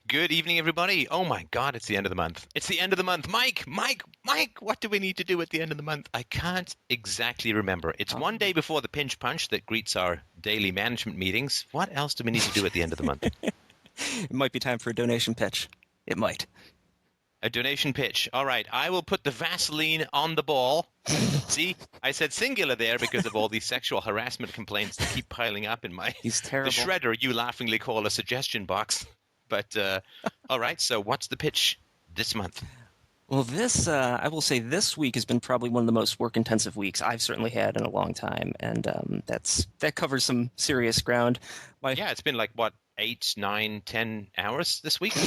Good evening, everybody. Oh my God, it's the end of the month. It's the end of the month. Mike, what do we need to do at the end of the month? I can't exactly remember. It's one day before the pinch punch that greets our daily management meetings. What else do we need to do at the end of the month? It might be time for a donation pitch. It might. A donation pitch. All right, I will put the Vaseline on the ball. See, I said singular there because of all these sexual harassment complaints that keep piling up in my He's the terrible. shredder you laughingly call a suggestion box. But all right, so what's the pitch this month? Well, I will say this week has been probably one of the most work-intensive weeks I've certainly had in a long time, and that covers some serious ground. Yeah, it's been like, what, 8, 9, 10 hours this week?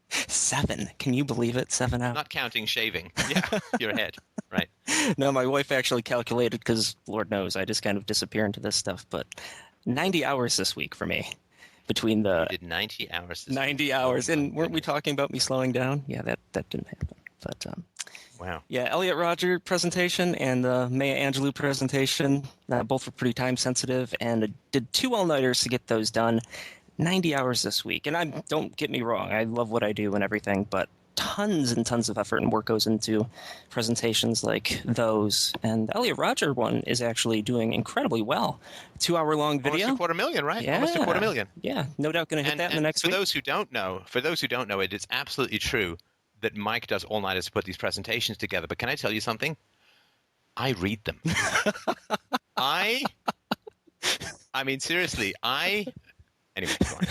7. Can you believe it? 7 hours. Not counting shaving. Yeah, your head. Right. No, my wife actually calculated because, Lord knows, I just kind of disappear into this stuff, but 90 hours this week for me. Between the You did 90 hours this 90 week. hours, Oh, and weren't we goodness. talking about me slowing down? Yeah, that didn't happen. But Wow. yeah, Elliot Rodger presentation and the Maya Angelou presentation, both were pretty time sensitive, and I did 2 all-nighters to get those done. 90 hours this week, and don't get me wrong, I love what I do and everything, but tons and tons of effort and work goes into presentations like those. And the Elliot Rodger one is actually doing incredibly well. 2-hour-long video. Almost 250,000, right? Yeah, Almost 250,000. yeah, no doubt going to hit that in the And next for week. those who don't know, it is absolutely true that Mike does all-nighters to put these presentations together. But can I tell you something? I read them. I mean, seriously, Anyway, go on.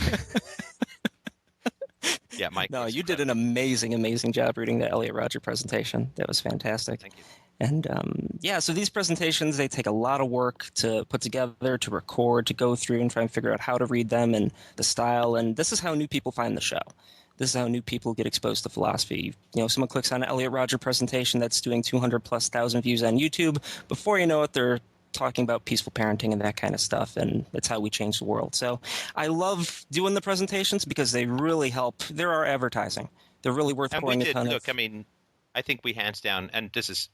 Yeah, Mike. No, you did an amazing job reading the Elliot Rodger presentation. That was fantastic. Thank you. And yeah, so these presentations, they take a lot of work to put together, to record, to go through and try and figure out how to read them and the style. And this is how new people find the show. This is how new people get exposed to philosophy. You know, someone clicks on an Elliot Rodger presentation that's doing 200,000+ views on YouTube. Before you know it, they're talking about peaceful parenting and that kind of stuff, and that's how we change the world. So I love doing the presentations because they really help. They're our advertising. They're really worth And we pouring a did, ton look, of... I mean, I think we hands down, and this is,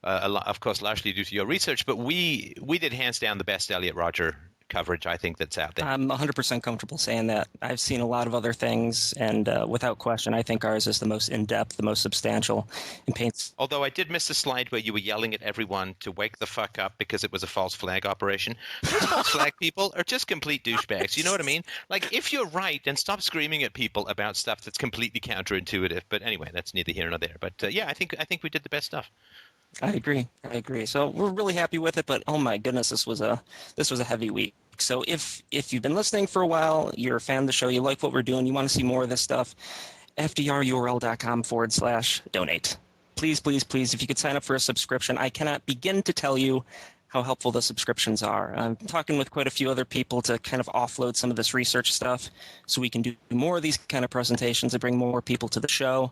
of course, largely due to your research, but we did hands down the best Elliot Rodger coverage, I think, that's out there. I'm 100% comfortable saying that. I've seen a lot of other things, and without question, I think ours is the most in-depth, the most substantial, and paints... Although I did miss the slide where you were yelling at everyone to wake the fuck up because it was a false flag operation. Those false flag people are just complete douchebags. You know what I mean? Like, if you're right, then stop screaming at people about stuff that's completely counterintuitive. But anyway, that's neither here nor there. But yeah, I think we did the best stuff. I agree. So we're really happy with it, but oh my goodness, this was a heavy week. So if you've been listening for a while, you're a fan of the show, you like what we're doing, you want to see more of this stuff, fdrurl.com/donate. Please, if you could sign up for a subscription. I cannot begin to tell you how helpful the subscriptions are. I'm talking with quite a few other people to kind of offload some of this research stuff so we can do more of these kind of presentations and bring more people to the show.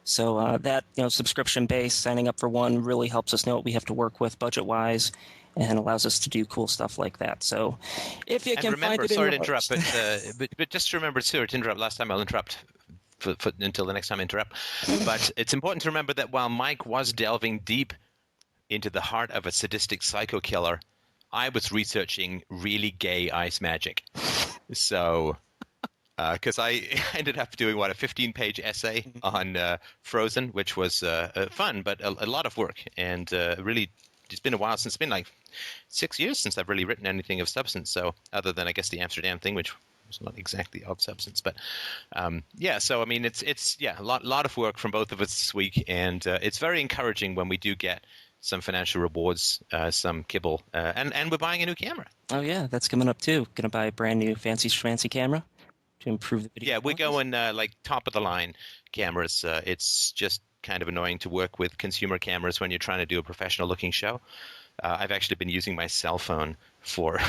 So that, subscription base, signing up for one really helps us know what we have to work with budget-wise and allows us to do cool stuff like that. So if you can remember, find it sorry in to interrupt, but just remember, sorry to interrupt. Last time I'll interrupt until the next time I interrupt. But it's important to remember that while Mike was delving deep into the heart of a sadistic psycho killer, I was researching really gay ice magic. So, because I ended up doing, a 15-page essay on Frozen, which was fun, but a lot of work. And really, it's been a while since, it's been like 6 years since I've really written anything of substance. So, other than, I guess, the Amsterdam thing, which was not exactly of substance. But, yeah, so, I mean, it's a lot of work from both of us this week. And it's very encouraging when we do get some financial rewards, some kibble, and we're buying a new camera. Oh, yeah, that's coming up, too. Going to buy a brand new fancy schmancy camera to improve the video. Yeah, we're going like top-of-the-line cameras. It's just kind of annoying to work with consumer cameras when you're trying to do a professional-looking show. I've actually been using my cell phone for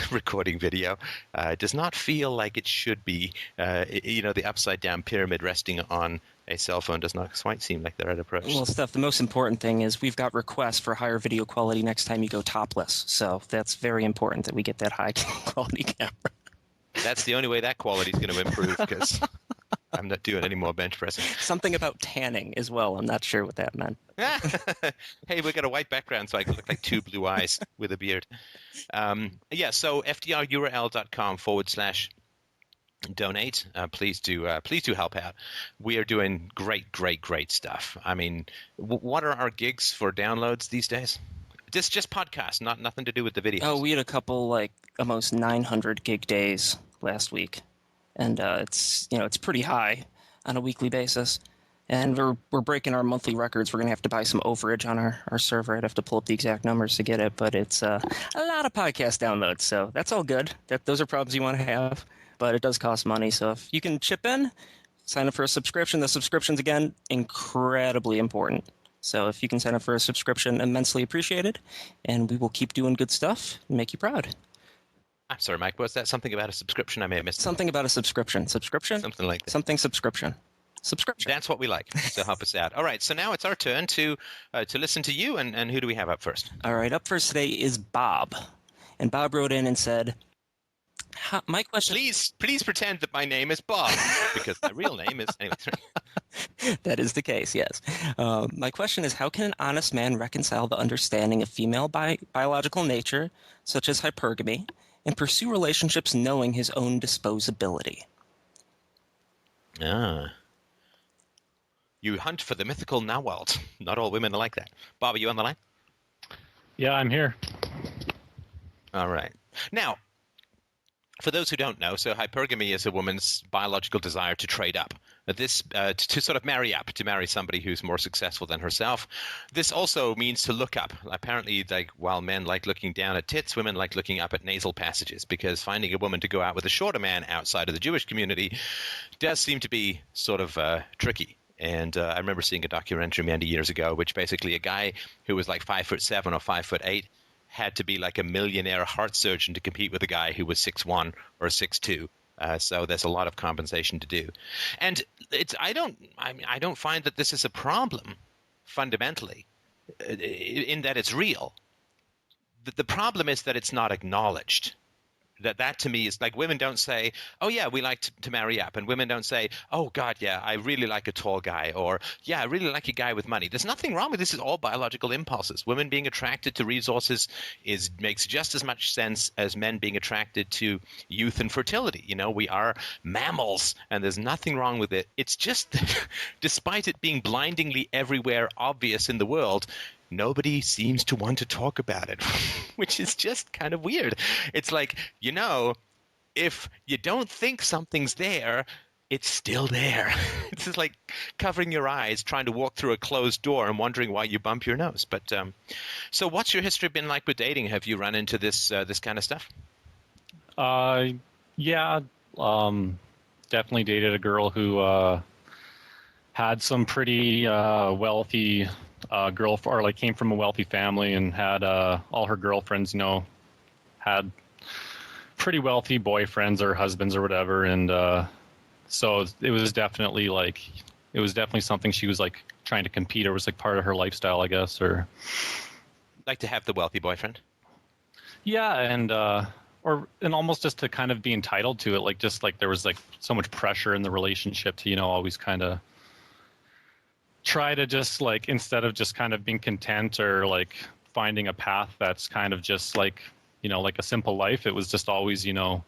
recording video. It does not feel like it should be. The upside-down pyramid resting on a cell phone does not quite seem like the right approach. Well, Steph, the most important thing is we've got requests for higher video quality next time you go topless. So that's very important that we get that high quality camera. That's the only way that quality is going to improve, because I'm not doing any more bench pressing. Something about tanning as well. I'm not sure what that meant. Hey, we got a white background, so I can look like 2 blue eyes with a beard. So fdrurl.com/donate. donate, please do help out. We are doing great stuff. I mean, what are our gigs for downloads these days? Just podcasts, nothing to do with the Oh, videos. we had a couple like almost 900 gig days last week, and it's pretty high on a weekly basis. And we're breaking our monthly records. We're gonna have to buy some overage on our server. I'd have to pull up the exact numbers to get it, but it's a lot of podcast downloads. So that's all good. Those are problems you want to have, but it does cost money. So if you can chip in, sign up for a subscription. The subscriptions again incredibly important. So if you can sign up for a subscription, immensely appreciated, and we will keep doing good stuff and make you proud. I'm sorry, Mike. Was that something about a subscription? I may have missed Something about a subscription. Subscription? something like that. Something subscription. Subscription. That's what we like. So help us out. All right. So now it's our turn to listen to you. And who do we have up first? All right. Up first today is Bob, and Bob wrote in and said, "My question." Please pretend that my name is Bob because my real name is anyway. That is the case. Yes. My question is, how can an honest man reconcile the understanding of female biological nature, such as hypergamy, and pursue relationships knowing his own disposability? You hunt for the mythical Nawalt. Not all women are like that. Bob, are you on the line? Yeah, I'm here. All right. Now, for those who don't know, so hypergamy is a woman's biological desire to trade up. This to sort of marry up, to marry somebody who's more successful than herself. This also means to look up. Apparently, like while men like looking down at tits, women like looking up at nasal passages, because finding a woman to go out with a shorter man outside of the Jewish community does seem to be sort of tricky. And I remember seeing a documentary many years ago, which basically a guy who was like 5'7" or 5'8" had to be like a millionaire heart surgeon to compete with a guy who was 6'1" or 6'2". So there's a lot of compensation to do, and I don't find that this is a problem fundamentally, in that it's real. The problem is that it's not acknowledged. That to me is like, women don't say, oh yeah, we like to marry up, and women don't say, oh god, yeah, I really like a tall guy, or yeah, I really like a guy with money. There's nothing wrong with this. Is all biological impulses. Women being attracted to resources makes just as much sense as men being attracted to youth and fertility. You know, we are mammals, and there's nothing wrong with it. It's just that despite it being blindingly everywhere obvious in the world, nobody seems to want to talk about it, which is just kind of weird. It's like, you know, if you don't think something's there, it's still there. It's just like covering your eyes, trying to walk through a closed door and wondering why you bump your nose. But so what's your history been like with dating? Have you run into this kind of stuff? Yeah, definitely dated a girl who had some pretty wealthy or like came from a wealthy family and had all her girlfriends, you know, had pretty wealthy boyfriends or husbands or whatever, and so it was definitely something she was like trying to compete, or was like part of her lifestyle, I guess, or like to have the wealthy boyfriend. Yeah, and almost just to kind of be entitled to it, like just like there was like so much pressure in the relationship to, you know, always kind of try to just like, instead of just kind of being content or like finding a path that's kind of just like, you know, like a simple life, it was just always, you know,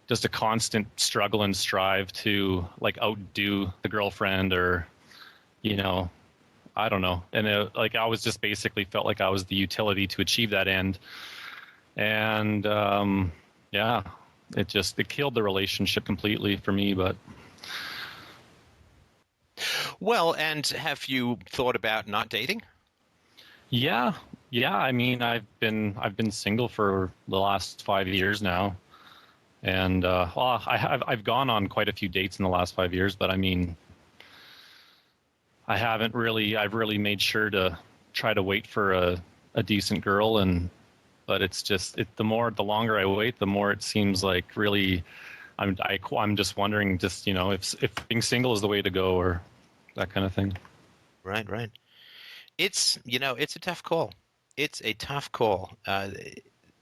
just a constant struggle and strive to like outdo the girlfriend, or, you know, I don't know. And like I was just basically felt like I was the utility to achieve that end. And yeah, it killed the relationship completely for me. But well, and have you thought about not dating? Yeah. I mean, I've been single for the last 5 years now, and well, I've gone on quite a few dates in the last 5 years, but I mean, I've really made sure to try to wait for a decent girl, but it's just the longer I wait, the more it seems like really, I'm just wondering, just, you know, if being single is the way to go, or that kind of thing. Right. It's, you know, it's a tough call. It's a tough call.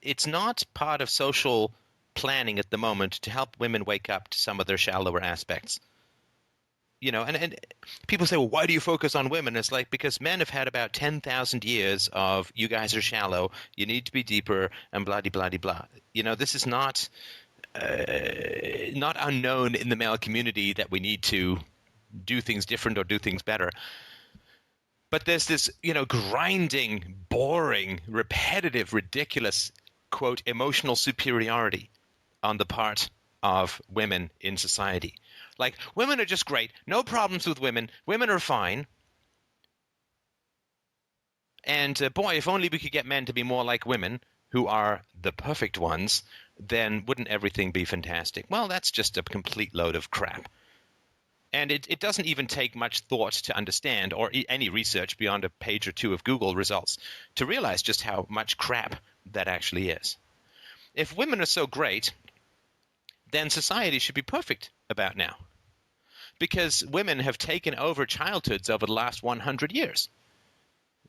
It's not part of social planning at the moment to help women wake up to some of their shallower aspects. You know, and people say, well, why do you focus on women? It's like, because men have had about 10,000 years of, you guys are shallow, you need to be deeper, and blah, blah, blah, blah. You know, this is not not unknown in the male community that we need to do things different or do things better. But there's this, grinding, boring, repetitive, ridiculous, quote, emotional superiority on the part of women in society. Like, women are just great. No problems with women. Women are fine. And boy, if only we could get men to be more like women, who are the perfect ones, then wouldn't everything be fantastic? Well, that's just a complete load of crap. And it doesn't even take much thought to understand, or any research beyond a page or two of Google results, to realize just how much crap that actually is. If women are so great, then society should be perfect about now. Because women have taken over childhoods over the last 100 years.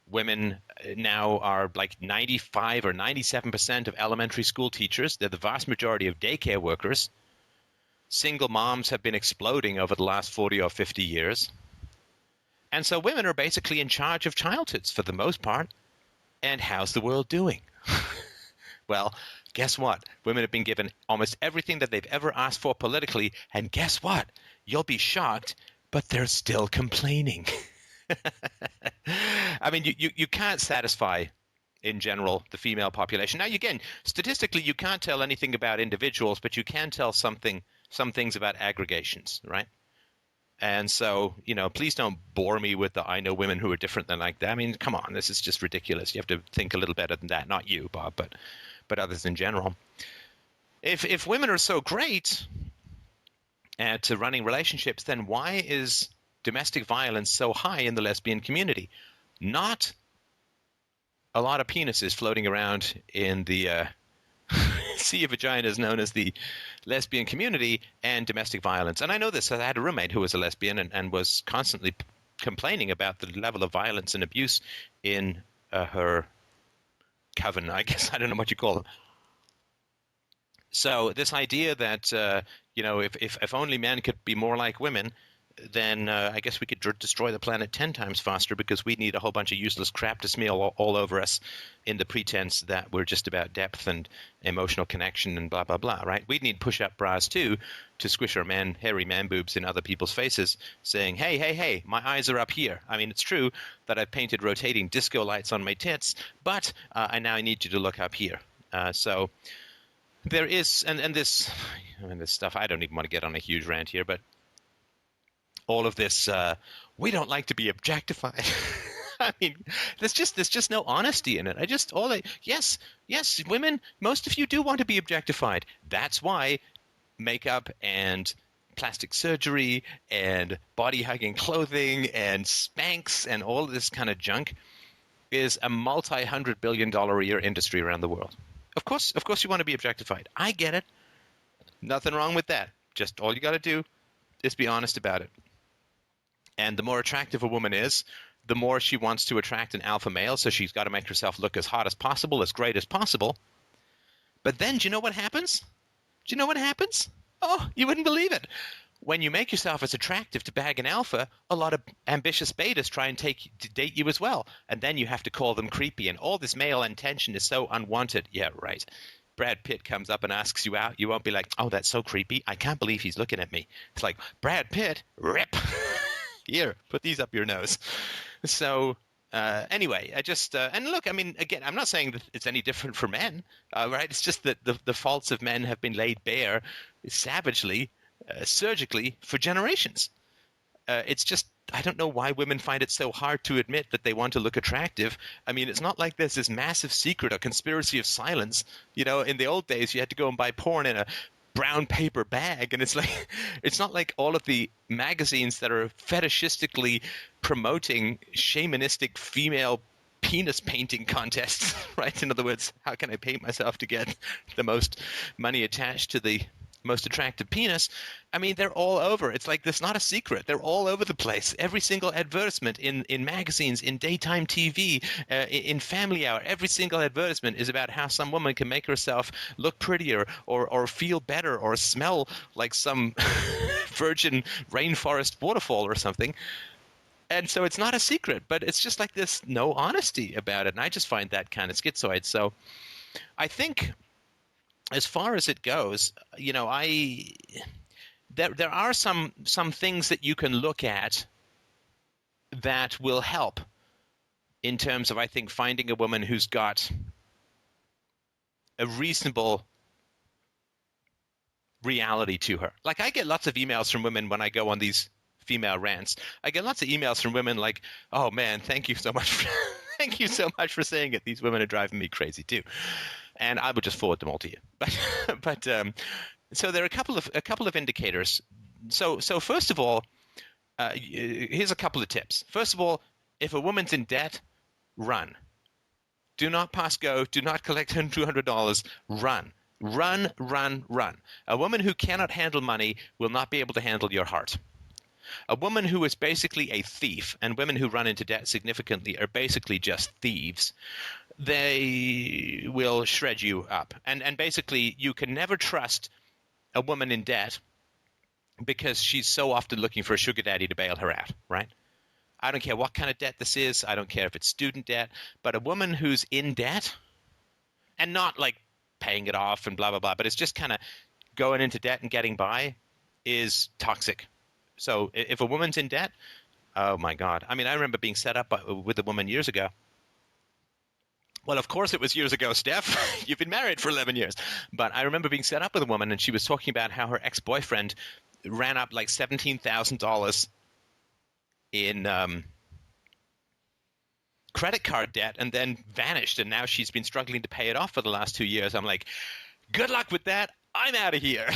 Women now are like 95 or 97% of elementary school teachers. They're the vast majority of daycare workers. Single moms have been exploding over the last 40 or 50 years. And so women are basically in charge of childhoods for the most part. And how's the world doing? Well, guess what? Women have been given almost everything that they've ever asked for politically. And guess what? You'll be shocked, but they're still complaining. I mean, you can't satisfy, in general, the female population. Now, again, statistically, you can't tell anything about individuals, but you can tell some things about aggregations, right? And so, please don't bore me with the I know women who are different than like that. I mean, come on, this is just ridiculous. You have to think a little better than that. Not you, Bob, but others in general. If women are so great at running relationships, then why is domestic violence so high in the lesbian community? Not a lot of penises floating around in the sea of vaginas known as the lesbian community, and domestic violence. And I know this. I had a roommate who was a lesbian and was constantly complaining about the level of violence and abuse in her coven, I guess. I don't know what you call them. So this idea that, if only men could be more like women, then I guess we could destroy the planet 10 times faster, because we need a whole bunch of useless crap to smear all over us in the pretense that we're just about depth and emotional connection and blah, blah, blah, right? We'd need push-up bras, too, to squish our hairy man boobs in other people's faces, saying, hey, my eyes are up here. I mean, it's true that I've painted rotating disco lights on my tits, but I need you to look up here. So there is, and this stuff, I don't even want to get on a huge rant here, but all of this, we don't like to be objectified. I mean, there's just no honesty in it. Yes, women, most of you do want to be objectified. That's why makeup and plastic surgery and body-hugging clothing and Spanx and all this kind of junk is a multi-$100 billion a year industry around the world. Of course you want to be objectified. I get it. Nothing wrong with that. Just all you got to do is be honest about it. And the more attractive a woman is, the more she wants to attract an alpha male, so she's got to make herself look as hot as possible, as great as possible. But then, do you know what happens? Oh, you wouldn't believe it. When you make yourself as attractive to bag an alpha, a lot of ambitious betas try and date you as well. And then you have to call them creepy. And all this male attention is so unwanted. Yeah, right. Brad Pitt comes up and asks you out. You won't be like, oh, that's so creepy. I can't believe he's looking at me. It's like, Brad Pitt, rip. Here, put these up your nose. So anyway, I just and look, I mean, again, I'm not saying that it's any different for men, right? It's just that the faults of men have been laid bare savagely, surgically for generations. It's just, I don't know why women find it so hard to admit that they want to look attractive. I mean, it's not like there's this massive secret or conspiracy of silence. In the old days, you had to go and buy porn in a brown paper bag, and it's not like all of the magazines that are fetishistically promoting shamanistic female penis painting contests, right? In other words, how can I paint myself to get the most money attached to the most attractive penis? I mean, they're all over. It's like, that's not a secret. They're all over the place. Every single advertisement in magazines, in daytime TV, in Family Hour, every single advertisement is about how some woman can make herself look prettier or feel better or smell like some virgin rainforest waterfall or something. And so it's not a secret, but it's just like this no honesty about it. And I just find that kind of schizoid. So I think as far as it goes, there are some things that you can look at that will help in terms of, I think, finding a woman who's got a reasonable reality to her. Like, I get lots of emails from women when I go on these female rants. I get lots of emails from women like, "Oh man, thank you so much for thank you so much for saying it. These women are driving me crazy too." And I would just forward them all to you. But so there are a couple of indicators. So first of all, here's a couple of tips. First of all, if a woman's in debt, run. Do not pass go. Do not collect $200. Run. Run, run, run. A woman who cannot handle money will not be able to handle your heart. A woman who is basically a thief, and women who run into debt significantly are basically just thieves. They will shred you up. And basically, you can never trust a woman in debt because she's so often looking for a sugar daddy to bail her out, right? I don't care what kind of debt this is. I don't care if it's student debt. But a woman who's in debt, and not like paying it off and blah, blah, blah, but it's just kind of going into debt and getting by, is toxic. So if a woman's in debt, oh my God. I mean, I remember being set up with a woman years ago. Well, of course it was years ago, Steph. You've been married for 11 years. But I remember being set up with a woman, and she was talking about how her ex-boyfriend ran up like $17,000 in credit card debt and then vanished, and now she's been struggling to pay it off for the last 2 years. I'm like, good luck with that. I'm out of here.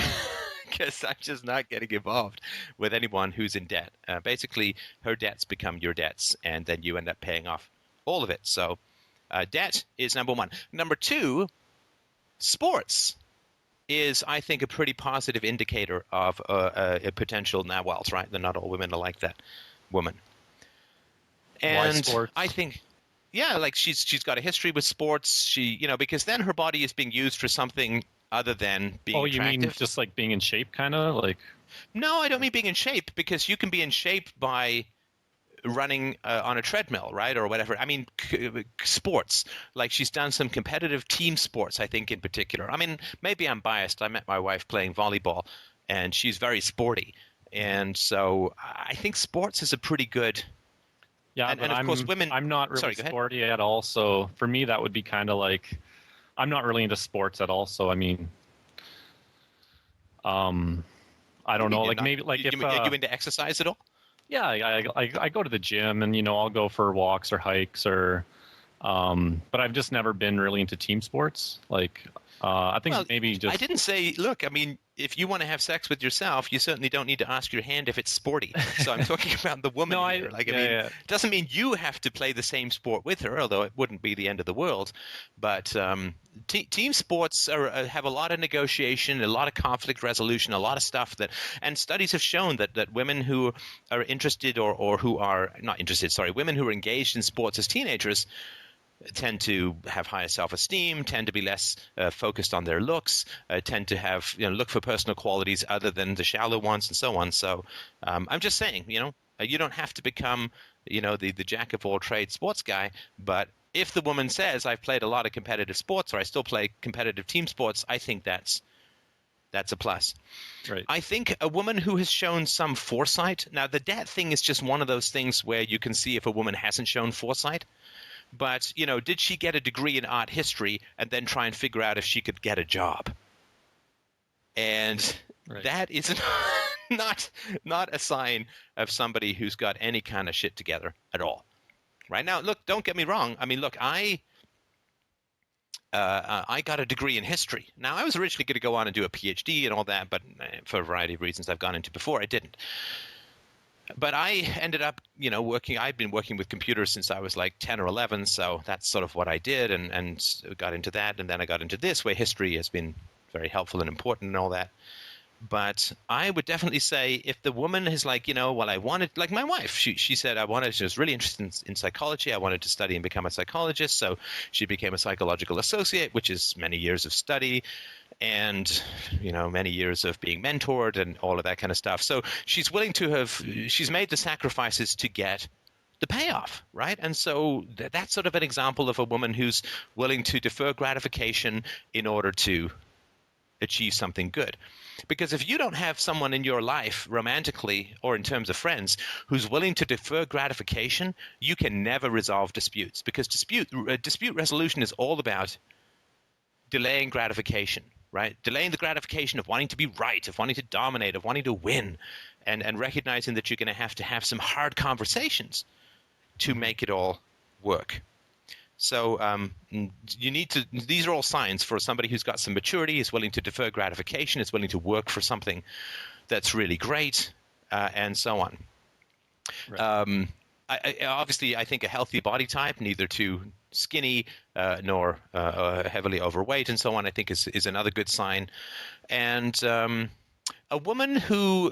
Because I'm just not getting involved with anyone who's in debt. Basically, her debts become your debts, and then you end up paying off all of it. So debt is number one. Number two, sports is, I think, a pretty positive indicator of a potential Nawals, right? They're not all women are like that woman. And I think, yeah, like she's got a history with sports. She, because then her body is being used for something other than being attractive. You mean just like being in shape, kind of like? No, I don't mean being in shape, because you can be in shape by running on a treadmill, right, or whatever. I mean, sports. Like, she's done some competitive team sports, I think, in particular. I mean, maybe I'm biased. I met my wife playing volleyball, and she's very sporty, and so I think sports is a pretty good. Yeah, and of course, women. I'm not really sporty at all, so for me that would be kind of like, I'm not really into sports at all. So I mean, I don't know, like maybe like if are you into exercise at all? Yeah, I go to the gym, and I'll go for walks or hikes or, but I've just never been really into team sports. Like, I think maybe just. I didn't say. Look, I mean, if you want to have sex with yourself, you certainly don't need to ask your hand if it's sporty. So I'm talking about the woman here. Like, it doesn't mean you have to play the same sport with her, although it wouldn't be the end of the world. But team sports have a lot of negotiation, a lot of conflict resolution, a lot of stuff and studies have shown that women who are interested or who are not interested, women who are engaged in sports as teenagers tend to have higher self-esteem, tend to be less focused on their looks, tend to have look for personal qualities other than the shallow ones, and so on. So I'm just saying, you don't have to become the jack of all trades sports guy, but if the woman says, I've played a lot of competitive sports, or I still play competitive team sports, I think that's a plus. Right. I think a woman who has shown some foresight. Now, the debt thing is just one of those things where you can see if a woman hasn't shown foresight. But, did she get a degree in art history and then try and figure out if she could get a job? And that is not a sign of somebody who's got any kind of shit together at all. Right now, look, don't get me wrong. I mean, look, I got a degree in history. Now, I was originally going to go on and do a PhD and all that, but for a variety of reasons I've gone into before, I didn't. But I ended up, working. I'd been working with computers since I was like 10 or 11, so that's sort of what I did, and got into that, and then I got into this, where history has been very helpful and important and all that. But I would definitely say if the woman is like, I wanted, like my wife, she said she was really interested in psychology. I wanted to study and become a psychologist. So she became a psychological associate, which is many years of study and, many years of being mentored and all of that kind of stuff. So she's willing to she's made the sacrifices to get the payoff, right? And so that's sort of an example of a woman who's willing to defer gratification in order to achieve something good. Because if you don't have someone in your life, romantically or in terms of friends, who's willing to defer gratification, you can never resolve disputes. Because dispute resolution is all about delaying gratification, right? Delaying the gratification of wanting to be right, of wanting to dominate, of wanting to win, and recognizing that you're going to have some hard conversations to make it all work. So you need to. These are all signs for somebody who's got some maturity, is willing to defer gratification, is willing to work for something that's really great, and so on. Right. Obviously, I think a healthy body type, neither too skinny nor heavily overweight, and so on, I think is another good sign. And a woman who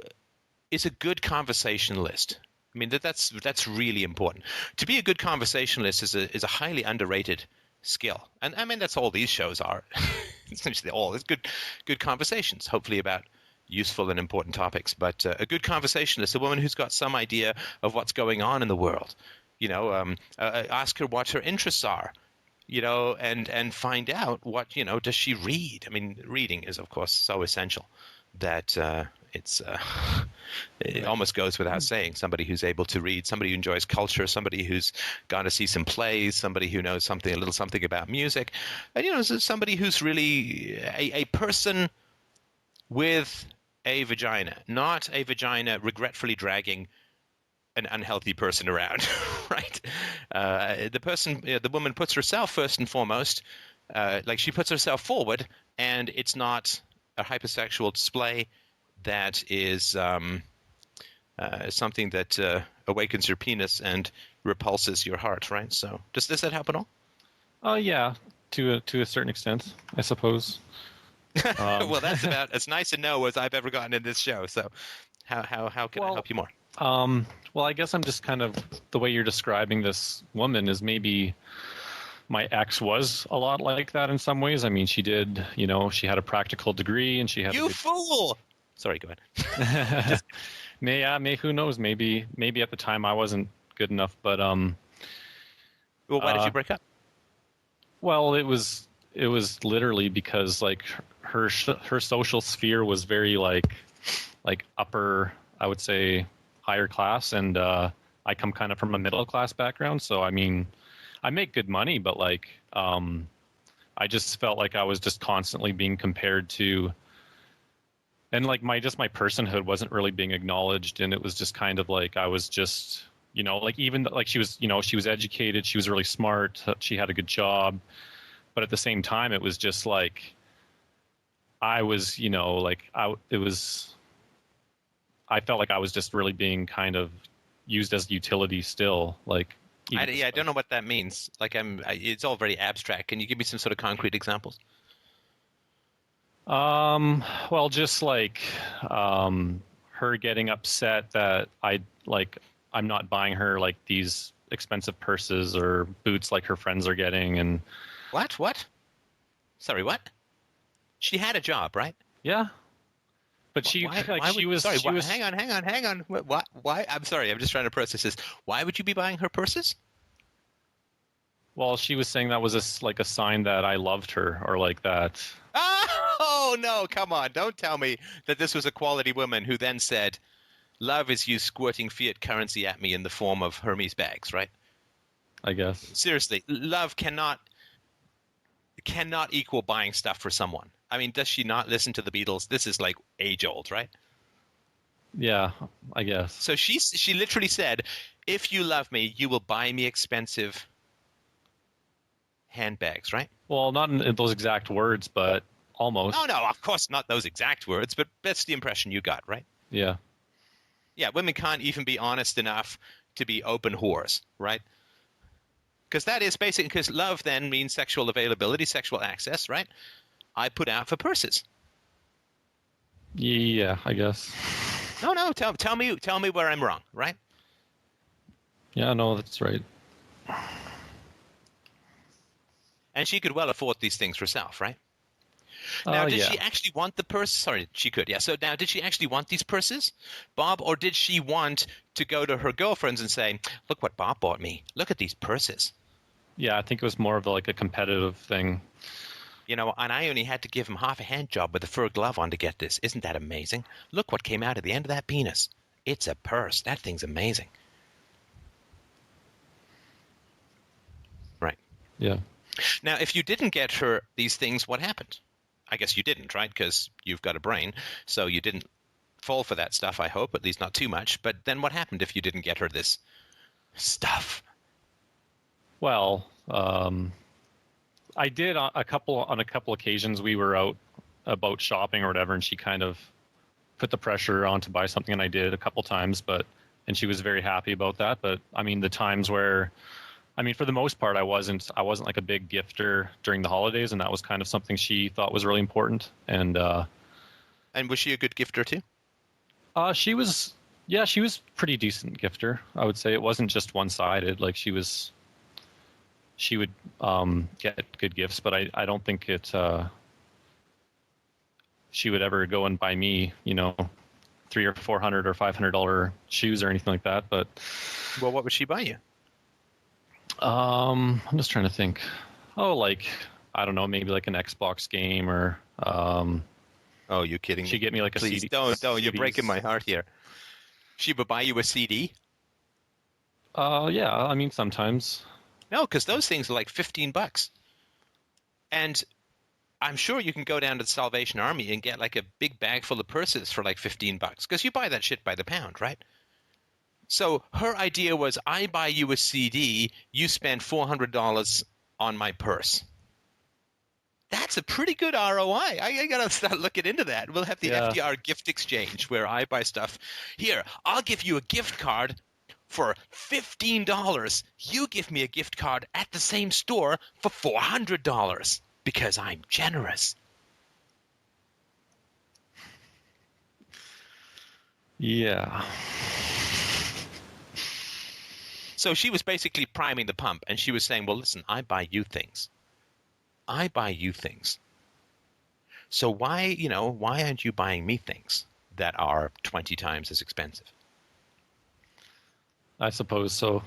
is a good conversationalist. I mean, that's really important. To be a good conversationalist is a highly underrated skill. And I mean, that's all these shows are. Essentially all. It's good conversations, hopefully about useful and important topics. But a good conversationalist, a woman who's got some idea of what's going on in the world. Ask her what her interests are, and find out what, does she read? I mean, reading is, of course, so essential that it almost goes without saying. Somebody who's able to read, somebody who enjoys culture, somebody who's gone to see some plays, somebody who knows a little something about music, and somebody who's really a person with a vagina, not a vagina regretfully dragging an unhealthy person around, right? The woman puts herself first and foremost, like she puts herself forward, and it's not a hypersexual display that is something that awakens your penis and repulses your heart, right? So does that help at all? Yeah, to a certain extent, I suppose. Well, that's about as nice a no as I've ever gotten in this show. So how can I help you more? Well, I guess I'm just kind of, the way you're describing this woman is maybe my ex was a lot like that in some ways. I mean, she did, she had a practical degree and she had fool! Sorry, go ahead. Who knows? Maybe at the time I wasn't good enough, but well, why did you break up? Well, it was literally because like her social sphere was very like upper, I would say higher class, and I come kind of from a middle class background, so I mean, I make good money, but like I just felt like I was just constantly being compared to. And like my personhood wasn't really being acknowledged, and it was just kind of like I was just, like even like she was educated, she was really smart, she had a good job, but at the same time it was just like I was, I felt like I was just really being kind of used as utility still, like. I don't know what that means. Like it's all very abstract. Can you give me some sort of concrete examples? Well, just like her getting upset that I'm not buying her like these expensive purses or boots like her friends are getting, and what? Sorry, what? She had a job, right? Yeah, but she was. Hang on. What? Why? I'm sorry. I'm just trying to process this. Why would you be buying her purses? Well, she was saying that was a sign that I loved her, or like that. Oh, no, come on. Don't tell me that this was a quality woman who then said, love is you squirting fiat currency at me in the form of Hermes bags, right? I guess. Seriously, love cannot equal buying stuff for someone. I mean, does she not listen to the Beatles? This is like age old, right? Yeah, I guess. So she literally said, if you love me, you will buy me expensive handbags, right? Well, not in those exact words, but almost. Oh, no, of course not those exact words, but that's the impression you got, right? Yeah. Yeah, women can't even be honest enough to be open whores, right? Because that is basically, because love then means sexual availability, sexual access, right? I put out for purses. Yeah, I guess. No, tell me where I'm wrong, right? Yeah, no, that's right. And she could well afford these things herself, right? Now, did she actually want the purse? Sorry, she could, yeah. So now, did she actually want these purses, Bob, or did she want to go to her girlfriends and say, look what Bob bought me. Look at these purses. Yeah, I think it was more of like a competitive thing. and I only had to give him half a hand job with a fur glove on to get this. Isn't that amazing? Look what came out at the end of that penis. It's a purse. That thing's amazing. Right. Yeah. Now, if you didn't get her these things, what happened? I guess you didn't, right? Because you've got a brain, so you didn't fall for that stuff, I hope, at least not too much. But then what happened if you didn't get her this stuff? Well, I did on a couple occasions. We were out about shopping or whatever, and she kind of put the pressure on to buy something, and I did a couple times, and she was very happy about that. But I mean, the times where, I mean, for the most part, I wasn't like a big gifter during the holidays, and that was kind of something she thought was really important. And was she a good gifter too? she was pretty decent gifter. I would say it wasn't just one-sided. Like she would get good gifts, but I don't think she would ever go and buy me, $300 or $400 or $500 shoes or anything like that. But well, what would she buy you? I'm just trying to think. Oh, like, I don't know, maybe like an Xbox game or. Oh, you kidding me? She'd get me like a Please, CD. Don't. You're breaking my heart here. She would buy you a CD? Yeah, I mean, sometimes. No, because those things are like $15. And I'm sure you can go down to the Salvation Army and get like a big bag full of purses for like $15 because you buy that shit by the pound, right? So her idea was, I buy you a CD, you spend $400 on my purse. That's a pretty good ROI. I got to start looking into that. We'll have the FDR gift exchange where I buy stuff. Here, I'll give you a gift card for $15. You give me a gift card at the same store for $400 because I'm generous. Yeah. So she was basically priming the pump, and she was saying, well, listen, I buy you things. I buy you things. So why aren't you buying me things that are 20 times as expensive? I suppose so.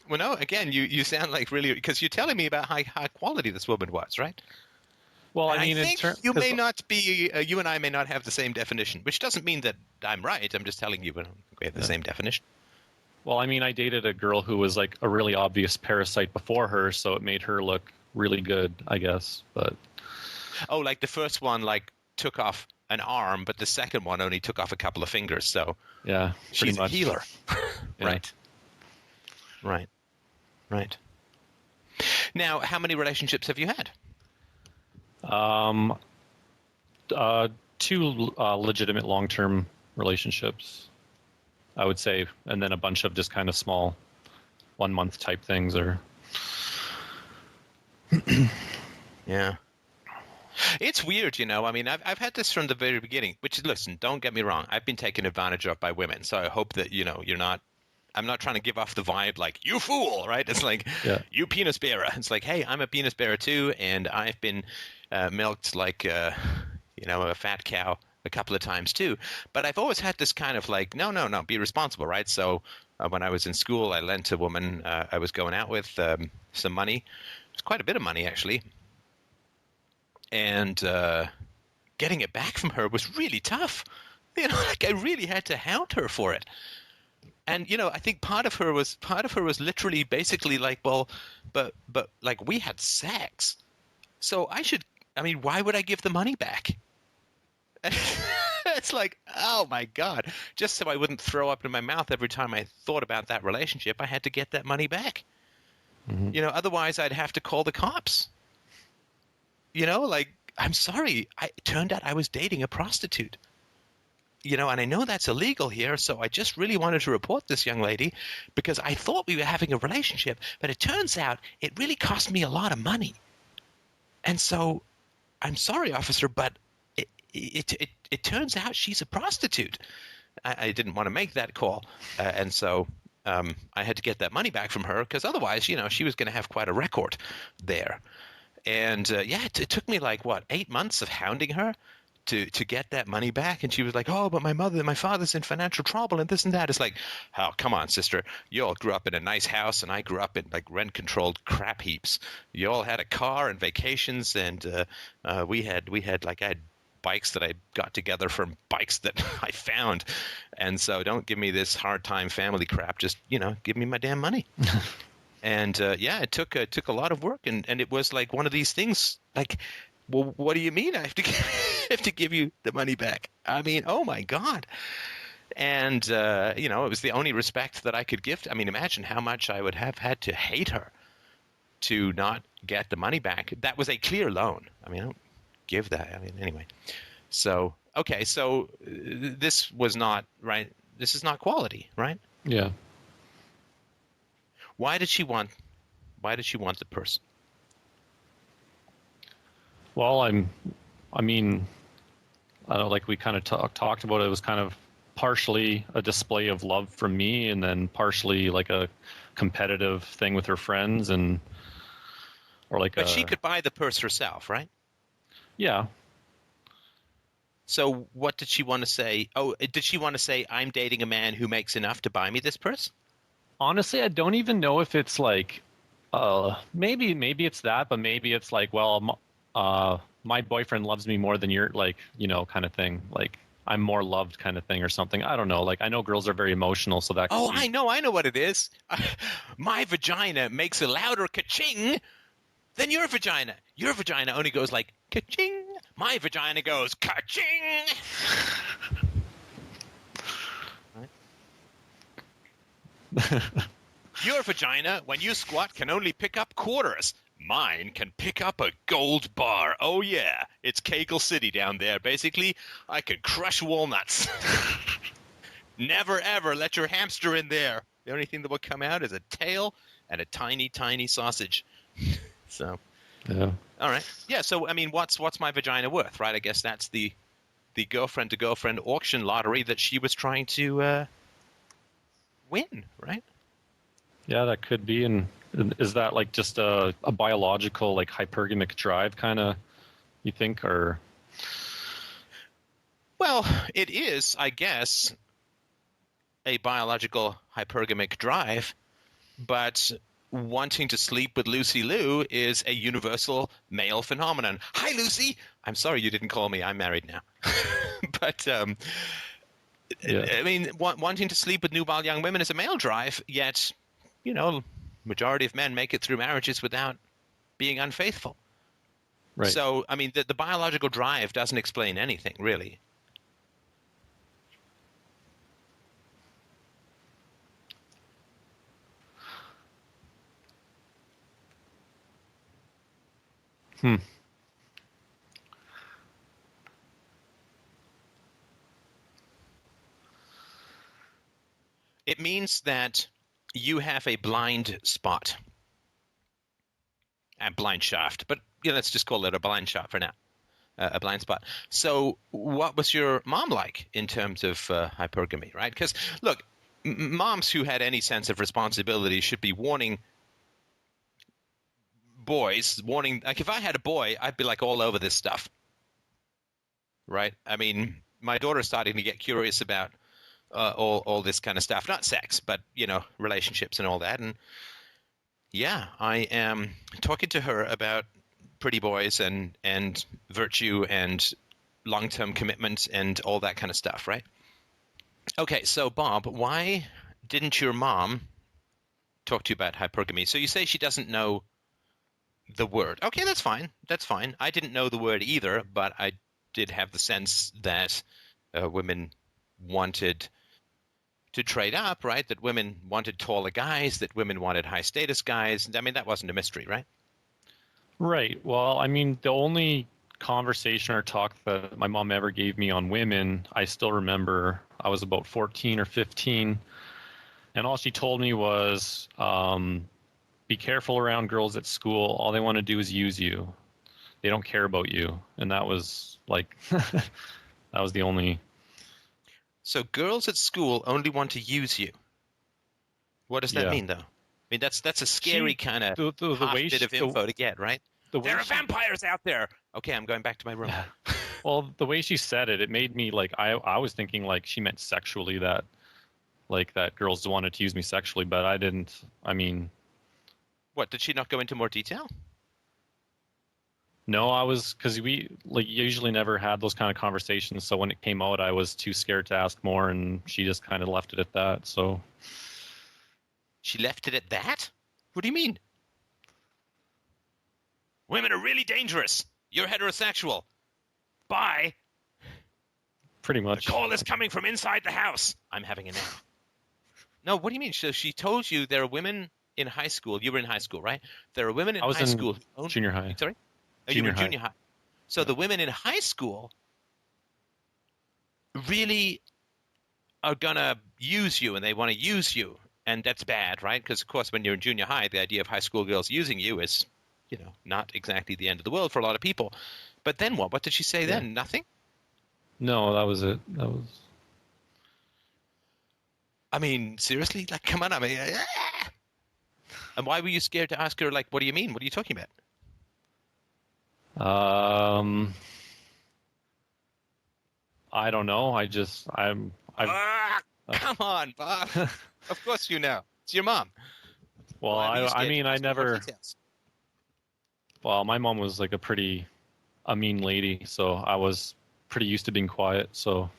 Well, no, again, you sound like really, because you're telling me about high quality this woman was, right? Well, And I mean, I think you may not be, you and I may not have the same definition, which doesn't mean that I'm right. I'm just telling you we have the same definition. Well, I mean, I dated a girl who was like a really obvious parasite before her, so it made her look really good, I guess. But oh, like the first one, like took off an arm, but the second one only took off a couple of fingers. So yeah, she's a healer, Yeah. Right. Now, how many relationships have you had? Two legitimate long-term relationships, I would say, and then a bunch of just kind of small 1 month type things or Yeah. It's weird, I mean, I've had this from the very beginning, which is, listen, don't get me wrong. I've been taken advantage of by women. So I hope that, I'm not trying to give off the vibe like, you fool, right? It's like, you penis bearer. It's like, hey, I'm a penis bearer too. And I've been milked like, a fat cow a couple of times too. But I've always had this kind of like, no, be responsible, right? So when I was in school, I lent a woman I was going out with some money. It was quite a bit of money, actually. And getting it back from her was really tough. Like I really had to hound her for it. And I think part of her was literally basically like, well, but like we had sex, so why would I give the money back? It's like, oh my God, just so I wouldn't throw up in my mouth every time I thought about that relationship, I had to get that money back. Mm-hmm. Otherwise I'd have to call the cops. Like, I'm sorry, it turned out I was dating a prostitute. And I know that's illegal here, so I just really wanted to report this young lady because I thought we were having a relationship, but it turns out it really cost me a lot of money. And so, I'm sorry, officer, but it turns out she's a prostitute. I didn't want to make that call, and so I had to get that money back from her because otherwise, she was going to have quite a record there. And it took me like 8 months of hounding her to get that money back. And she was like, oh, but my father's in financial trouble and this and that. It's like, oh, come on, sister. You all grew up in a nice house and I grew up in like rent-controlled crap heaps. You all had a car and vacations, and we had like, I had bikes that I got together from bikes that I found. And so don't give me this hard time family crap. Just, give me my damn money. And it took a lot of work, and it was like one of these things like, well, what do you mean I have to have to give you the money back? I mean, oh my God. And it was the only respect that I could give. I mean, imagine how much I would have had to hate her to not get the money back. That was a clear loan. I mean, I don't give that. I mean, anyway. So, okay, so this was not right. This is not quality, right? Yeah. Why did she want the purse? Well, I mean, I don't know, like we kind of talked about it. It was kind of partially a display of love from me, and then partially like a competitive thing with her friends, But she could buy the purse herself, right? Yeah. So what did she want to say? Oh, did she want to say, I'm dating a man who makes enough to buy me this purse? Honestly, I don't even know if it's like, maybe it's that, but maybe it's like, well, my boyfriend loves me more than you're, like, kind of thing. Like, I'm more loved kind of thing or something. I don't know. Like, I know girls are very emotional, so that. Oh, I know what it is. My vagina makes a louder ka-ching than your vagina. Your vagina only goes like ka-ching. My vagina goes ka-ching. Your vagina, when you squat, can only pick up quarters. Mine can pick up a gold bar. Oh, yeah. It's Kegel City down there. Basically, I can crush walnuts. Never, ever let your hamster in there. The only thing that will come out is a tail and a tiny, tiny sausage. So, Yeah. All right. Yeah, so, I mean, what's my vagina worth, right? I guess that's the girlfriend-to-girlfriend auction lottery that she was trying to win, right? Yeah, that could be. And is that like just a biological, like, hypergamic drive kind of, you think, or? Well, it is, I guess, a biological hypergamic drive, but wanting to sleep with Lucy Liu is a universal male phenomenon. Hi, Lucy. I'm sorry you didn't call me. I'm married now. But, Yeah. I mean, wanting to sleep with nubile young women is a male drive, yet, majority of men make it through marriages without being unfaithful. Right. So, I mean, the biological drive doesn't explain anything, really. It means that you have a blind spot. A blind shaft. But let's just call it a blind shot for now. A blind spot. So what was your mom like in terms of hypergamy, right? Because, look, moms who had any sense of responsibility should be warning boys, like if I had a boy, I'd be like all over this stuff, right? I mean, my daughter's starting to get curious about all this kind of stuff, not sex, but, relationships and all that. And yeah, I am talking to her about pretty boys and virtue and long-term commitment and all that kind of stuff, right? Okay, so Bob, why didn't your mom talk to you about hypergamy? So you say she doesn't know the word. Okay, that's fine. That's fine. I didn't know the word either, but I did have the sense that women wanted to trade up, right? That women wanted taller guys, that women wanted high-status guys. I mean, that wasn't a mystery, right? Right. Well, I mean, the only conversation or talk that my mom ever gave me on women, I still remember I was about 14 or 15, and all she told me was, be careful around girls at school. All they want to do is use you. They don't care about you. And that was like, that was the only. So girls at school only want to use you. What does that mean, though? I mean, that's a scary kind of bit of info to get, right? There are vampires out there. Okay, I'm going back to my room. Well, the way she said it, it made me like I was thinking like she meant sexually that like that girls wanted to use me sexually, but I didn't. I mean, What, did she not go into more detail? no, I was because we like usually never had those kind of conversations. So when it came out, I was too scared to ask more, and she just kind of left it at that. So She left it at that? What do you mean? Women are really dangerous. You're heterosexual. Bye. pretty The much. call is coming from inside the house. I'm having a nap. No, what do you mean? So she told you there are women in high school. You were in high school, right? There are women in I was high in school. junior high. Sorry? Oh, you Junior were in junior high. So Yeah. the women in high school really are going to use you, and they want to use you. And that's bad, right? Because, of course, when you're in junior high, the idea of high school girls using you is, not exactly the end of the world for a lot of people. But then what? What did she say then? Nothing? No, that was it. That was. I mean, seriously? Like, come on. I mean, and why were you scared to ask her, like, what do you mean? What are you talking about? I don't know. I'm. Come on, Bob. Of course you know. It's your mom. Well, Why were you I scared mean, to I ask her more never. details? Well, my mom was like a mean lady, so I was pretty used to being quiet. So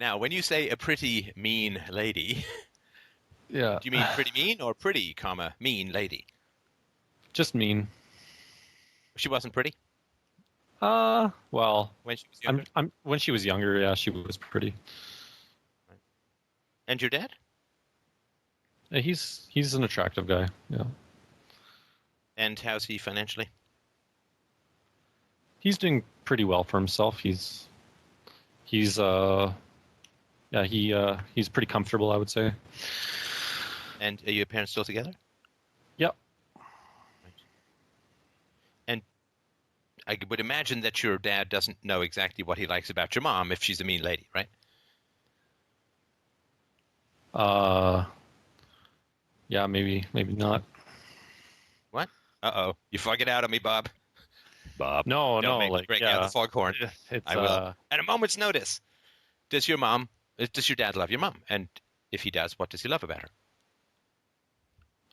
Now, when you say a pretty mean lady, yeah, do you mean pretty mean or pretty, comma, mean lady? just mean. She wasn't pretty Well, when she was younger? I'm when she was younger, yeah, she was pretty. And your dad? Yeah, he's an attractive guy. Yeah, And how's he financially? he's doing pretty well for himself. He's yeah, he's pretty comfortable, I would say. And are your parents still together? Yep. And I would imagine that your dad doesn't know exactly what he likes about your mom if she's a mean lady, right? Yeah, maybe not. What? Uh-oh. You fuck it out on me, Bob. Bob. No, Don't no, make me like break yeah, out the foghorn. it's I will. At a moment's notice. Does your dad love your mom? And if he does, what does he love about her?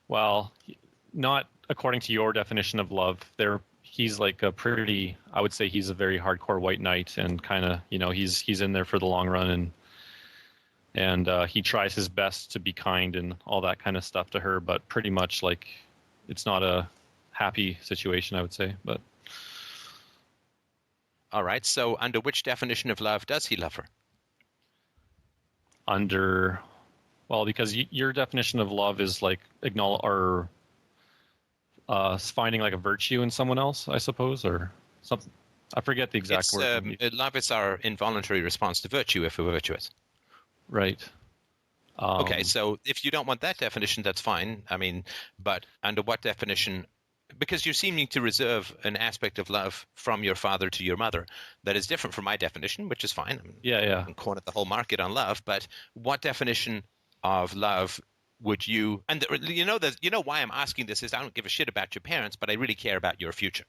well, not according to your definition of love. He's like a pretty. I would say he's a very hardcore white knight, and kind of he's in there for the long run, and he tries his best to be kind and all that kind of stuff to her. But pretty much like it's not a happy situation, I would say. But All right. So under which definition of love does he love her? well, because your definition of love is like acknowledge or finding like a virtue in someone else, I suppose, or something. I forget the exact word. Love is our involuntary response to virtue if we're virtuous. Right. Okay, so if you don't want that definition, that's fine. I mean, but under what definition? Because you're seeming to reserve an aspect of love from your father to your mother that is different from my definition, which is fine. Yeah. I can corner the whole market on love, but what definition of love would you? And you know why I'm asking this is I don't give a shit about your parents, but I really care about your future,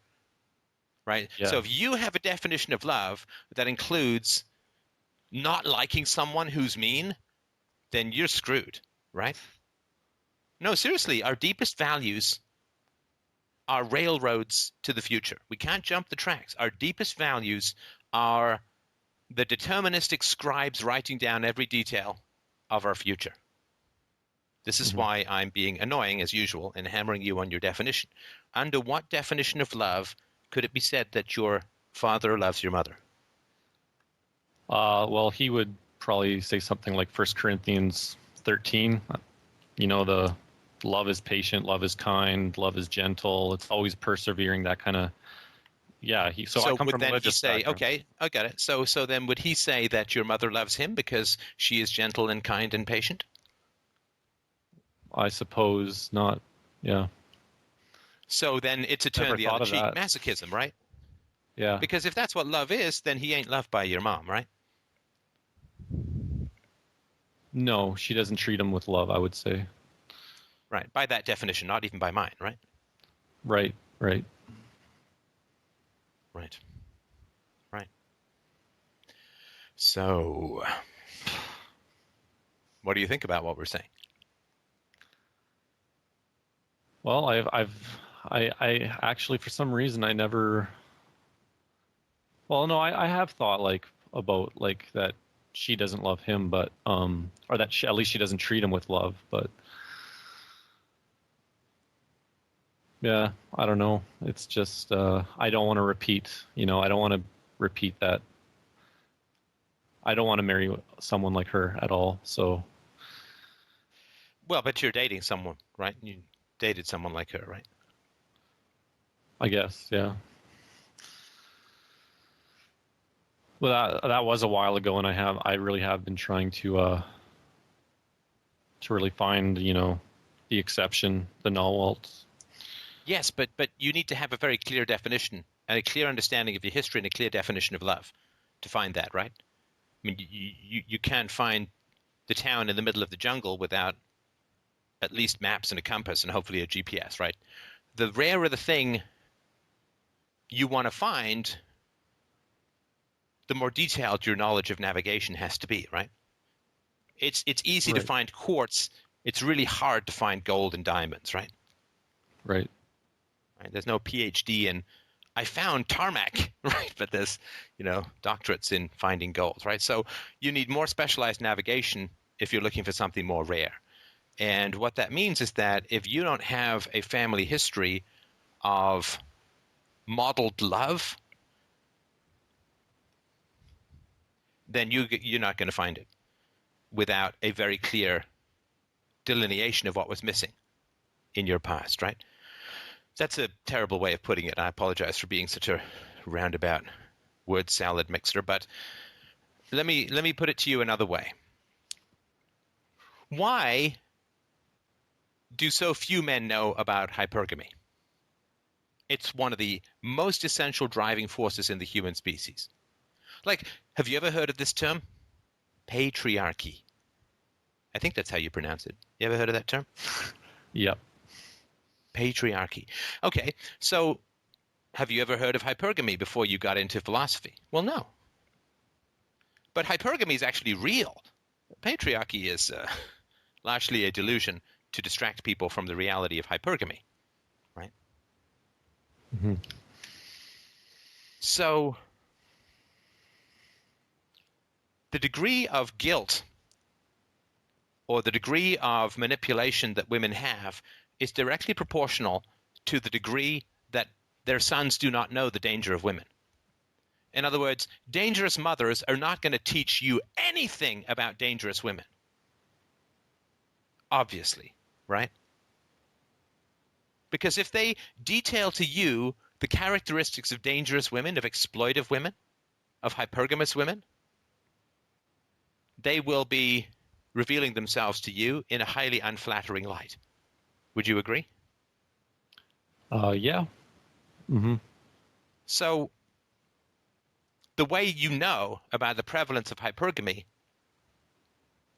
right? Yeah. So if you have a definition of love that includes not liking someone who's mean, then you're screwed, right? No, seriously, our deepest values are railroads to the future. We can't jump the tracks. Our deepest values are the deterministic scribes writing down every detail of our future. This is why I'm being annoying, as usual, and hammering you on your definition. Under what definition of love could it be said that your father loves your mother? Well, he would probably say something like 1 Corinthians 13. The love is patient, love is kind, love is gentle. It's always persevering. That kind of. Yeah. I come would from then religious he say, background. okay, I got it. So then would he say that your mother loves him because she is gentle and kind and patient? I suppose not. Yeah. So then it's a turn Never the thought other of cheek, that. masochism, right? Yeah. Because if that's what love is, then he ain't loved by your mom, right? No, she doesn't treat him with love, I would say. Right. By that definition, not even by mine, right? Right. Right. Right. So, what do you think about what we're saying? Well, I actually, for some reason, I never. Well, no, I have thought like about like that she doesn't love him, but or that at least she doesn't treat him with love, but yeah, I don't know. It's just I don't want to repeat. I don't want to repeat that. I don't want to marry someone like her at all. So Well, but you're dating someone, right? You dated someone like her, right? I guess, yeah. Well, that was a while ago, and I really have been trying to really find the exception, the null. Yes, but you need to have a very clear definition and a clear understanding of your history and a clear definition of love to find that, right? I mean, you can't find the town in the middle of the jungle without at least maps and a compass and hopefully a GPS, right? The rarer the thing you want to find, the more detailed your knowledge of navigation has to be, right? It's easy to Right. find quartz. It's really hard to find gold and diamonds, right? Right. Right? There's no PhD in I found tarmac, right? But there's, doctorates in finding gold, right? So you need more specialized navigation if you're looking for something more rare. And what that means is that if you don't have a family history of modeled love, then you're not going to find it without a very clear delineation of what was missing in your past, right? That's a terrible way of putting it. I apologize for being such a roundabout word salad mixer, but let me put it to you another way. Why do so few men know about hypergamy? It's one of the most essential driving forces in the human species. Like, have you ever heard of this term? Patriarchy. I think that's how you pronounce it. You ever heard of that term? Yep. Patriarchy. Okay, so have you ever heard of hypergamy before you got into philosophy? Well, no. But hypergamy is actually real. Patriarchy is largely a delusion to distract people from the reality of hypergamy, right? Mm-hmm. So the degree of guilt or the degree of manipulation that women have is directly proportional to the degree that their sons do not know the danger of women. In other words, dangerous mothers are not going to teach you anything about dangerous women. Obviously, right? Because if they detail to you the characteristics of dangerous women, of exploitive women, of hypergamous women, they will be revealing themselves to you in a highly unflattering light. Would you agree? Yeah. Mm-hmm. So the way you know about the prevalence of hypergamy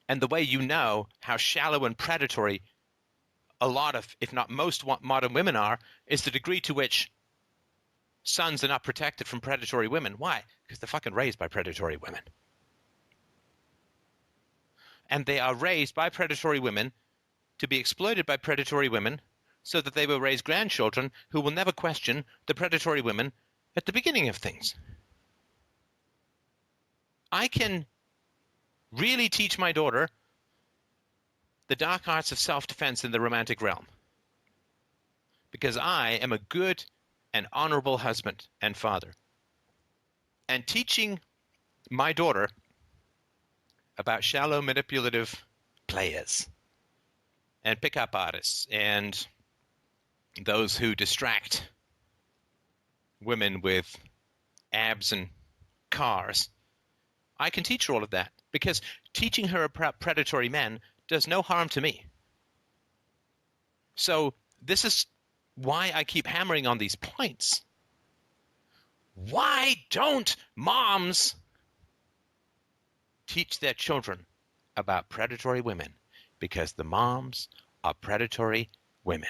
and the way you know how shallow and predatory a lot of, if not most, modern women are, is the degree to which sons are not protected from predatory women. Why? Because they're fucking raised by predatory women. And they are raised by predatory women to be exploited by predatory women so that they will raise grandchildren who will never question the predatory women at the beginning of things. I can really teach my daughter the dark arts of self-defense in the romantic realm because I am a good and honorable husband and father. And teaching my daughter about shallow manipulative players and pickup artists and those who distract women with abs and cars, I can teach her all of that because teaching her about predatory men does no harm to me. So this is why I keep hammering on these points. Why don't moms teach their children about predatory women? Because the moms are predatory women.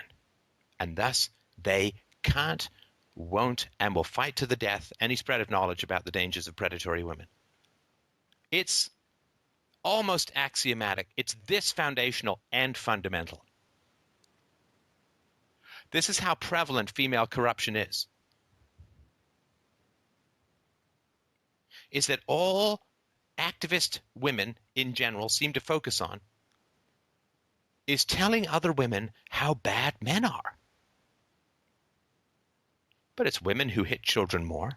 And thus they can't, won't, and will fight to the death any spread of knowledge about the dangers of predatory women. It's almost axiomatic. It's this foundational and fundamental. This is how prevalent female corruption is that all activist women in general seem to focus on is telling other women how bad men are. But it's women who hit children more.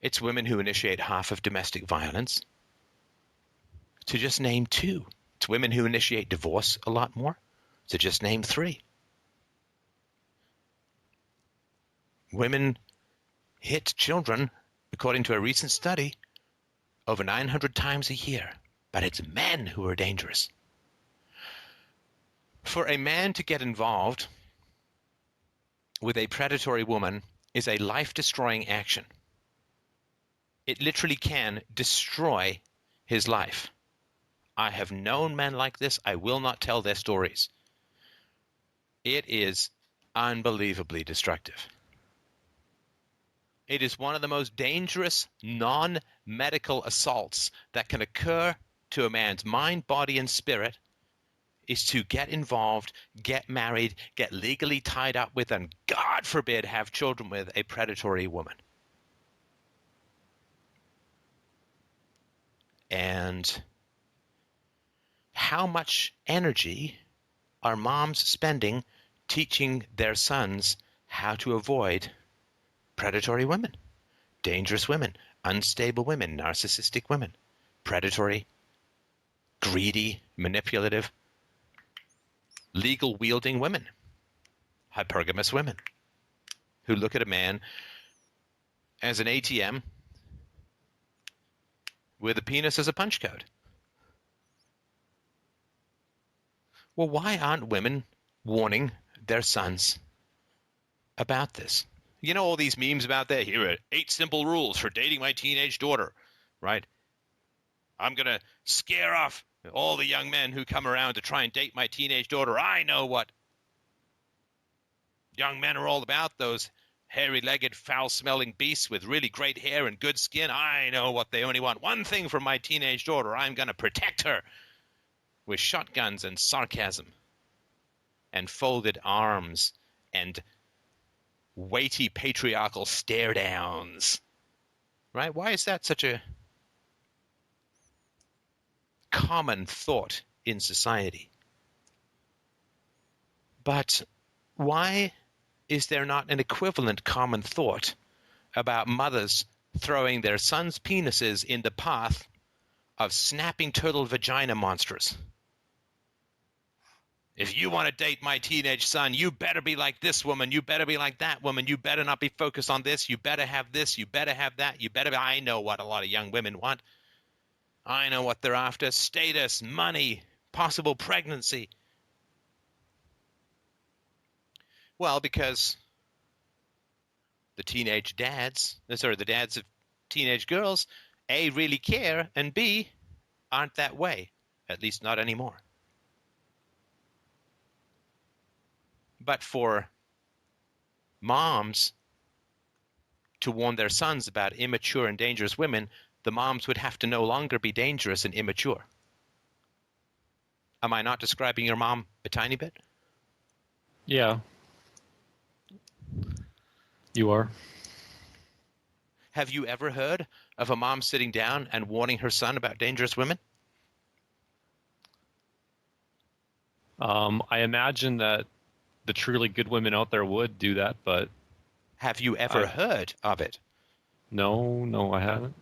It's women who initiate half of domestic violence, to just name two. It's women who initiate divorce a lot more, to just name three. Women hit children, according to a recent study, over 900 times a year, but it's men who are dangerous. For a man to get involved with a predatory woman is a life-destroying action. It literally can destroy his life. I have known men like this. I will not tell their stories. It is unbelievably destructive. It is one of the most dangerous non-medical assaults that can occur to a man's mind, body, and spirit, is to get involved, get married, get legally tied up with, and God forbid, have children with a predatory woman. And how much energy are moms spending teaching their sons how to avoid predatory women, dangerous women, unstable women, narcissistic women, predatory, greedy, manipulative, legal-wielding women, hypergamous women who look at a man as an ATM with a penis as a punch code. Well, why aren't women warning their sons about this? You know all these memes about that? Here are 8 simple rules for dating my teenage daughter, right? I'm going to scare off all the young men who come around to try and date my teenage daughter. I know what young men are all about, those hairy-legged, foul-smelling beasts with really great hair and good skin. I know what they only want. One thing from my teenage daughter. I'm going to protect her with shotguns and sarcasm and folded arms and weighty patriarchal stare-downs. Right? Why is that such a common thought in society? But why is there not an equivalent common thought about mothers throwing their sons' penises in the path of snapping turtle vagina monsters? If you want to date my teenage son, you better be like this woman. You better be like that woman. You better not be focused on this. You better have this. You better have that. You better be. I know what a lot of young women want. I know what they're after. Status, money, possible pregnancy. Well, because the teenage dads, the dads of teenage girls, A, really care, and B, aren't that way. At least not anymore. But for moms to warn their sons about immature and dangerous women, the moms would have to no longer be dangerous and immature. Am I not describing your mom a tiny bit? Yeah. You are. Have you ever heard of a mom sitting down and warning her son about dangerous women? I imagine that the truly good women out there would do that, but have you ever heard of it? No, I haven't.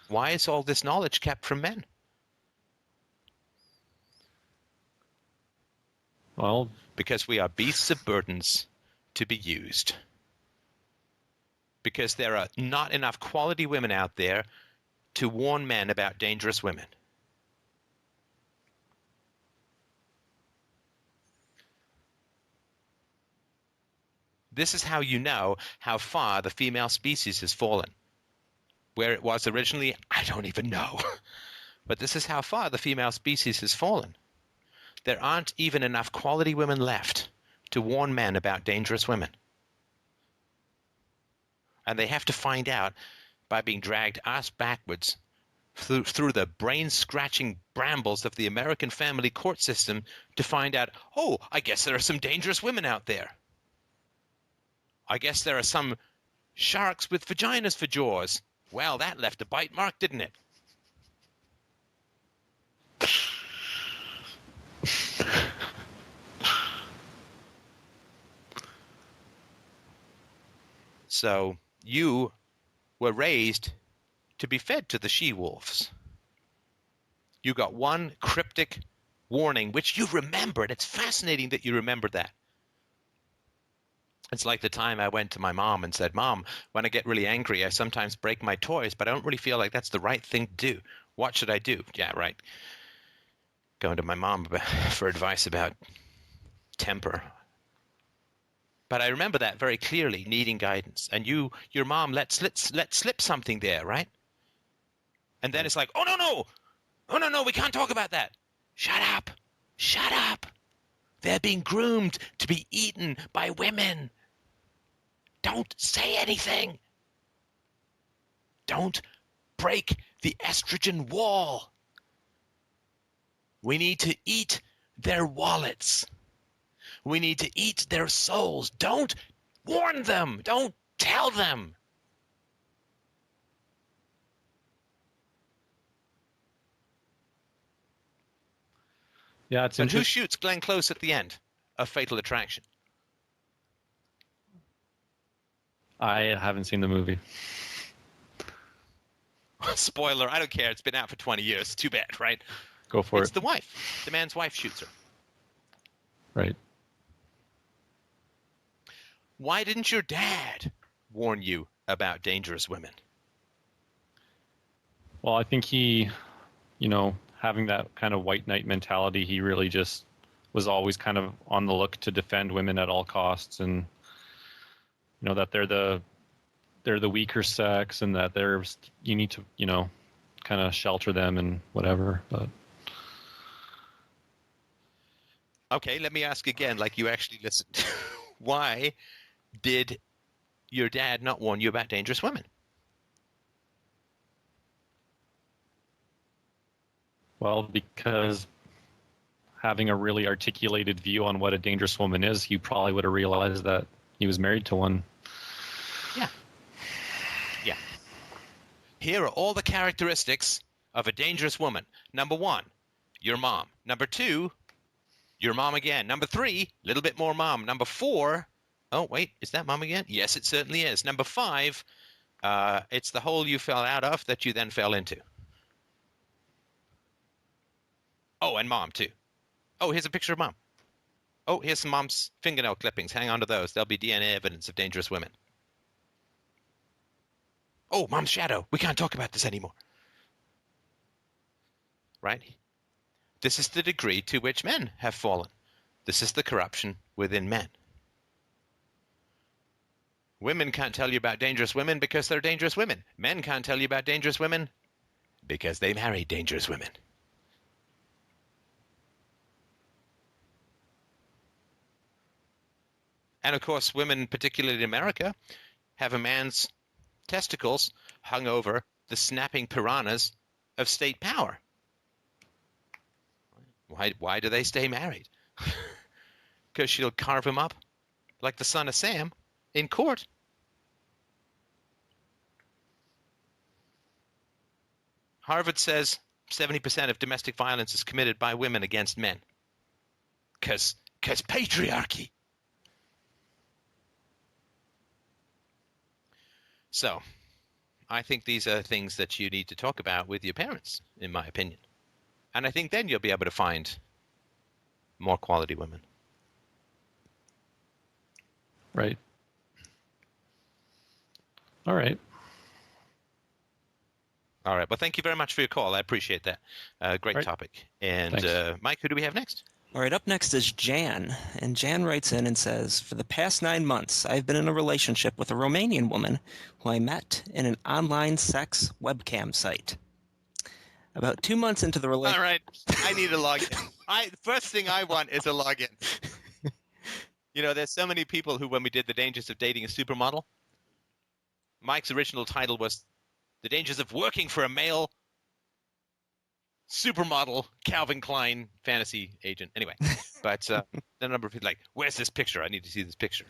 Why is all this knowledge kept from men? Well, because we are beasts of burdens to be used. Because there are not enough quality women out there to warn men about dangerous women. This is how you know how far the female species has fallen. Where it was originally, I don't even know. But this is how far the female species has fallen. There aren't even enough quality women left to warn men about dangerous women. And they have to find out by being dragged ass backwards through the brain-scratching brambles of the American family court system to find out, oh, I guess there are some dangerous women out there. I guess there are some sharks with vaginas for jaws. Well, that left a bite mark, didn't it? So you were raised to be fed to the she-wolves. You got one cryptic warning, which you remembered. It's fascinating that you remembered that. It's like the time I went to my mom and said, Mom, when I get really angry, I sometimes break my toys, but I don't really feel like that's the right thing to do. What should I do? Yeah, right. Going to my mom for advice about temper. But I remember that very clearly, needing guidance. And your mom let slip something there, right? And then it's like, oh, no, we can't talk about that. Shut up. They're being groomed to be eaten by women. Don't say anything. Don't break the estrogen wall. We need to eat their wallets. We need to eat their souls. Don't warn them. Don't tell them. Yeah, it's And who interesting. shoots Glenn Close at the end of Fatal Attraction? I haven't seen the movie. Spoiler, I don't care. It's been out for 20 years. Too bad, right? Go for It's it. the wife. The man's wife shoots her. Right. Why didn't your dad warn you about dangerous women? Well, I think he, having that kind of white knight mentality, he really just was always kind of on the look to defend women at all costs, and that they're the weaker sex, and that you need to kind of shelter them and whatever. But Okay, let me ask again, like you actually listened. Why did your dad not warn you about dangerous women? well, because having a really articulated view on what a dangerous woman is, he probably would have realized that he was married to one. Yeah. Here are all the characteristics of a dangerous woman. Number 1, your mom. Number 2, your mom again. Number 3, a little bit more mom. Number 4, oh, wait, is that mom again? Yes, it certainly is. Number 5, it's the hole you fell out of that you then fell into. Oh, and mom, too. Oh, here's a picture of mom. Oh, here's some mom's fingernail clippings. Hang on to those. There'll be DNA evidence of dangerous women. Oh, mom's shadow. We can't talk about this anymore. Right? This is the degree to which men have fallen. This is the corruption within men. Women can't tell you about dangerous women because they're dangerous women. Men can't tell you about dangerous women because they marry dangerous women. And of course, women, particularly in America, have a man's testicles hung over the snapping piranhas of state power. Why do they stay married? Because she'll carve him up like the son of Sam in court. Harvard says 70% of domestic violence is committed by women against men. Because patriarchy. So, I think these are things that you need to talk about with your parents, in my opinion. And I think then you'll be able to find more quality women. Right. All right. All right. Well, thank you very much for your call. I appreciate that. Great Right. topic. And Thanks. Mike, who do we have next? All right, up next is Jan. And Jan writes in and says, for the past 9 months, I've been in a relationship with a Romanian woman who I met in an online sex webcam site. About 2 months into the All relationship... right. I need a login. First thing I want is a login. There's so many people who, when we did The Dangers of Dating a Supermodel, Mike's original title was The Dangers of Working for a Male supermodel Calvin Klein fantasy agent. Anyway, but the number of people like, where's this picture? I need to see this picture.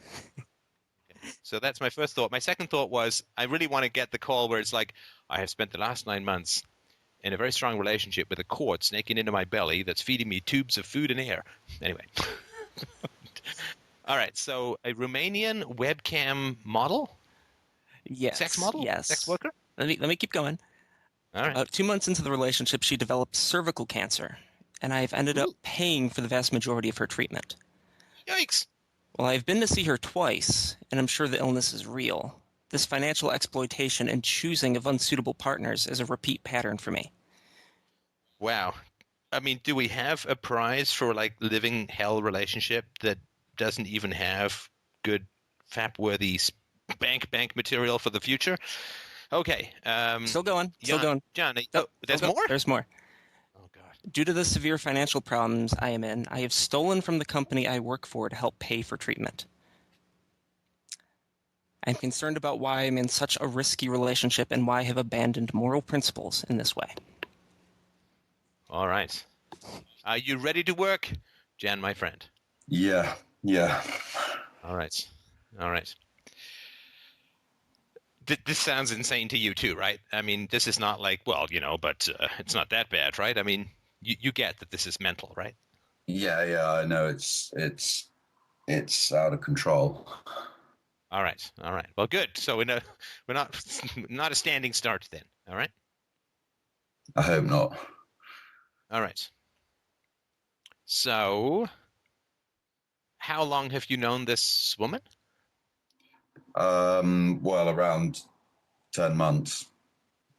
So that's my first thought. My second thought was I really want to get the call where it's like, I have spent the last 9 months in a very strong relationship with a cord snaking into my belly that's feeding me tubes of food and air. Anyway. All right. So a Romanian webcam model? Yes. Sex model? Yes. Sex worker? Let me keep going. All right. About 2 months into the relationship, she developed cervical cancer, and I've ended up paying for the vast majority of her treatment. Yikes. Well, I've been to see her twice, and I'm sure the illness is real. This financial exploitation and choosing of unsuitable partners is a repeat pattern for me. Wow. I mean, do we have a prize for like living hell relationship that doesn't even have good FAP-worthy bank material for the future? Okay. Still going. John, there's Still go. more? There's more. Oh, God. Due to the severe financial problems I am in, I have stolen from the company I work for to help pay for treatment. I'm concerned about why I'm in such a risky relationship and why I have abandoned moral principles in this way. All right. Are you ready to work, Jan, my friend? Yeah. All right. This sounds insane to you too, right? I mean, this is not like, well, but it's not that bad, right? I mean, you get that this is mental, right? Yeah. I know it's out of control. All right. Well, good. So we're not a standing start then. All right. I hope not. All right. So, how long have you known this woman? Well, around 10 months,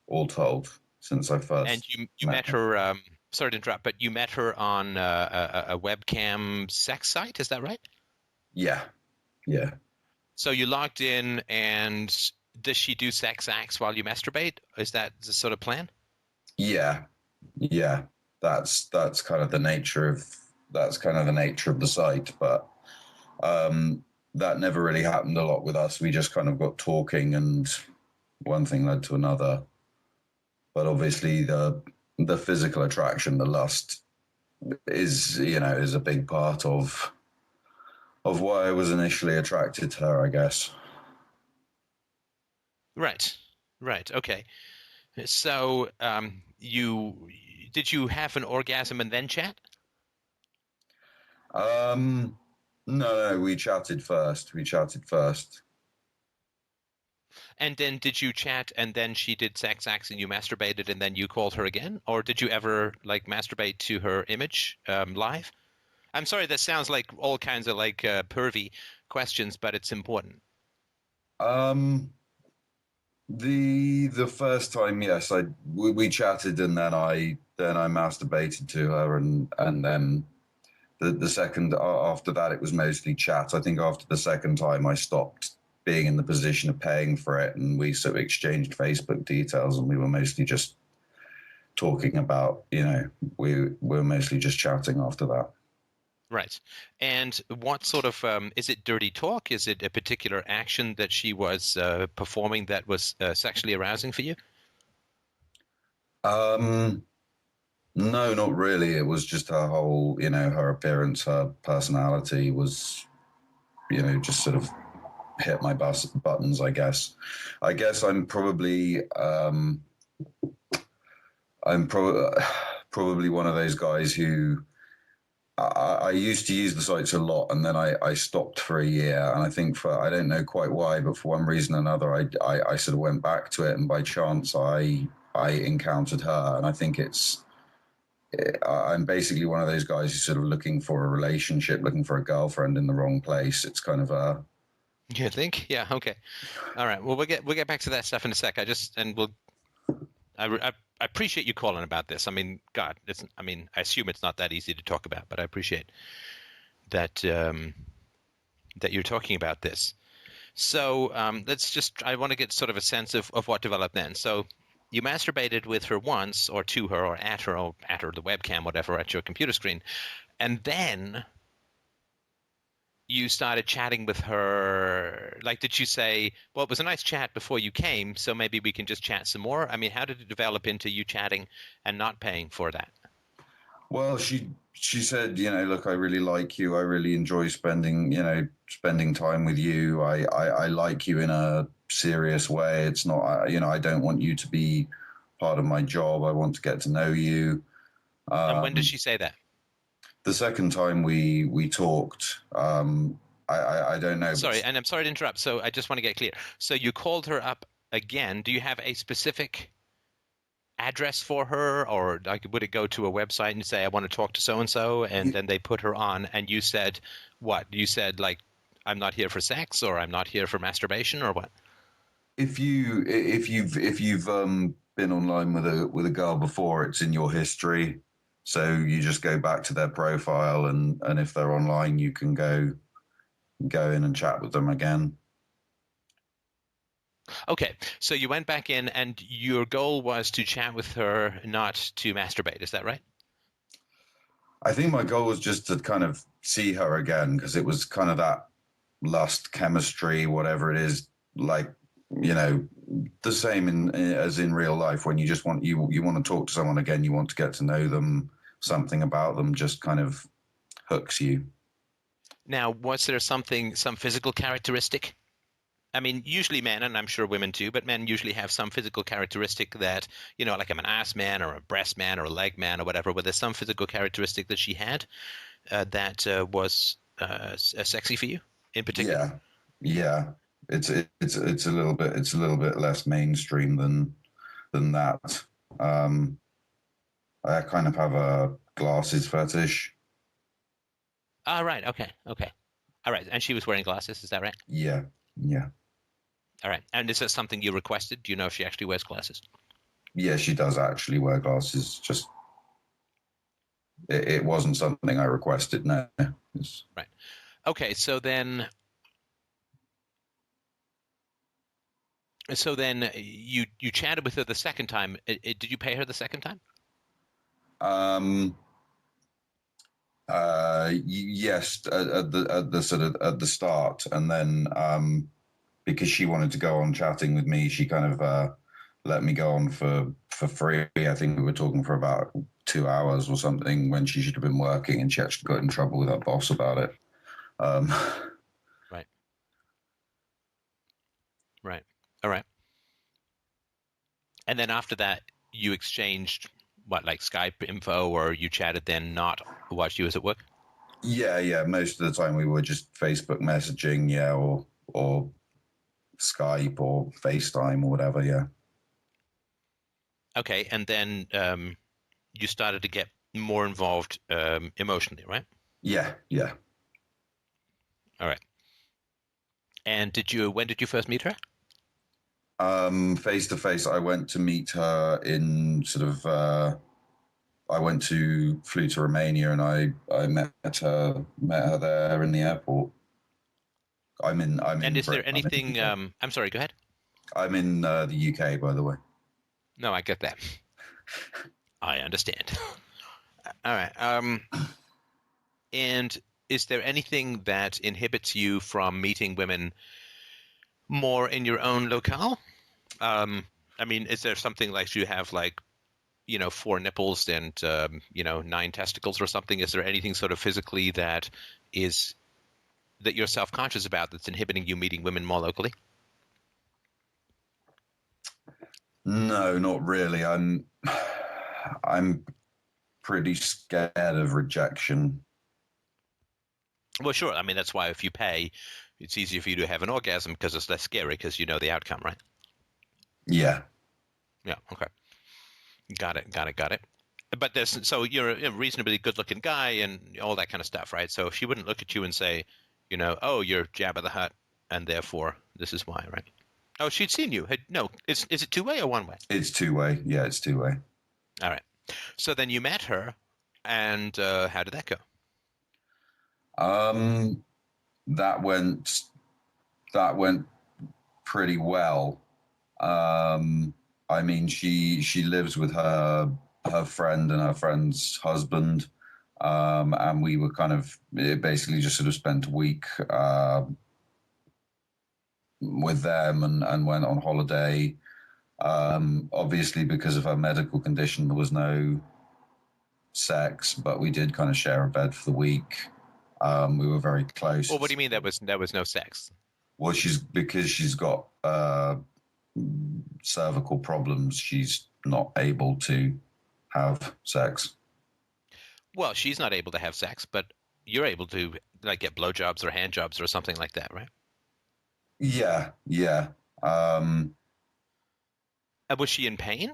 all told, since I first. And you met her. Sorry to interrupt, but you met her on a webcam sex site. Is that right? Yeah. So you logged in, and does she do sex acts while you masturbate? Is that the sort of plan? Yeah. That's kind of the nature of the site, but that never really happened a lot with us. We just kind of got talking, and one thing led to another. But obviously, the physical attraction, the lust, is a big part of why I was initially attracted to her, I guess. Right. Okay. So, did you have an orgasm and then chat? No, we chatted first. And then did you chat and then she did sex acts and you masturbated and then you called her again? Or did you ever like masturbate to her image live? I'm sorry, that sounds like all kinds of like pervy questions, but it's important. The first time, yes, we chatted, and then I masturbated to her, and then the second after that it was mostly chat. I think after the second time I stopped being in the position of paying for it, and we sort of exchanged Facebook details, and we were mostly just talking about, we were mostly just chatting after that. Right. And what sort of, is it dirty talk? Is it a particular action that she was performing that was sexually arousing for you? No, not really. It was just her whole, her appearance, her personality was, just sort of hit my buttons, I guess. I'm probably, probably one of those guys who, I used to use the sites a lot, and then I stopped for a year. And I think I don't know quite why, but for one reason or another, I sort of went back to it. And by chance, I encountered her. And I think I'm basically one of those guys who's sort of looking for a relationship, looking for a girlfriend in the wrong place. It's kind of a... You think? Yeah. Okay. All right. Well, we'll get back to that stuff in a sec. I appreciate you calling about this. I mean, God, I assume it's not that easy to talk about, but I appreciate that that you're talking about this. So I want to get sort of a sense of what developed then. So you masturbated with her once, or to her, or at her, the webcam, whatever, at your computer screen, and then you started chatting with her, like, did you say, well, it was a nice chat before you came, so maybe we can just chat some more? I mean, how did it develop into you chatting and not paying for that? Well, she said, look, I really like you. I really enjoy spending time with you. I like you in a serious way. It's not, I don't want you to be part of my job. I want to get to know you. And when did she say that? The second time we talked, I don't know. Sorry, and I'm sorry to interrupt. So I just want to get clear. So you called her up again. Do you have a specific address for her, or like would it go to a website and say, I want to talk to so and so, and then they put her on, and you said what? You said like, I'm not here for sex, or I'm not here for masturbation, or what? If you've been online with a girl before, it's in your history. So you just go back to their profile, and if they're online, you can go in and chat with them again. Okay, so you went back in, and your goal was to chat with her, not to masturbate. Is that right? I think my goal was just to kind of see her again, because it was kind of that lust, chemistry, whatever it is, like, the same as in real life, when you just want to talk to someone again, you want to get to know them, something about them just kind of hooks you. Now, was there some physical characteristic? I mean, usually men, and I'm sure women too, but men usually have some physical characteristic that, like I'm an ass man or a breast man or a leg man or whatever, but there's some physical characteristic that she had that was sexy for you in particular? Yeah. It's a little bit less mainstream than that. I kind of have a glasses fetish. Oh, right. Okay. All right. And she was wearing glasses. Is that right? Yeah. All right. And is that something you requested? Do you know if she actually wears glasses? Yeah, she does actually wear glasses. Just it wasn't something I requested. No. Right. Okay. So then you chatted with her the second time. Did you pay her the second time? Yes, at the sort of at the start, and then because she wanted to go on chatting with me, she kind of let me go on for free. I think we were talking for about 2 hours or something when she should have been working, and she actually got in trouble with her boss about it. Right. Right. All right. And then after that, you exchanged what, like Skype info, or you chatted then not while she was at work? Yeah. Most of the time we were just Facebook messaging, yeah, or Skype or FaceTime or whatever, yeah. Okay, and then you started to get more involved emotionally, right? Yeah. All right. And when did you first meet her? Face to face, I went to meet her in sort of. Flew to Romania, and I met her there in the airport. I'm in. And is there I'm in the anything? UK. I'm sorry. Go ahead. I'm in the UK, by the way. No, I get that. I understand. All right. And is there anything that inhibits you from meeting women more in your own locale? I mean, is there something like you have 4 nipples and 9 testicles or something? Is there anything sort of physically that you're self-conscious about that's inhibiting you meeting women more locally? No, not really. I'm pretty scared of rejection. Well, sure. I mean, that's why if you pay, it's easier for you to have an orgasm because it's less scary because you know the outcome, right? Yeah. Yeah. Okay. Got it. But so you're a reasonably good-looking guy and all that kind of stuff, right? So she wouldn't look at you and say, oh, you're Jabba the Hutt, and therefore this is why, right? Oh, she'd seen you. No, is it two-way or one-way? It's two-way. Yeah, it's two-way. All right. So then you met her, and how did that go? That went pretty well. I mean, she lives with her friend and her friend's husband. And we were basically just sort of spent a week with them and went on holiday. Obviously, because of her medical condition, there was no sex, but we did kind of share a bed for the week. We were very close. Well, what do you mean there was no sex? Well, because she's got cervical problems, she's not able to have sex. Well, she's not able to have sex, but you're able to like get blowjobs or hand jobs or something like that, right? Yeah. Was she in pain?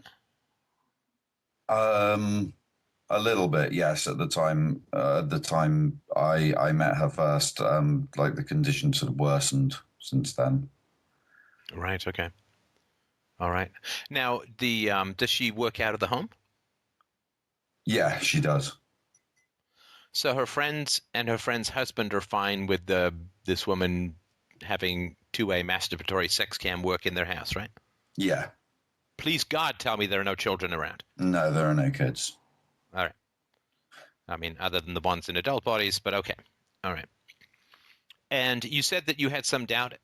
A little bit, yes. At the time, I met her first, like the condition sort of worsened since then. Right. Okay. All right. Now, does she work out of the home? Yeah, she does. So her friends and her friend's husband are fine with this woman having two-way masturbatory sex cam work in their house, right? Yeah. Please God, tell me there are no children around. No, there are no kids. All right. I mean, other than the ones in adult bodies, but okay. All right. And you said that you had some doubts,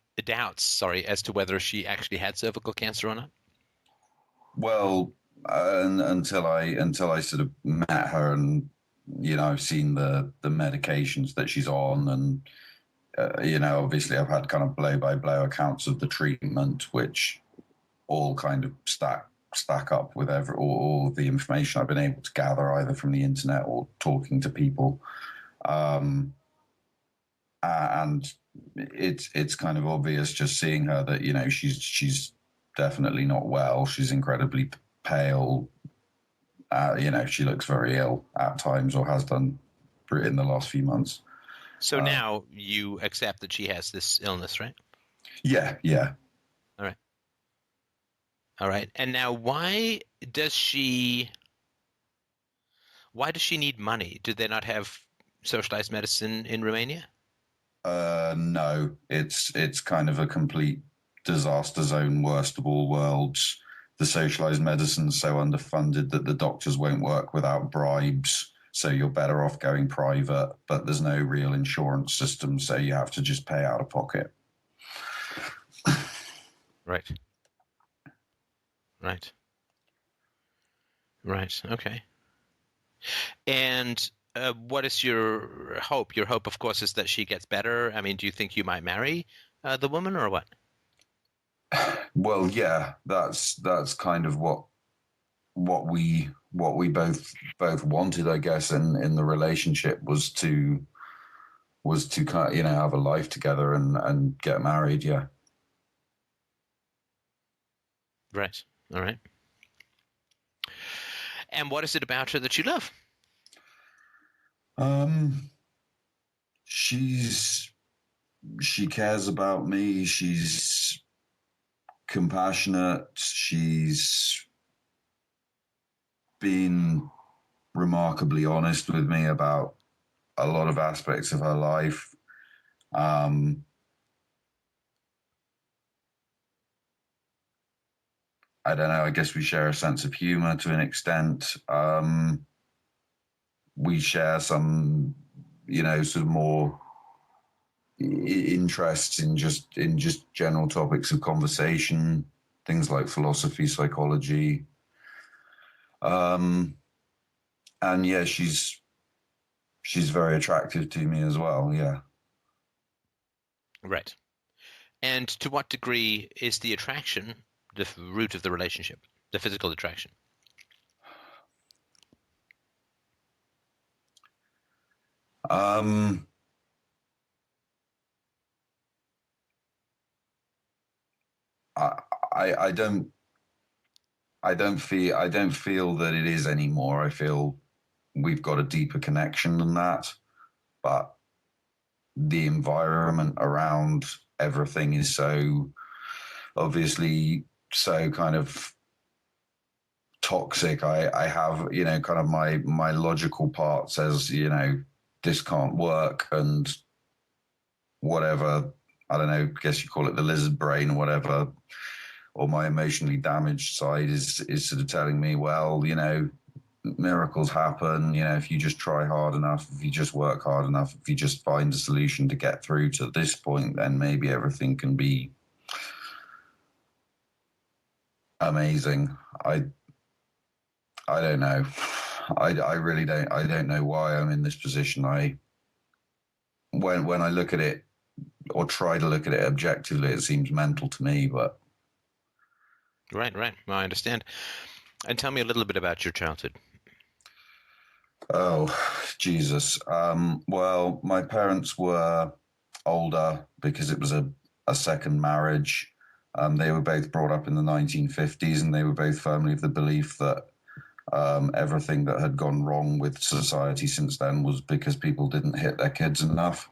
as to whether she actually had cervical cancer or not. Well, until I sort of met her, and I've seen the medications that she's on, and obviously I've had kind of blow by blow accounts of the treatment, which all kind of stack up with all of the information I've been able to gather either from the internet or talking to people. And it's kind of obvious just seeing her that, she's definitely not well. She's incredibly pale. She looks very ill at times, or has done in the last few months. So now you accept that she has this illness, right? Yeah. All right. And now why does she need money? Do they not have socialized medicine in Romania? No, it's kind of a complete disaster zone, worst of all worlds. The socialized medicine's so underfunded that the doctors won't work without bribes, so you're better off going private, but there's no real insurance system, so you have to just pay out of pocket. Right. Okay. And what is your hope? Your hope, of course, is that she gets better. I mean, do you think you might marry the woman, or what? Well, yeah, that's kind of what we both wanted, I guess, in the relationship was to kind of, have a life together and get married. Yeah. Right. All right. And what is it about her that you love? She cares about me. She's compassionate. She's been remarkably honest with me about a lot of aspects of her life. I don't know. I guess we share a sense of humor to an extent. We share some, sort of more interests in just general topics of conversation, things like philosophy, psychology. And yeah, she's very attractive to me as well. Yeah. Right. And to what degree is the attraction the root of the relationship, the physical attraction? I don't feel that it is anymore. I feel we've got a deeper connection than that, but the environment around everything is so obviously so kind of toxic. I have, kind of my logical part says, this can't work, and whatever, I don't know, I guess you call it the lizard brain or whatever, or my emotionally damaged side is sort of telling me, well, miracles happen. If you just try hard enough, if you just work hard enough, if you just find a solution to get through to this point, then maybe everything can be amazing. I don't know. I really don't. I don't know why I'm in this position. When I look at it or try to look at it objectively, it seems mental to me. But Right. Well, I understand. And tell me a little bit about your childhood. oh, Jesus. Well, my parents were older because it was a second marriage. They were both brought up in the 1950s, and they were both firmly of the belief that everything that had gone wrong with society since then was because people didn't hit their kids enough.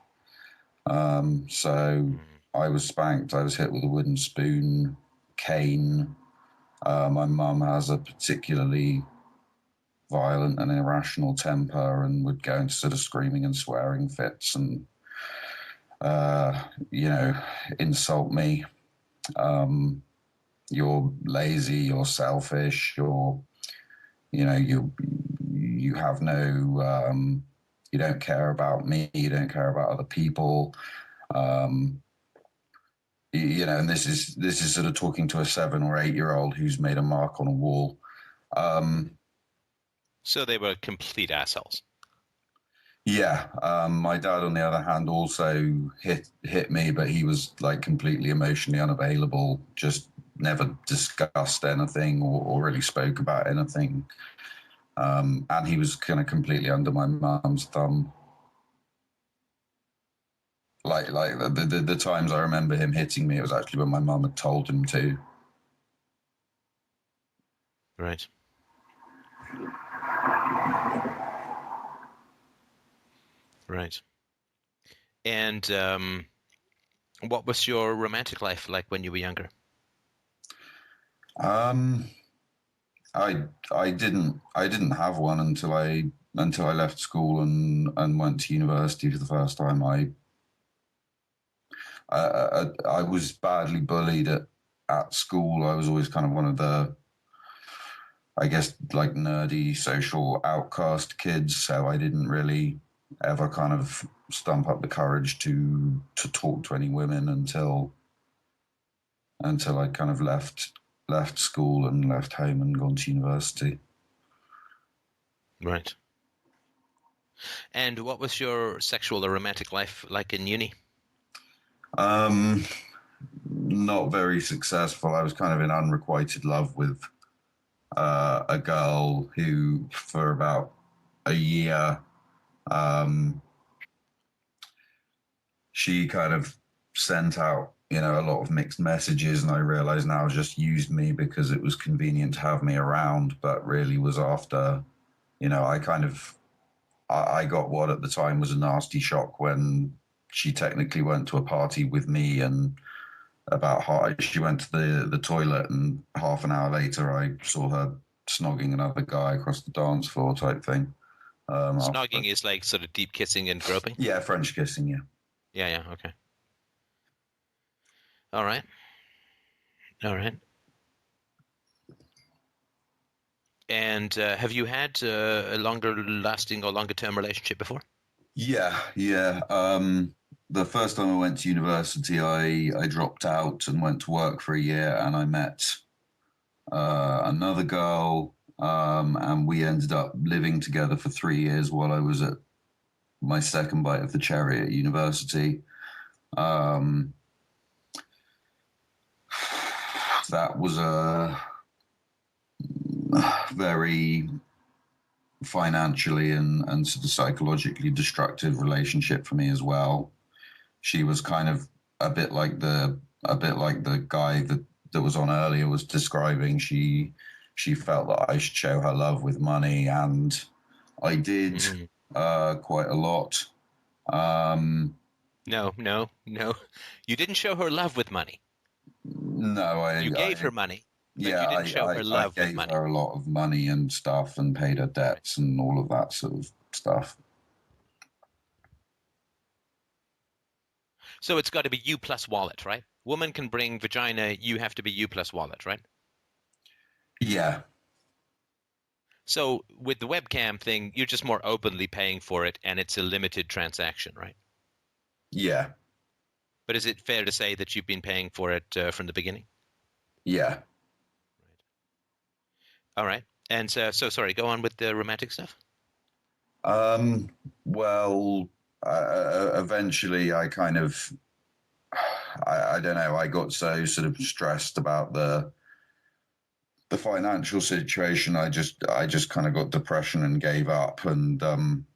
So I was spanked. I was hit with a wooden spoon, cane. My mum has a particularly violent and irrational temper and would go into sort of screaming and swearing fits and, insult me. You're lazy, you're selfish, you have no, you don't care about me, you don't care about other people. And this is sort of talking to a 7 or 8 year old who's made a mark on a wall. So they were complete assholes. Yeah. My dad, on the other hand, also hit me, but he was like completely emotionally unavailable, just never discussed anything or really spoke about anything. And he was kind of completely under my mum's thumb. Like the times I remember him hitting me, it was actually when my mum had told him to. Right. Right. And what was your romantic life like when you were younger? I didn't have one until I left school and went to university for the first time. I was badly bullied at school. I was always kind of one of the, I guess, like nerdy social outcast kids. So I didn't really ever kind of stump up the courage to talk to any women until I kind of left school and left home and gone to university. Right. And what was your sexual or romantic life like in uni? Not very successful. I was kind of in unrequited love with a girl who, for about a year, she kind of sent out, a lot of mixed messages, and I realize now just used me because it was convenient to have me around, but really was after, I got what at the time was a nasty shock when she technically went to a party with me, and she went to the toilet, and half an hour later I saw her snogging another guy across the dance floor type thing. Snogging is like sort of deep kissing and groping? Yeah, French kissing, yeah. Yeah, okay. All right. And have you had a longer lasting or longer term relationship before? Yeah. The first time I went to university, I dropped out and went to work for a year, and I met another girl, and we ended up living together for 3 years while I was at my second bite of the cherry at university. That was a very financially and sort of psychologically destructive relationship for me as well. She was kind of a bit like the guy that was on earlier was describing. She felt that I should show her love with money, and I did quite a lot. No. You didn't show her love with money. No, you gave her money. But you didn't show her love with money. I gave her a lot of money and stuff and paid her debts and all of that sort of stuff. So it's got to be you plus wallet, right? Woman can bring vagina, you have to be you plus wallet, right? Yeah. So with the webcam thing, you're just more openly paying for it, and it's a limited transaction, right? Yeah, But is it fair to say that you've been paying for it from the beginning? yeah. All right. And so sorry, go on with the romantic stuff. Well, eventually I kind of, I don't know, I got so sort of stressed about the financial situation. I just kind of got depression and gave up. And in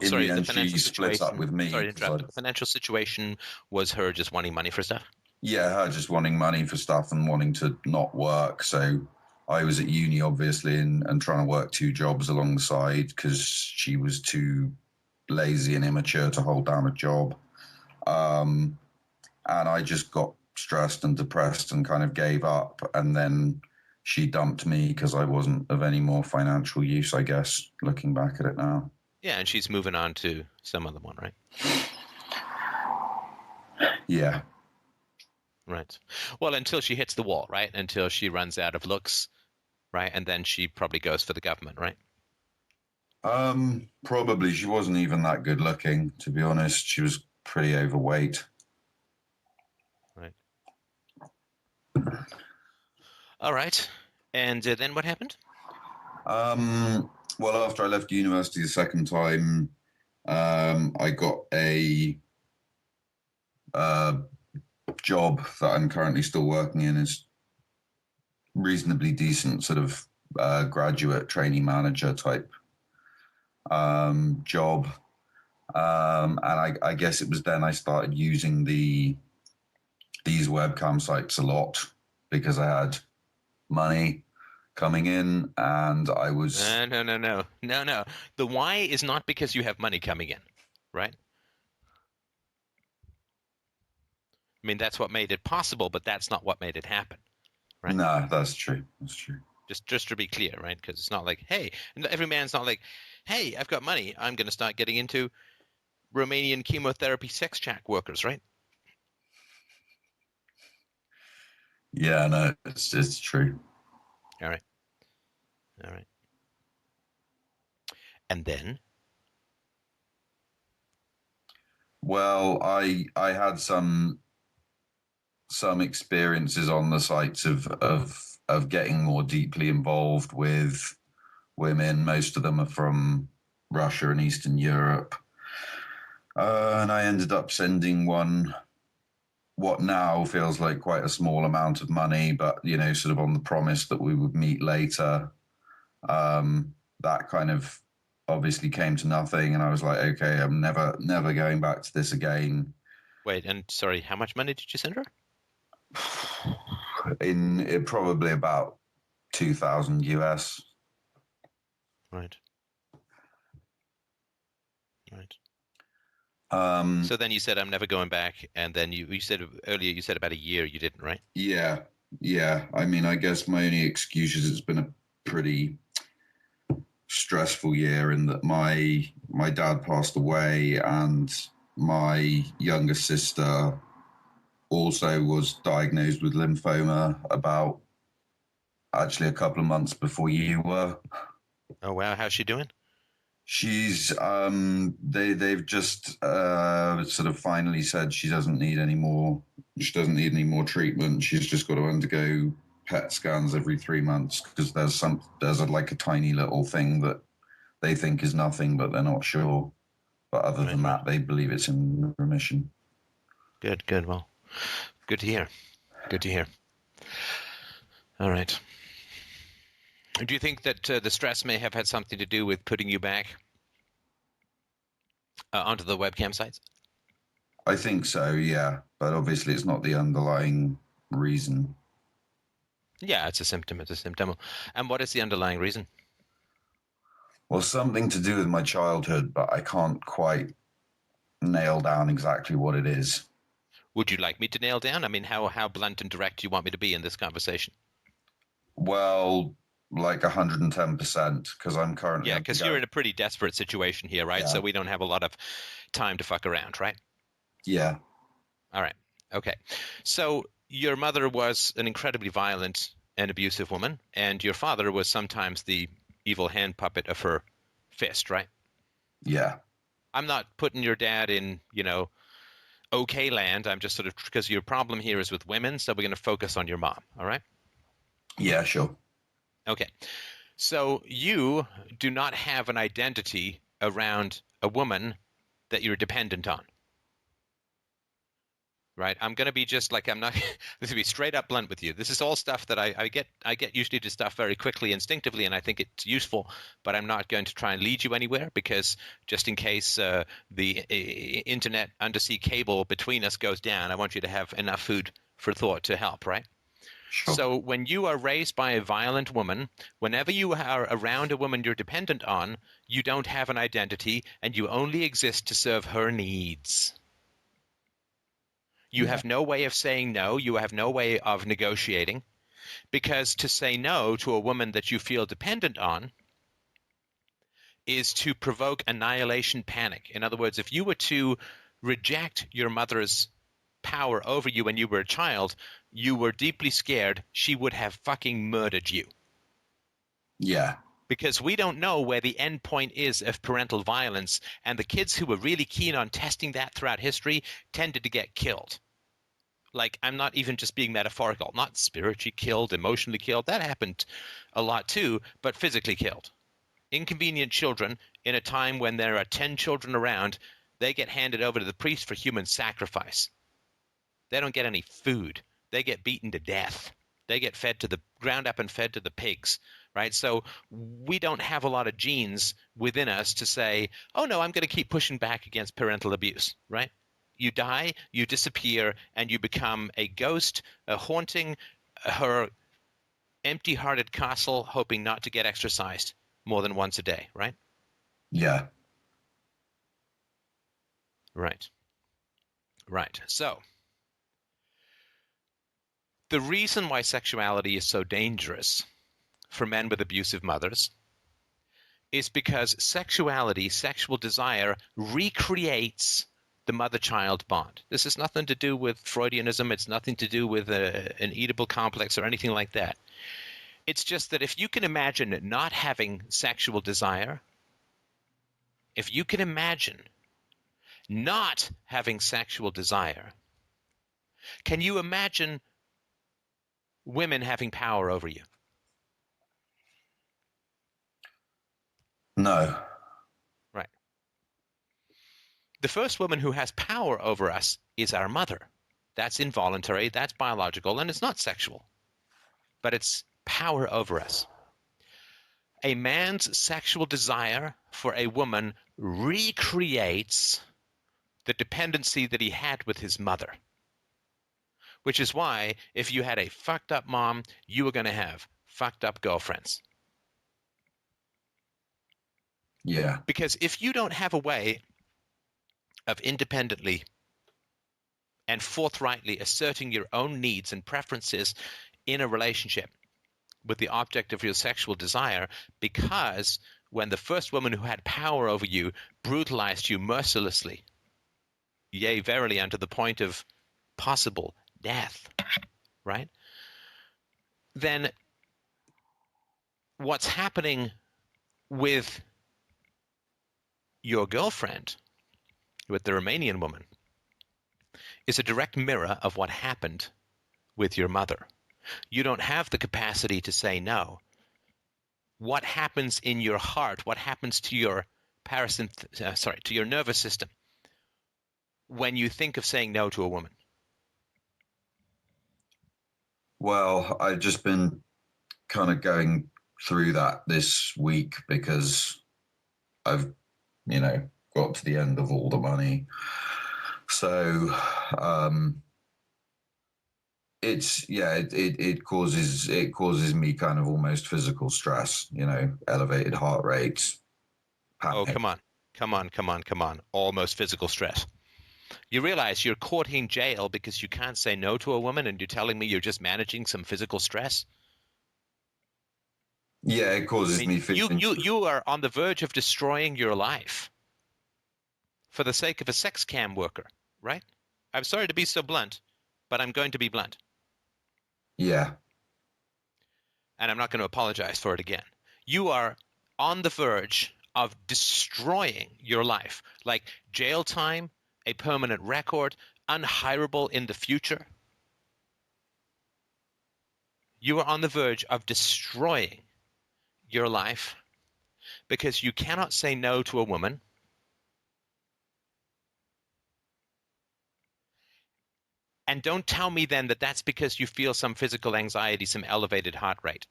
Sorry, the the end, she financial split up situation. with me Sorry to because I, interrupt. The financial situation was her just wanting money for stuff. yeah, her just wanting money for stuff and wanting to not work. So I was at uni, obviously, and trying to work 2 jobs alongside because she was too lazy and immature to hold down a job. And I just got stressed and depressed and kind of gave up. And then she dumped me because I wasn't of any more financial use, I guess, looking back at it now. Yeah, and she's moving on to some other one, right? Yeah. Right. Well, until she hits the wall, right? Until she runs out of looks, right? And then she probably goes for the government, right? Probably. She wasn't even that good looking, to be honest. She was pretty overweight. Right. All right. And then what happened? Well, after I left university the second time, I got a job that I'm currently still working in. Is reasonably decent, sort of graduate trainee manager type job. And I guess it was then I started using these webcam sites a lot because I had money coming in, and I was No. The why is not because you have money coming in, right? I mean, that's what made it possible, but that's not what made it happen, right? no, that's true. That's true. Just to be clear, right? Because it's not like, hey, every man's not like, hey, I've got money, I'm going to start getting into Romanian chemotherapy sex chat workers, right? Yeah, no, it's true. All right. And then? Well, I had some experiences on the sites of getting more deeply involved with women. Most of them are from Russia and Eastern Europe. And I ended up sending one what now feels like quite a small amount of money, but sort of on the promise that we would meet later. That kind of obviously came to nothing, and I was like, okay, I'm never going back to this again. Wait, and sorry, how much money did you send her? In it probably about 2,000 US. Right. So then you said, I'm never going back. And then you said earlier, you said about a year you didn't, right? Yeah. I mean, I guess my only excuse is it's been a pretty stressful year in that my dad passed away, and my younger sister also was diagnosed with lymphoma about actually a couple of months before you were. Oh, wow. How's she doing? She's they've just sort of finally said she doesn't need any more treatment. She's just got to undergo PET scans every 3 months because there's like a tiny little thing that they think is nothing, but they're not sure. But other than that, they believe it's in remission. Good. Well, good to hear. All right. Do you think that the stress may have had something to do with putting you back onto the webcam sites? I think so, yeah. But obviously it's not the underlying reason. Yeah, it's a symptom. And what is the underlying reason? Well, something to do with my childhood, but I can't quite nail down exactly what it is. Would you like me to nail down? I mean, how blunt and direct do you want me to be in this conversation? Well, like 110%, because I'm currently... Yeah, because you're in a pretty desperate situation here, right? Yeah. So we don't have a lot of time to fuck around, right? Yeah. All right. Okay. So your mother was an incredibly violent an abusive woman, and your father was sometimes the evil hand puppet of her fist, right? Yeah. I'm not putting your dad in, okay land. I'm just sort of, because your problem here is with women, so we're going to focus on your mom, all right? Yeah, sure. Okay. So you do not have an identity around a woman that you're dependent on. Right? I'm going to be just like, I'm not, this is going to be straight up blunt with you. This is all stuff that I get usually to stuff very quickly, instinctively, and I think it's useful, but I'm not going to try and lead you anywhere, because just in case the internet undersea cable between us goes down, I want you to have enough food for thought to help, right? Sure. So when you are raised by a violent woman, whenever you are around a woman you're dependent on, you don't have an identity, and you only exist to serve her needs. You have no way of saying no. You have no way of negotiating, because to say no to a woman that you feel dependent on is to provoke annihilation panic. In other words, if you were to reject your mother's power over you when you were a child, you were deeply scared she would have fucking murdered you. Yeah. Because we don't know where the end point is of parental violence, and the kids who were really keen on testing that throughout history tended to get killed. Like, I'm not even just being metaphorical, not spiritually killed, emotionally killed. That happened a lot too, but physically killed. Inconvenient children, in a time when there are 10 children around, they get handed over to the priest for human sacrifice. They don't get any food. They get beaten to death. They get ground up and fed to the pigs, right? So we don't have a lot of genes within us to say, oh no, I'm going to keep pushing back against parental abuse, right? You die, you disappear, and you become a ghost, haunting her empty-hearted castle, hoping not to get exercised more than once a day, right? Yeah. Right. Right. So the reason why sexuality is so dangerous for men with abusive mothers is because sexual desire recreates the mother-child bond. This has nothing to do with Freudianism. It's nothing to do with an Oedipal complex or anything like that. It's just that if you can imagine not having sexual desire, if you can imagine not having sexual desire, can you imagine women having power over you? No. Right. The first woman who has power over us is our mother. That's involuntary, that's biological, and it's not sexual, but it's power over us. A man's sexual desire for a woman recreates the dependency that he had with his mother, which is why if you had a fucked up mom, you were going to have fucked up girlfriends. Yeah. Because if you don't have a way of independently and forthrightly asserting your own needs and preferences in a relationship with the object of your sexual desire, because when the first woman who had power over you brutalized you mercilessly, yea, verily, unto the point of possible death, right? Then what's happening with your girlfriend, with the Romanian woman, is a direct mirror of what happened with your mother. You don't have the capacity to say no. What happens in your heart? What happens to your to your nervous system when you think of saying no to a woman? Well, I've just been kind of going through that this week because I've, got to the end of all the money. So, it causes me kind of almost physical stress, elevated heart rates, panic. Oh, come on. Almost physical stress. You realize you're courting jail because you can't say no to a woman, and you're telling me you're just managing some physical stress? Yeah, it causes me feeling. You are on the verge of destroying your life for the sake of a sex cam worker, right? I'm sorry to be so blunt, but I'm going to be blunt. Yeah. and I'm not going to apologize for it again. You are on the verge of destroying your life, like jail time, a permanent record, unhirable in the future. You are on the verge of destroying your life because you cannot say no to a woman. And don't tell me then that that's because you feel some physical anxiety, some elevated heart rate.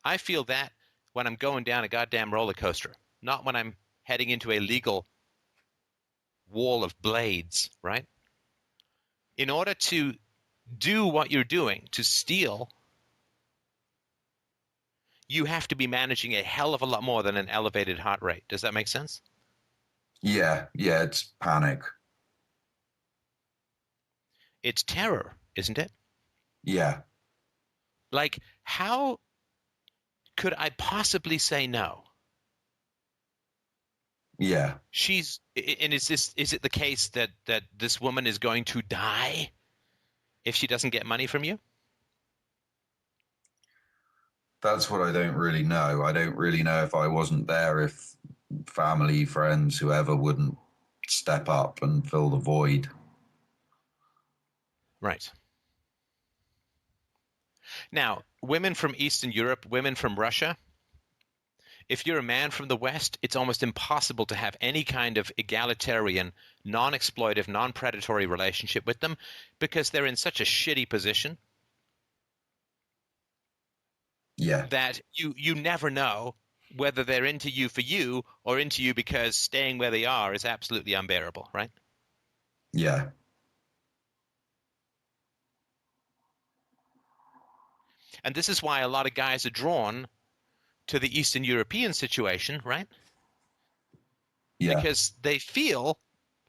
I feel that when I'm going down a goddamn roller coaster, not when I'm heading into a legal wall of blades, right? In order to do what you're doing, to steal, you have to be managing a hell of a lot more than an elevated heart rate. Does that make sense? Yeah, it's panic. It's terror, isn't it? Yeah, Like, how could I possibly say no? yeah. And is it the case that this woman is going to die if she doesn't get money from you? That's what I don't really know. I don't really know if I wasn't there, if family, friends, whoever wouldn't step up and fill the void. Right. Now, women from Eastern Europe, women from Russia, if you're a man from the West, it's almost impossible to have any kind of egalitarian, non-exploitive, non-predatory relationship with them because they're in such a shitty position Yeah, that you never know whether they're into you for you or into you because staying where they are is absolutely unbearable, right? yeah, And this is why a lot of guys are drawn to the Eastern European situation, right? yeah, Because they feel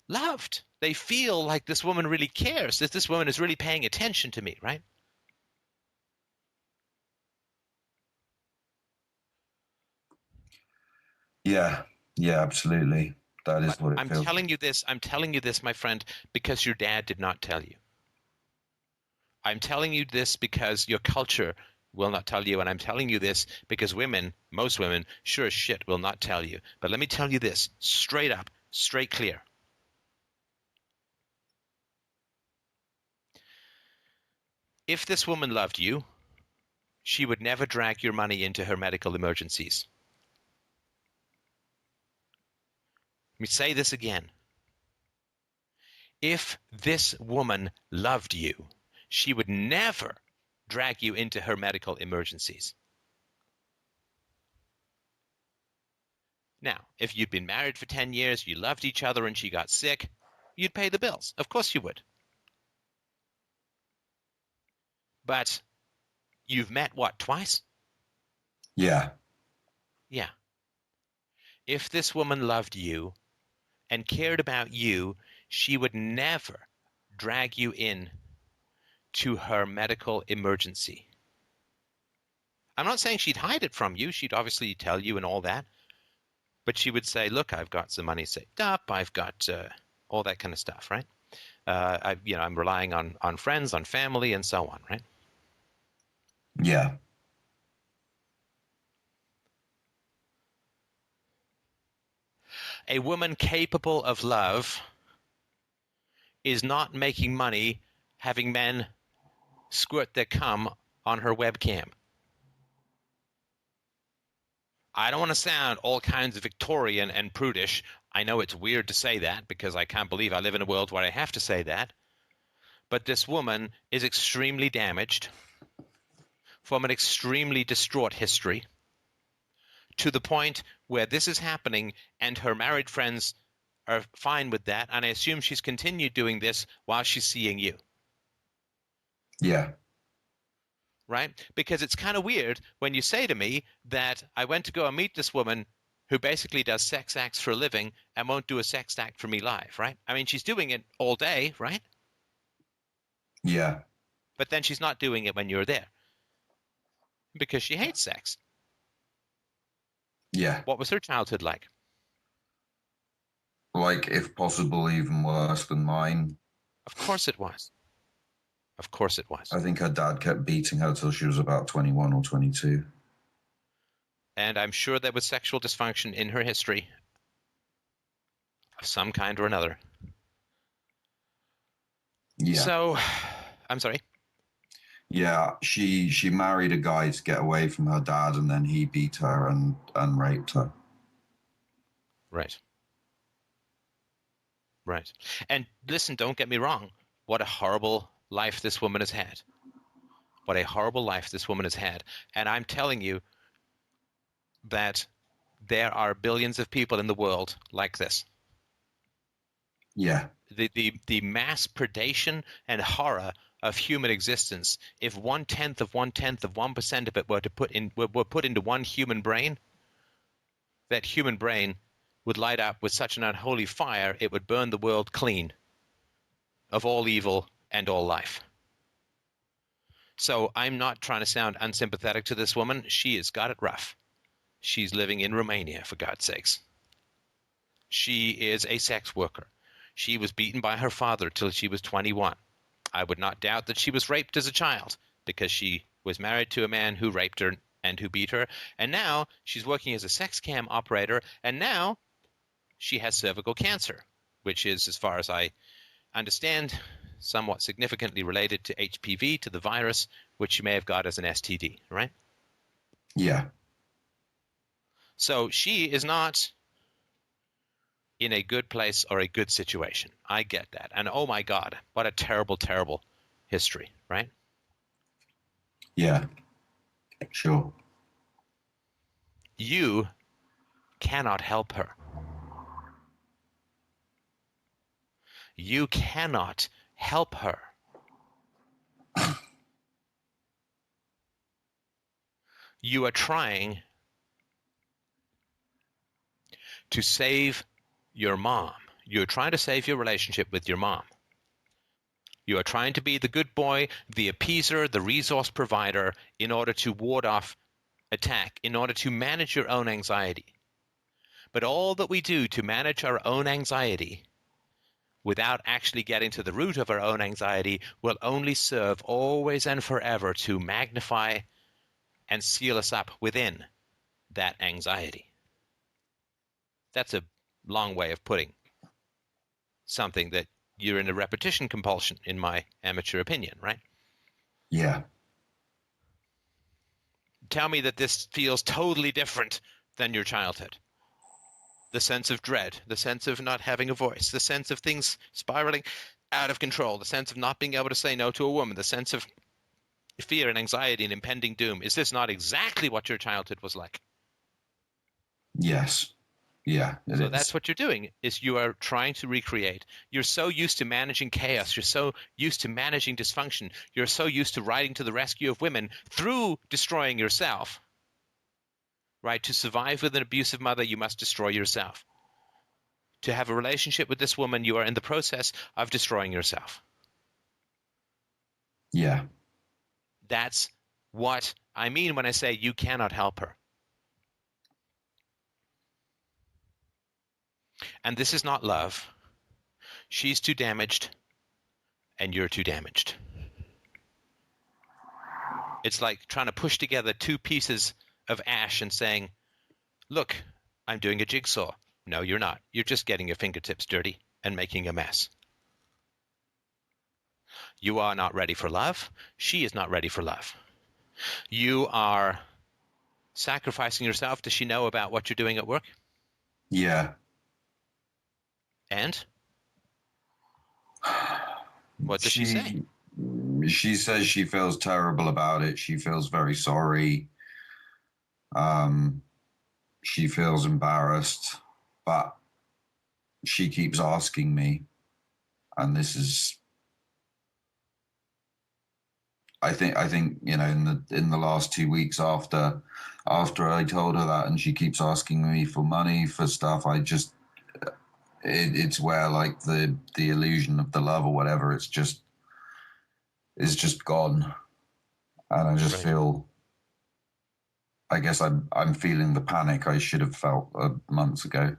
loved. They feel like this woman really cares, that this woman is really paying attention to me, right? yeah, yeah, absolutely. That is what it I'm feels. telling you this, my friend, because your dad did not tell you. I'm telling you this because your culture will not tell you, and I'm telling you this because women, most women, sure as shit will not tell you. But let me tell you this, straight up, straight clear. If this woman loved you, she would never drag your money into her medical emergencies. Let me say this again. If this woman loved you, she would never drag you into her medical emergencies. Now, if you'd been married for 10 years, you loved each other, and she got sick, you'd pay the bills. Of course you would. But you've met, what, twice? Yeah, Yeah. If this woman loved you and cared about you, she would never drag you in to her medical emergency. I'm not saying she'd hide it from you. She'd obviously tell you and all that. But she would say, look, I've got some money saved up. I've got all that kind of stuff, right? I'm relying on friends, on family, and so on, right? yeah, A woman capable of love is not making money having men squirt their cum on her webcam. I don't want to sound all kinds of Victorian and prudish. I know it's weird to say that because I can't believe I live in a world where I have to say that. But this woman is extremely damaged from an extremely distraught history to the point where this is happening and her married friends are fine with that. And I assume she's continued doing this while she's seeing you. yeah, Right? Because it's kind of weird when you say to me that I went to go and meet this woman who basically does sex acts for a living and won't do a sex act for me live, right? I mean, she's doing it all day, right? yeah, But then she's not doing it when you're there because she hates sex. yeah. What was her childhood like? Like, if possible, even worse than mine. Of course it was. Of course it was. I think her dad kept beating her till she was about 21 or 22. And I'm sure there was sexual dysfunction in her history of some kind or another. Yeah. So, I'm sorry. Yeah, she married a guy to get away from her dad, and then he beat her and raped her. Right. Right. And listen, don't get me wrong. What a horrible life this woman has had. What a horrible life this woman has had. And I'm telling you that there are billions of people in the world like this. Yeah. The mass predation and horror of human existence, if 1/10 of 1/10 of 1% of it were put into one human brain, that human brain would light up with such an unholy fire, it would burn the world clean of all evil and all life. So I'm not trying to sound unsympathetic to this woman. She has got it rough. She's living in Romania, for God's sakes. She is a sex worker. She was beaten by her father till she was 21. I would not doubt that she was raped as a child, because she was married to a man who raped her and who beat her. And now she's working as a sex cam operator, and now she has cervical cancer, which is, as far as I understand, somewhat significantly related to HPV, to the virus, which she may have got as an STD, right? Yeah. So she is not in a good place or a good situation. I get that. And oh my God, what a terrible, terrible history, right? Yeah. Sure. You cannot help her. You cannot help her. You are trying to save your mom. You're trying to save your relationship with your mom. You are trying to be the good boy, the appeaser, the resource provider in order to ward off attack, in order to manage your own anxiety. But all that we do to manage our own anxiety without actually getting to the root of our own anxiety will only serve always and forever to magnify and seal us up within that anxiety. That's a long way of putting something that you're in a repetition compulsion, in my amateur opinion, right? Yeah. Tell me that this feels totally different than your childhood. The sense of dread, the sense of not having a voice, the sense of things spiraling out of control, the sense of not being able to say no to a woman, the sense of fear and anxiety and impending doom. Is this not exactly what your childhood was like? Yes. Yeah. So that's what you're doing, is you are trying to recreate. You're so used to managing chaos. You're so used to managing dysfunction. You're so used to riding to the rescue of women through destroying yourself. Right? To survive with an abusive mother, you must destroy yourself. To have a relationship with this woman, you are in the process of destroying yourself. Yeah. That's what I mean when I say you cannot help her. And this is not love. She's too damaged, and you're too damaged. It's like trying to push together two pieces of ash and saying, look, I'm doing a jigsaw. No, you're not. You're just getting your fingertips dirty and making a mess. You are not ready for love. She is not ready for love. You are sacrificing yourself. Does she know about what you're doing at work? Yeah. And? What does she say? She says she feels terrible about it. She feels very sorry. She feels embarrassed, but she keeps asking me, and this is, I think in the last 2 weeks after I told her that, and she keeps asking me for money for stuff, it's where like the illusion of the love or whatever, it's just gone, and I just feel, I guess I'm feeling the panic I should have felt months ago.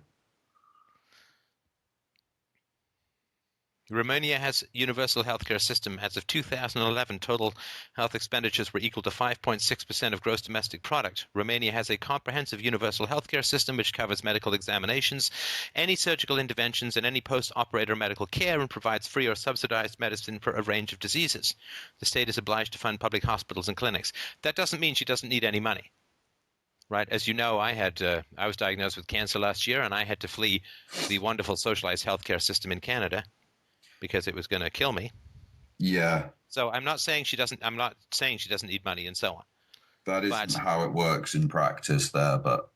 Romania has a universal healthcare system. As of 2011, total health expenditures were equal to 5.6% of gross domestic product. Romania has a comprehensive universal healthcare system which covers medical examinations, any surgical interventions, and any post-operator medical care, and provides free or subsidized medicine for a range of diseases. The state is obliged to fund public hospitals and clinics. That doesn't mean she doesn't need any money. Right, as you know, I was diagnosed with cancer last year, and I had to flee the wonderful socialized healthcare system in Canada because it was going to kill me. Yeah, So I'm not saying she doesn't need money and so on. that isn't But how it works in practice there, but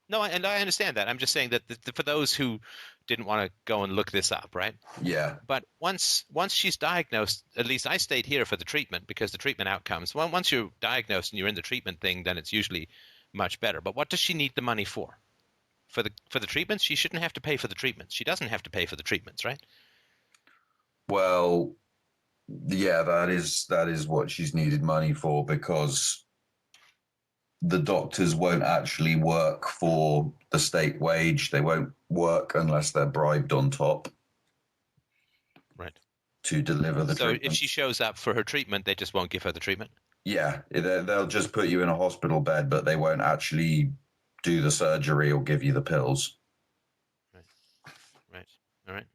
no, and I understand that. I'm just saying that for those who didn't want to go and look this up, right? yeah. But once she's diagnosed, at least I stayed here for the treatment because the treatment outcomes. Well, once you're diagnosed and you're in the treatment thing, then it's usually much better. But what does she need the money for? For the treatments? She shouldn't have to pay for the treatments. She doesn't have to pay for the treatments, right? Well, yeah, that is what she's needed money for, because the doctors won't actually work for the state wage. They won't work unless they're bribed on top. Right. To deliver the treatment. So if she shows up for her treatment, they just won't give her the treatment? Yeah, they'll just put you in a hospital bed, but they won't actually do the surgery or give you the pills. Right. All right.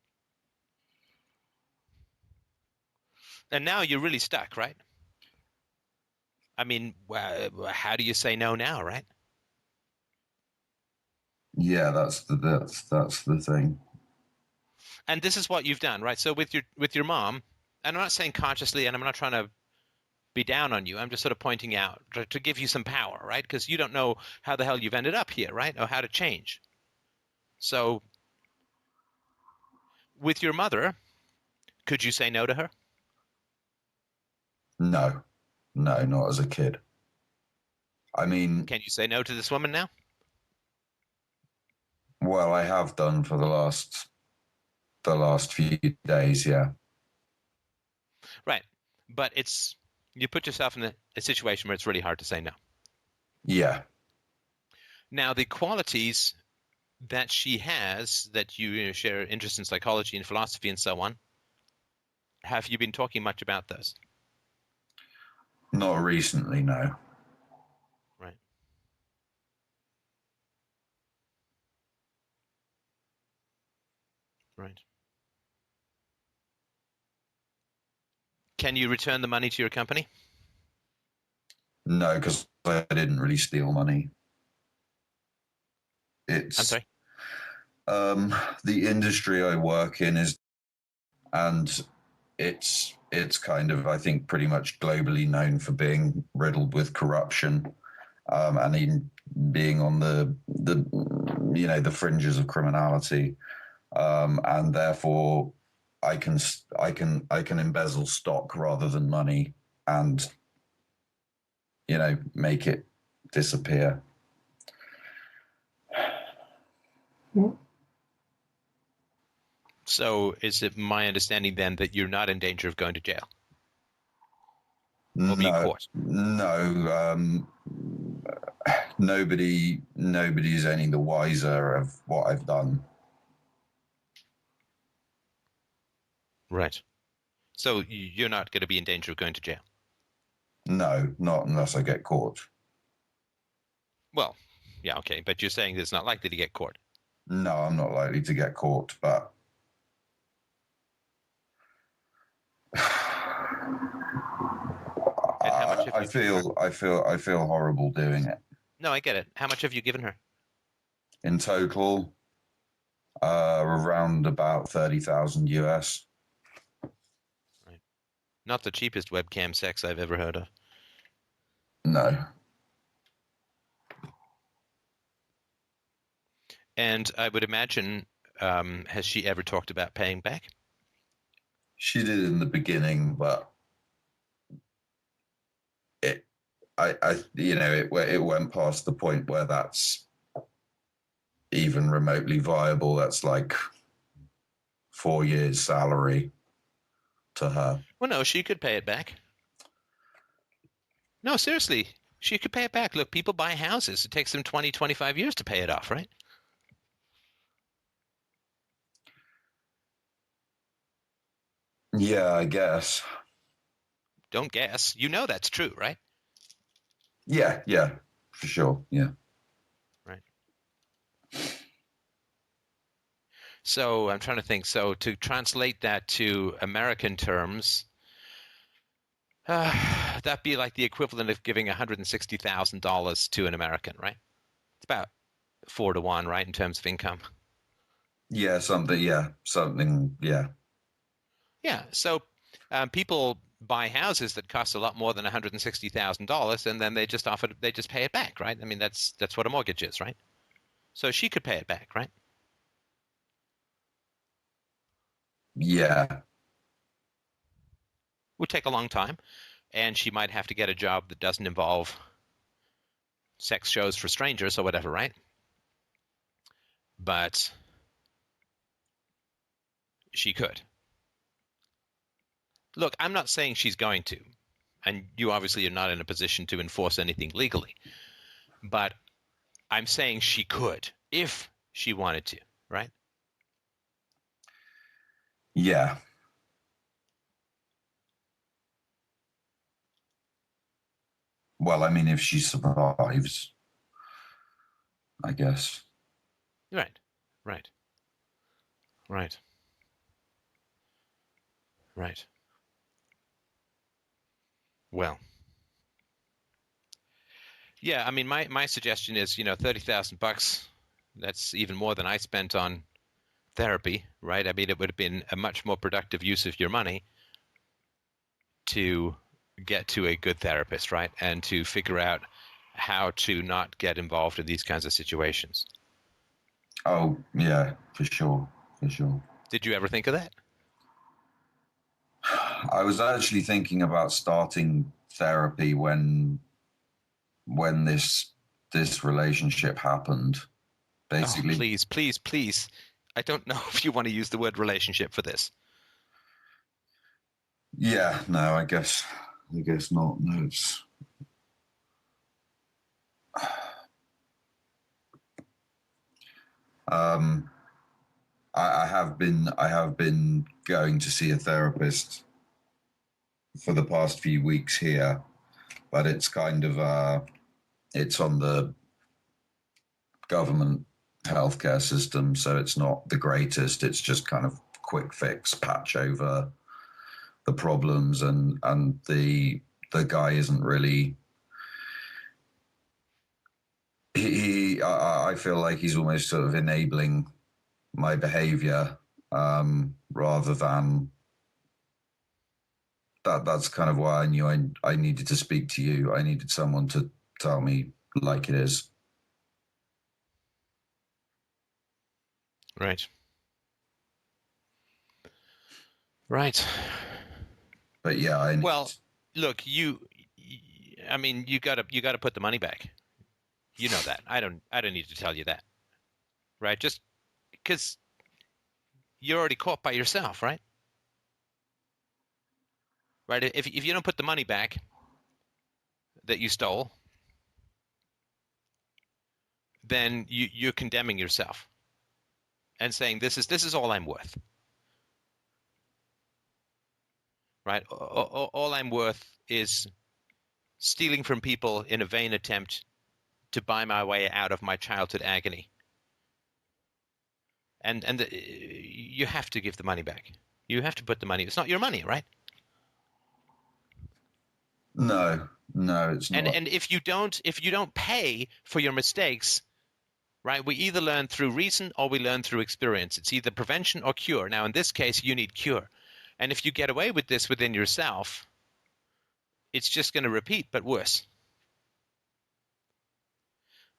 And now you're really stuck, right? I mean, how do you say no now, right? Yeah, that's the thing. And this is what you've done, right? So with your mom, and I'm not saying consciously, and I'm not trying to be down on you. I'm just sort of pointing out to give you some power, right? Because you don't know how the hell you've ended up here, right? Or how to change. So with your mother, could you say no to her? No, not as a kid. I mean, can you say no to this woman now? Well, I have done for the last few days, yeah. Right, but you put yourself in a situation where it's really hard to say no. Yeah. Now, the qualities that she has, that you share interest in psychology and philosophy and so on, have you been talking much about those? Not recently, no. Right. Right. Can you return the money to your company? No, because I didn't really steal money. I'm sorry? The industry I work in and it's kind of, I think, pretty much globally known for being riddled with corruption, and even being on the fringes of criminality, and therefore I can embezzle stock rather than money, and make it disappear. So is it my understanding then that you're not in danger of going to jail? Or being caught? No. Nobody's any the wiser of what I've done. Right. So you're not going to be in danger of going to jail? No, not unless I get caught. Well, yeah, okay, but you're saying it's not likely to get caught. No, I'm not likely to get caught, but I feel horrible doing it. No, I get it. How much have you given her? In total, around about 30,000 US. Right. Not the cheapest webcam sex I've ever heard of. No. And I would imagine, has she ever talked about paying back? She did in the beginning, but it went past the point where that's even remotely viable. That's like 4 years' salary to her. Well, no, she could pay it back. No, seriously, she could pay it back. Look, people buy houses. It takes them 20, 25 years to pay it off, right? Yeah, I guess. Don't guess. You know that's true, right? Yeah, for sure. Yeah. Right. So I'm trying to think. So to translate that to American terms, that'd be like the equivalent of giving $160,000 to an American, right? It's about 4 to 1, right, in terms of income. Yeah, something. Yeah, something. Yeah. Yeah. So people buy houses that cost a lot more than $160,000, and then they just pay it back, right? I mean, that's what a mortgage is, right? So she could pay it back, right? Yeah. Would take a long time, and she might have to get a job that doesn't involve sex shows for strangers or whatever, right? But she could. Look, I'm not saying she's going to, and you obviously are not in a position to enforce anything legally, but I'm saying she could if she wanted to, right? Yeah. Well, I mean, if she survives, I guess. Right, right, right, right. Well, yeah, I mean, my suggestion is, $30,000. That's even more than I spent on therapy, right? I mean, it would have been a much more productive use of your money to get to a good therapist, right? And to figure out how to not get involved in these kinds of situations. Oh, yeah, for sure. For sure. Did you ever think of that? I was actually thinking about starting therapy when this relationship happened. Oh, Basically, please, please, please. I don't know if you want to use the word relationship for this. yeah, no, I guess not. No, it's um, I have been going to see a therapist for the past few weeks here, but it's kind of it's on the government healthcare system, so it's not the greatest. It's just kind of quick fix, patch over the problems, and the guy isn't really. I feel like he's almost sort of enabling my behavior rather than that. That's kind of why I knew I needed to speak to you. I needed someone to tell me like it is. Right. Right. But yeah, Well, look, I mean, you gotta put the money back. You know that. I don't need to tell you that. Right? Just because you're already caught by yourself, right? Right? If you don't put the money back that you stole, then you're condemning yourself and saying this is all I'm worth. Right? All I'm worth is stealing from people in a vain attempt to buy my way out of my childhood agony. And you have to give the money back. You have to put the money. It's not your money, right? no, no, it's And not. if you don't pay for your mistakes, right? We either learn through reason or we learn through experience. It's either prevention or cure. Now, in this case, you need cure. And if you get away with this within yourself, it's just going to repeat, but worse.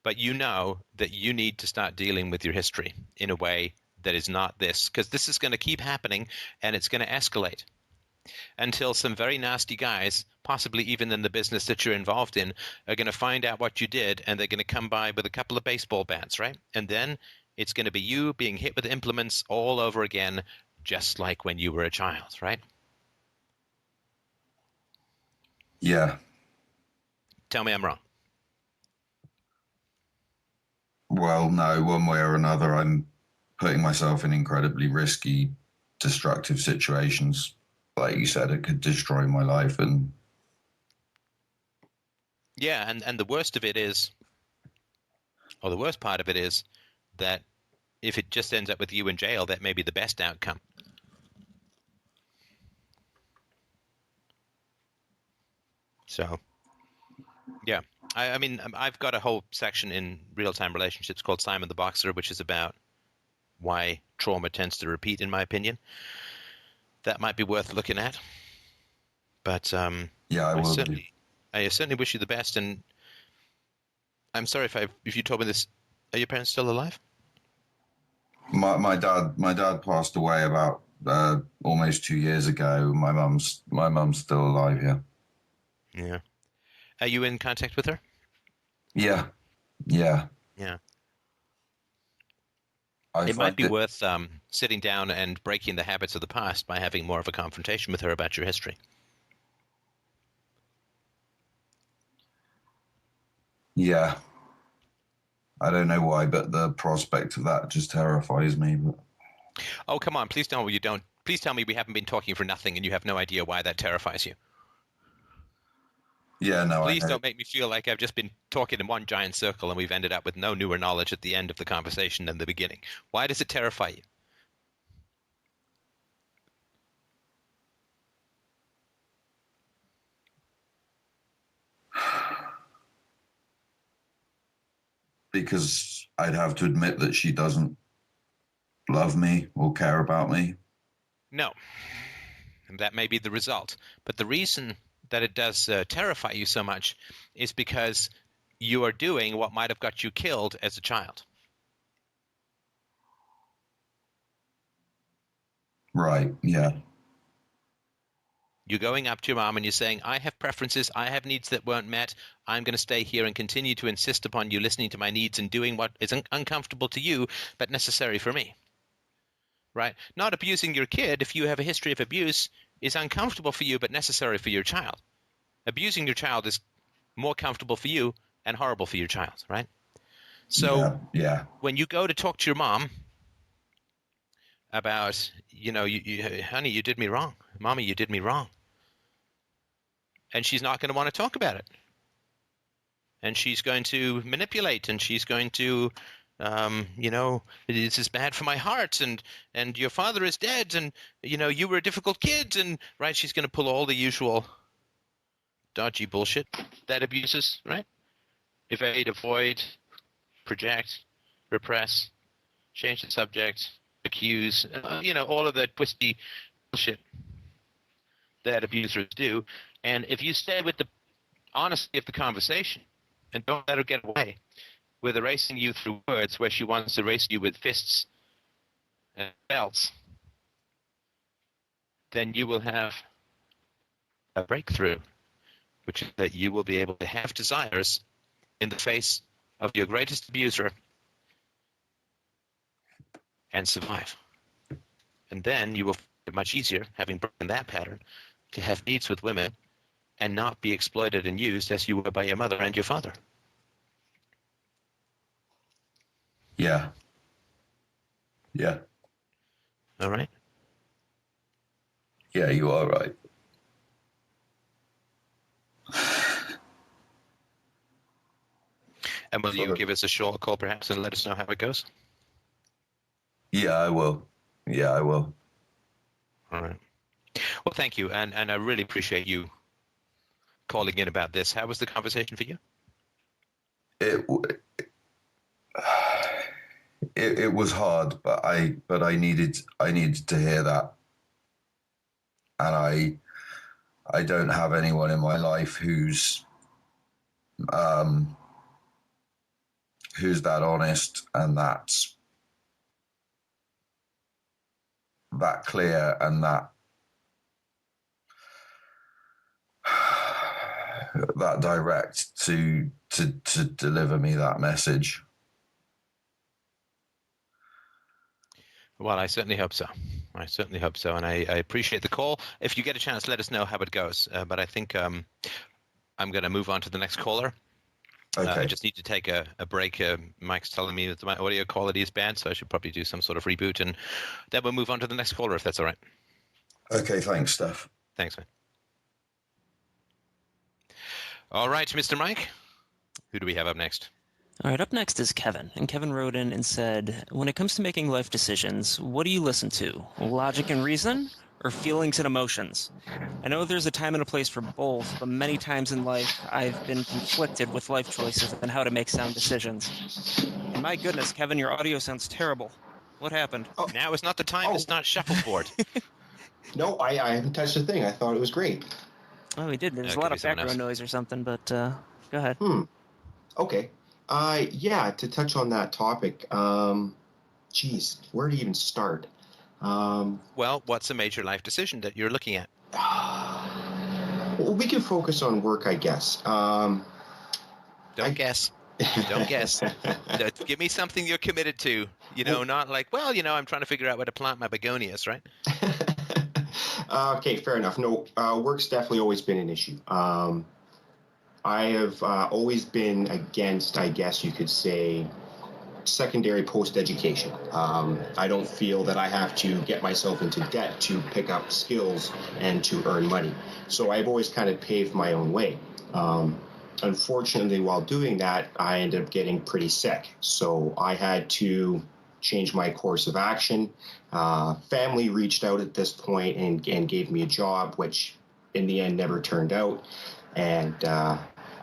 But you know that you need to start dealing with your history in a way that is not this, because this is going to keep happening and it's going to escalate until some very nasty guys, possibly even in the business that you're involved in, are going to find out what you did and they're going to come by with a couple of baseball bats, right? And then it's going to be you being hit with implements all over again, just like when you were a child, right? Yeah. Tell me I'm wrong. Well, no, one way or another, I'm putting myself in incredibly risky, destructive situations. like you said, it could destroy my life. And Yeah, and the worst of it is, or the worst part of it is, that if it just ends up with you in jail, that may be the best outcome. So, yeah. I mean, I've got a whole section in real-time relationships called Simon the Boxer, which is about why trauma tends to repeat, in my opinion. That might be worth looking at. But yeah, I I will do. certainly wish you the best, and I'm sorry if you told me this. Are your parents still alive? My dad passed away about almost 2 years ago. My mum's still alive. Yeah. Yeah. Are you in contact with her? Yeah. Yeah. Yeah. I It might find be it. worth sitting down and breaking the habits of the past by having more of a confrontation with her about your history. Yeah. I don't know why, but the prospect of that just terrifies me. But Oh, come on. Please tell me you don't. Please tell me we haven't been talking for nothing and you have no idea why that terrifies you. yeah, no, I Please know. don't make me feel like I've just been talking in one giant circle and we've ended up with no newer knowledge at the end of the conversation than the beginning. Why does it terrify you? Because I'd have to admit that she doesn't love me or care about me. No. And that may be the result. But the reason that it does terrify you so much is because you are doing what might have got you killed as a child. Right. Yeah. You're going up to your mom and you're saying, I have preferences, I have needs that weren't met, I'm going to stay here and continue to insist upon you listening to my needs and doing what is uncomfortable to you but necessary for me. Right? Not abusing your kid, if you have a history of abuse, is uncomfortable for you but necessary for your child. Abusing your child is more comfortable for you and horrible for your child, right? So Yeah. Yeah. when you go to talk to your mom about, honey, you did me wrong. Mommy, you did me wrong. And she's not going to want to talk about it. And she's going to manipulate, and she's going to, this is bad for my heart, and your father is dead, and, you were a difficult kid, and, right, she's going to pull all the usual dodgy bullshit that abuses, right? Evade, avoid, project, repress, change the subject, accuse, all of that twisty bullshit that abusers do. And if you stay with the honesty of the conversation and don't let her get away with erasing you through words where she wants to erase you with fists and belts, then you will have a breakthrough, which is that you will be able to have desires in the face of your greatest abuser and survive. And then you will find it much easier, having broken that pattern, to have needs with women and not be exploited and used as you were by your mother and your father. Yeah. Yeah. All right? Yeah, you are right. And will you give us a short call perhaps and let us know how it goes? Yeah, I will. Yeah, I will. All right. Well, thank you. And I really appreciate you calling in about this. How was the conversation for you? It it was hard, but I needed to hear that, and I don't have anyone in my life who's that honest and that clear and that direct to deliver me that message. Well, I certainly hope so. I certainly hope so. And I appreciate the call. If you get a chance, let us know how it goes. But I think I'm going to move on to the next caller. Okay. I just need to take a break. Mike's telling me that my audio quality is bad, so I should probably do some sort of reboot. And then we'll move on to the next caller, if that's all right. Okay, thanks, Steph. Thanks, man. All right, Mr. Mike. Who do we have up next? All right, up next is Kevin. And Kevin wrote in and said, when it comes to making life decisions, what do you listen to? Logic and reason or feelings and emotions? I know there's a time and a place for both, but many times in life I've been conflicted with life choices and how to make sound decisions. And my goodness, Kevin, your audio sounds terrible. What happened? Oh. Now is not the time. Oh. It's not shuffleboard. No, I haven't touched a thing. I thought it was great. Oh, we did. There's That a lot could of be someone background else. noise or something, but go ahead. Okay. Yeah, to touch on that topic, geez, where to even start? Well, what's a major life decision that you're looking at? Well, we can focus on work, I guess. Don't guess. Don't guess. Give me something you're committed to. Not like, well, I'm trying to figure out where to plant my begonias, right? Okay, fair enough. No, work's definitely always been an issue. I have always been against, I guess you could say, secondary post-education. I don't feel that I have to get myself into debt to pick up skills and to earn money. So I've always kind of paved my own way. Unfortunately, while doing that, I ended up getting pretty sick. So I had to change my course of action. Family reached out at this point and gave me a job, which in the end never turned out. And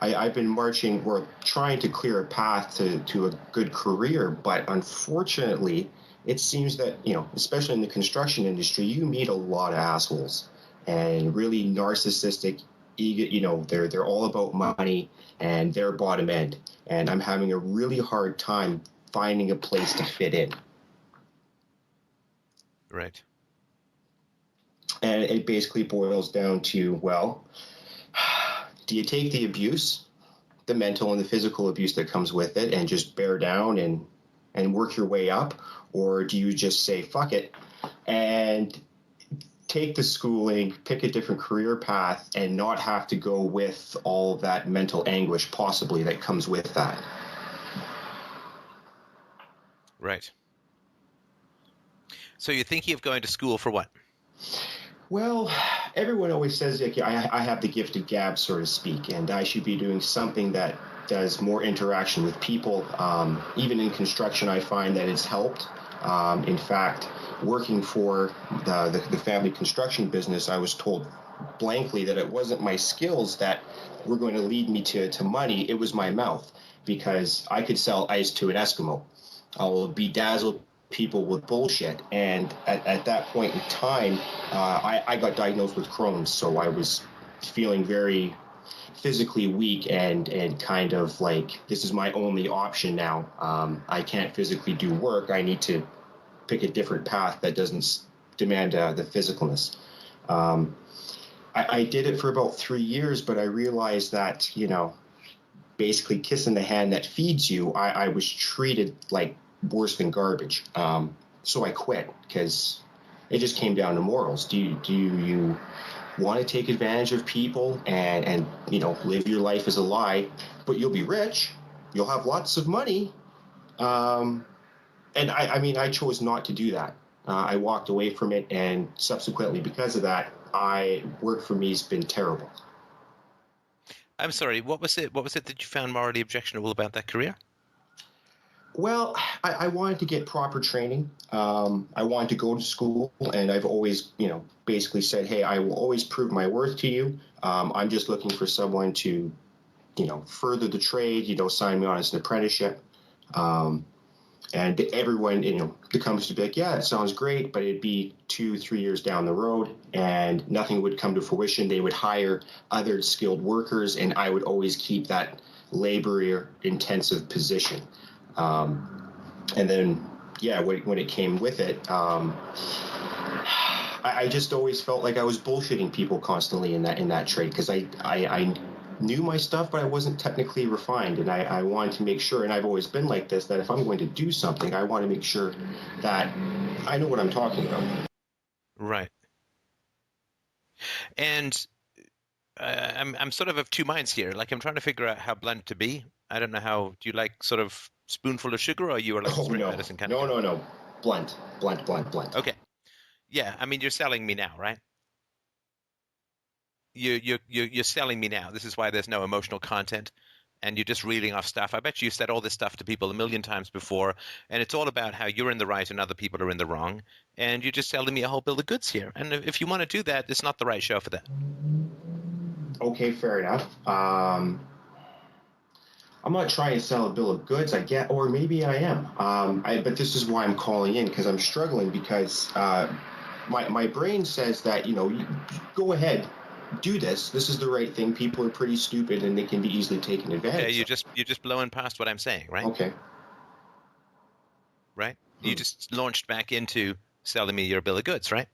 I've been marching, we're trying to clear a path to a good career, but unfortunately, it seems that, especially in the construction industry, you meet a lot of assholes and really narcissistic, they're all about money and their bottom end. And I'm having a really hard time finding a place to fit in. Right. And it basically boils down to, well, do you take the abuse, the mental and the physical abuse that comes with it, and just bear down and work your way up? Or do you just say, fuck it, and take the schooling, pick a different career path, and not have to go with all of that mental anguish possibly that comes with that? Right. So you're thinking of going to school for what? Well, everyone always says like, I have the gift of gab, so to speak, and I should be doing something that does more interaction with people. Even in construction, I find that it's helped. In fact, working for the family construction business, I was told blankly that it wasn't my skills that were going to lead me to money. It was my mouth, because I could sell ice to an Eskimo. I'll bedazzle people with bullshit. And at that point in time, I got diagnosed with Crohn's, so I was feeling very physically weak and kind of like, this is my only option now. I can't physically do work. I need to pick a different path that doesn't demand the physicalness. I did it for about 3 years, but I realized that, basically kissing the hand that feeds you, I was treated like worse than garbage. So I quit because it just came down to morals. Do you want to take advantage of people and live your life as a lie, but you'll be rich, you'll have lots of money. And I chose not to do that. I walked away from it, and subsequently because of that, work for me has been terrible. I'm sorry, what was it that you found morally objectionable about that career? Well, I wanted to get proper training. I wanted to go to school, and I've always, basically said, hey, I will always prove my worth to you. I'm just looking for someone to, further the trade, sign me on as an apprenticeship. And everyone, that comes to be like, yeah, it sounds great, but it'd be 2-3 years down the road and nothing would come to fruition. They would hire other skilled workers, and I would always keep that labor intensive position. And then, yeah, when it came with it, I just always felt like I was bullshitting people constantly in that trade, because I knew my stuff, but I wasn't technically refined, and I wanted to make sure, and I've always been like this, that if I'm going to do something, I want to make sure that I know what I'm talking about. Right. And I'm sort of two minds here. Like, I'm trying to figure out how blunt to be. I don't know how. Do you like sort of spoonful of sugar, or you are like straight medicine kind of guy? No. Blunt. Okay. Yeah, I mean, you're selling me now, right? you're selling me now. This is why there's no emotional content, and you're just reading off stuff. I bet you said all this stuff to people a million times before, and it's all about how you're in the right and other people are in the wrong, and you're just selling me a whole bill of goods here. And if you want to do that, it's not the right show for that. Okay, fair enough. I'm not trying to sell a bill of goods, I get, or maybe I am. But this is why I'm calling in, because I'm struggling, because my brain says that, you go ahead, do this. This is the right thing. People are pretty stupid and they can be easily taken advantage Okay, of. you're just blowing past what I'm saying, right? Okay. Right? You just launched back into selling me your bill of goods, right?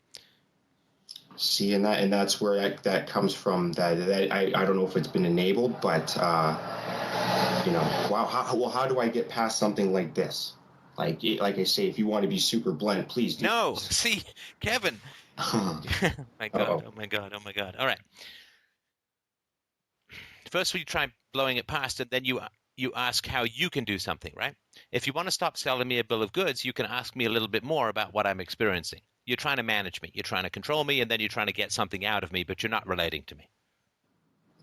See, and that's where that comes from. That I don't know if it's been enabled, but wow. How do I get past something like this? Like I say, if you want to be super blunt, please do. No, see, Kevin. My God! Oh my God! Oh my God! All right. First, we try blowing it past, and then you ask how you can do something, right? If you want to stop selling me a bill of goods, you can ask me a little bit more about what I'm experiencing. You're trying to manage me. You're trying to control me, and then you're trying to get something out of me, but you're not relating to me.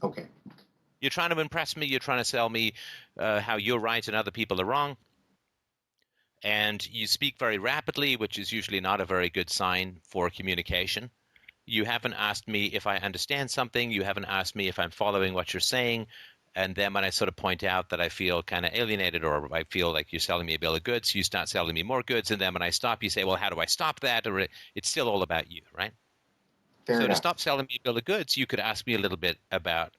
Okay. You're trying to impress me. You're trying to sell me how you're right and other people are wrong. And you speak very rapidly, which is usually not a very good sign for communication. You haven't asked me if I understand something. You haven't asked me if I'm following what you're saying. And then when I sort of point out that I feel kind of alienated, or I feel like you're selling me a bill of goods, you start selling me more goods. And then when I stop, you say, well, how do I stop that? Or it's still all about you, right? Fair So enough. to stop selling me a bill of goods, you could ask me a little bit about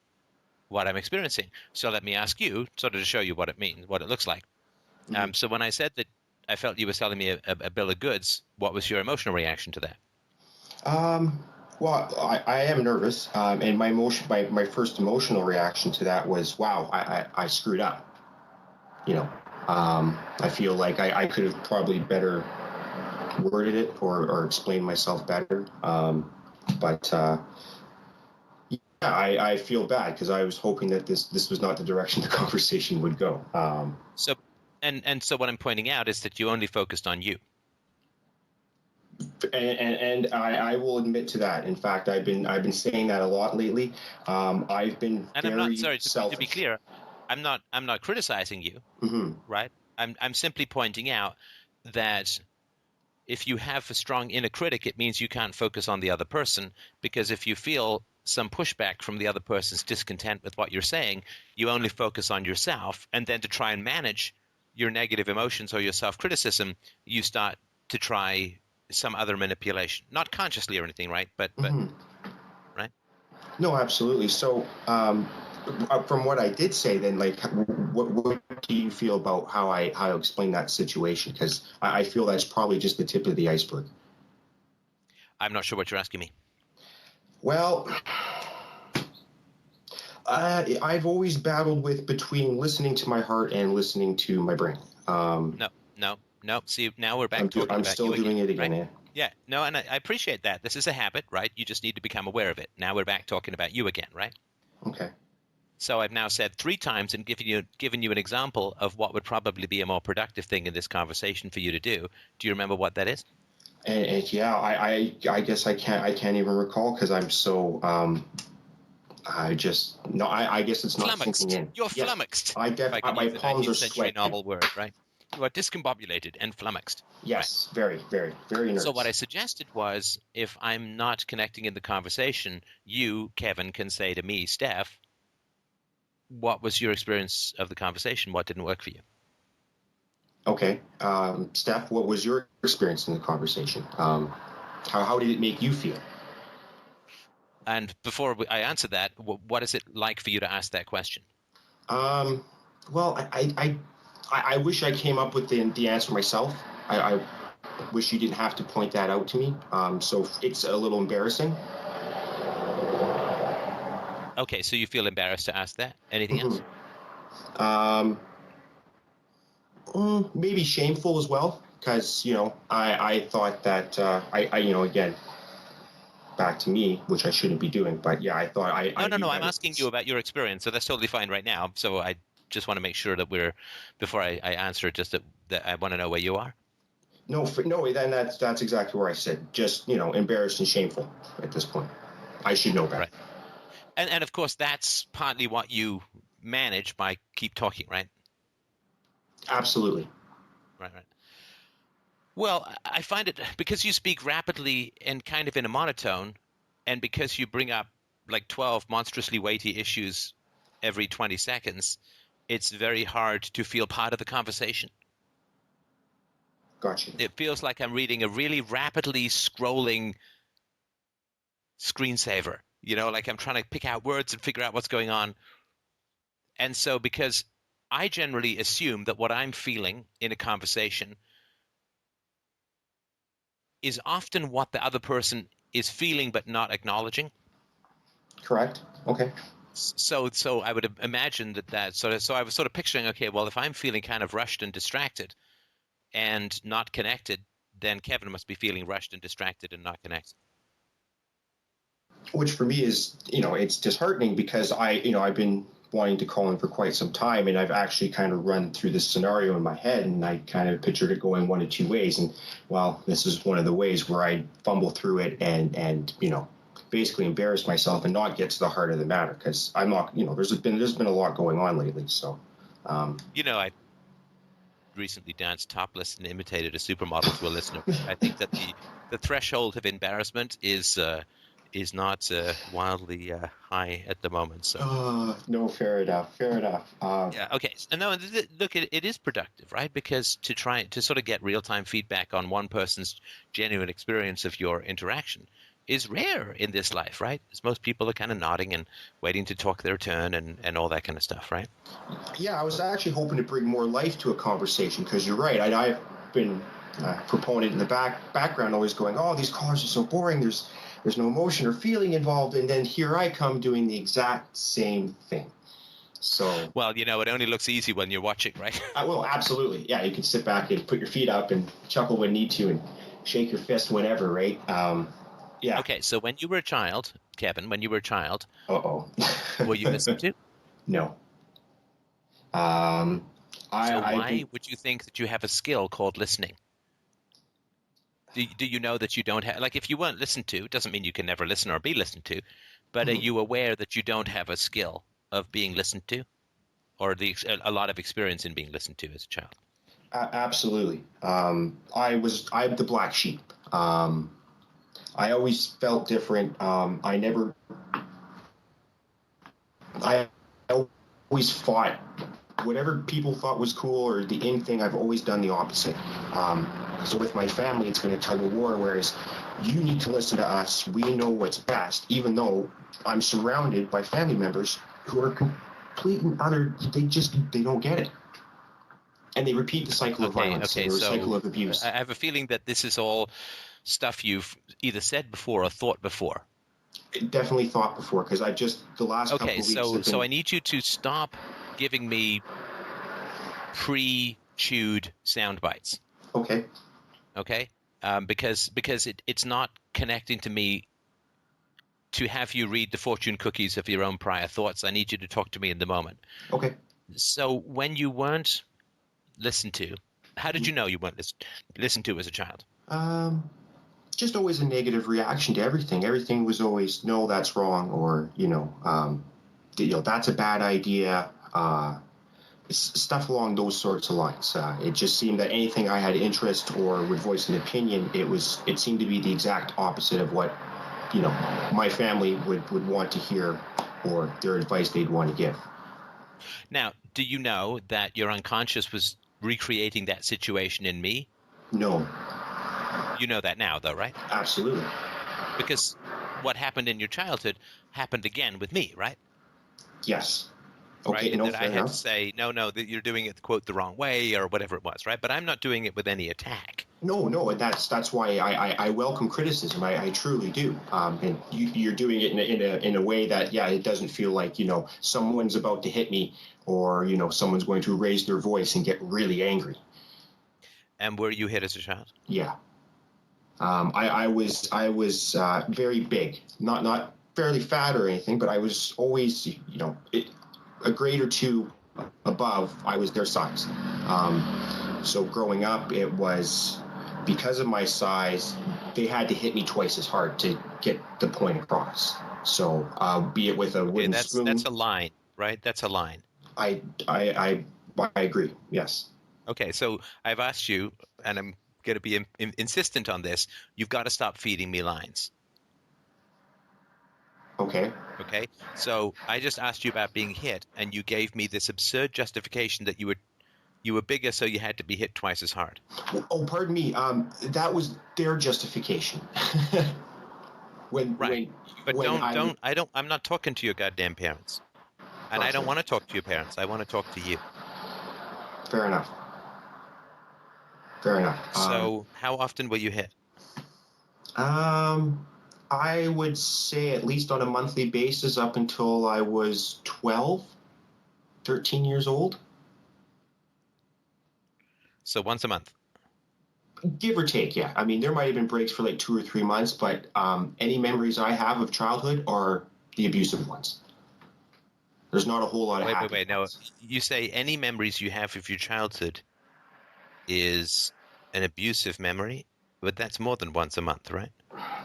what I'm experiencing. So let me ask you, sort of to show you what it means, what it looks like. Mm-hmm. So when I said that I felt you were selling me a bill of goods, what was your emotional reaction to that? Well, I am nervous, and my first emotional reaction to that was, wow, I screwed up. I feel like I could have probably better worded it or explained myself better. But yeah, I feel bad because I was hoping that this was not the direction the conversation would go. So what I'm pointing out is that you only focused on you. And I will admit to that. In fact, I've been saying that a lot lately. I've been And very I'm not sorry selfish. to be clear. I'm not criticizing you, right? I'm simply pointing out that if you have a strong inner critic, it means you can't focus on the other person, because if you feel some pushback from the other person's discontent with what you're saying, you only focus on yourself, and then to try and manage your negative emotions or your self-criticism, you start to try some other manipulation, not consciously or anything, right? But right? No, absolutely. So, from what I did say, then, like, what do you feel about how I explain that situation? Because I feel that's probably just the tip of the iceberg. I'm not sure what you're asking me. Well, I've always battled with between listening to my heart and listening to my brain. No. See, now we're back talking about you. I'm still doing it again, right? eh? Yeah, no, and I appreciate that. This is a habit, right? You just need to become aware of it. Now we're back talking about you again, right? Okay. So I've now said 3 times and given you an example of what would probably be a more productive thing in this conversation for you to do. Do you remember what that is? And yeah, I guess I can't even recall because I'm so I guess it's not Flummoxed. sinking in. You're Yes, flummoxed. my palms are 19th century sweating. novel word, right? You are discombobulated and flummoxed. Yes, very, very, very nervous. So what I suggested was, if I'm not connecting in the conversation, you, Kevin, can say to me, Steph, what was your experience of the conversation? What didn't work for you? Okay. Steph, what was your experience in the conversation? How did it make you feel? And before I answer that, what is it like for you to ask that question? Well, I wish I came up with the answer myself. I wish you didn't have to point that out to me. So it's a little embarrassing. Okay, so you feel embarrassed to ask that? Anything else? Maybe shameful as well, because I thought that again, back to me, which I shouldn't be doing, but yeah, I thought No. I'm asking you about your experience, so that's totally fine right now. So I just want to make sure that before I answer, just that I want to know where you are. No, then that's exactly where I said. Just embarrassed and shameful at this point. I should know better. Right. And of course, that's partly what you manage by keep talking, right? Absolutely. Right. Well, I find it because you speak rapidly and kind of in a monotone, and because you bring up like 12 monstrously weighty issues every 20 seconds, it's very hard to feel part of the conversation. Gotcha. It feels like I'm reading a really rapidly scrolling screensaver, like I'm trying to pick out words and figure out what's going on. And so because I generally assume that what I'm feeling in a conversation is often what the other person is feeling but not acknowledging. Correct. Okay. So I would imagine that so I was sort of picturing, okay, well, if I'm feeling kind of rushed and distracted and not connected, then Kevin must be feeling rushed and distracted and not connected. Which for me is, it's disheartening because I've been wanting to call in for quite some time, and I've actually kind of run through this scenario in my head, and I kind of pictured it going one of two ways. And well, this is one of the ways where I fumble through it and basically embarrass myself and not get to the heart of the matter, because I'm not, there's been a lot going on lately. So, I recently danced topless and imitated a supermodel to a listener. I think that the threshold of embarrassment is not wildly high at the moment. So no, fair enough. yeah, okay. And no, look, it is productive, right? Because to try to sort of get real-time feedback on one person's genuine experience of your interaction is rare in this life, right? As most people are kind of nodding and waiting to talk their turn and all that kind of stuff, right? Yeah, I was actually hoping to bring more life to a conversation, because you're right. I've been a proponent in the background, always going, "Oh, these callers are so boring. There's no emotion or feeling involved," and then here I come doing the exact same thing. So, well, it only looks easy when you're watching, right? I will, absolutely. Yeah, you can sit back and put your feet up and chuckle when need to and shake your fist whenever, right? Yeah. Okay, so when you were a child, Kevin, Uh-oh. were you listened to? No. Why would you think that you have a skill called listening? Do you know that you don't have, like, if you weren't listened to, it doesn't mean you can never listen or be listened to, but are you aware that you don't have a skill of being listened to, or a lot of experience in being listened to as a child? Absolutely. I'm the black sheep. I always felt different. I always fought whatever people thought was cool or the in thing. I've always done the opposite. So with my family, it's been a tug of war, whereas you need to listen to us. We know what's best, even though I'm surrounded by family members who are complete and utter. They don't get it. And they repeat the cycle of violence and the cycle of abuse. I have a feeling that this is all stuff you've either said before or thought before. Definitely thought before, because the last couple of weeks. Okay, so I need you to stop giving me pre-chewed sound bites. Okay. Okay? Because it's not connecting to me to have you read the fortune cookies of your own prior thoughts. I need you to talk to me in the moment. Okay. So when you weren't listened to, how did you know you weren't listened to as a child? Just always a reaction to everything. Everything was always, no, that's wrong, or that's a bad idea. Stuff along those sorts of lines. It just seemed that anything I had interest or would voice an opinion, it seemed to be the exact opposite of what my family would want to hear, or their advice they'd want to give. Now, do you know that your unconscious was recreating that situation in me? No. You know that now, though, right? Absolutely. Because what happened in your childhood happened again with me, right? Yes. Okay, right? no, that I had to say, no, that you're doing it, quote, the wrong way or whatever it was, right? But I'm not doing it with any attack. No, and that's why I welcome criticism. I truly do. And you're doing it in a way that, yeah, it doesn't feel like, someone's about to hit me, or, someone's going to raise their voice and get really angry. And were you hit as a child? Yeah. I was very big, not fairly fat or anything, but I was always, a grade or two above. I was their size. So growing up, it was because of my size, they had to hit me twice as hard to get the point across. So, be it with a wooden spoon. That's a line, right? That's a line. I agree. Yes. Okay, so I've asked you, and I'm going to be insistent on this. You've got to stop feeding me lines. Okay. Okay, so I just asked you about being hit, and you gave me this absurd justification that you were bigger, so you had to be hit twice as hard. Oh, pardon me. That was their justification. I'm not talking to your goddamn parents, and I don't want to talk to your parents. I want to talk to you. Fair enough. So, how often were you hit? I would say at least on a monthly basis up until I was 13 years old. So once a month? Give or take, yeah. I mean, there might have been breaks for like 2 or 3 months, but any memories I have of childhood are the abusive ones. There's not a whole lot of happy Wait. Now, ones. you say any memories you have of your childhood is an abusive memory, but that's more than once a month, right?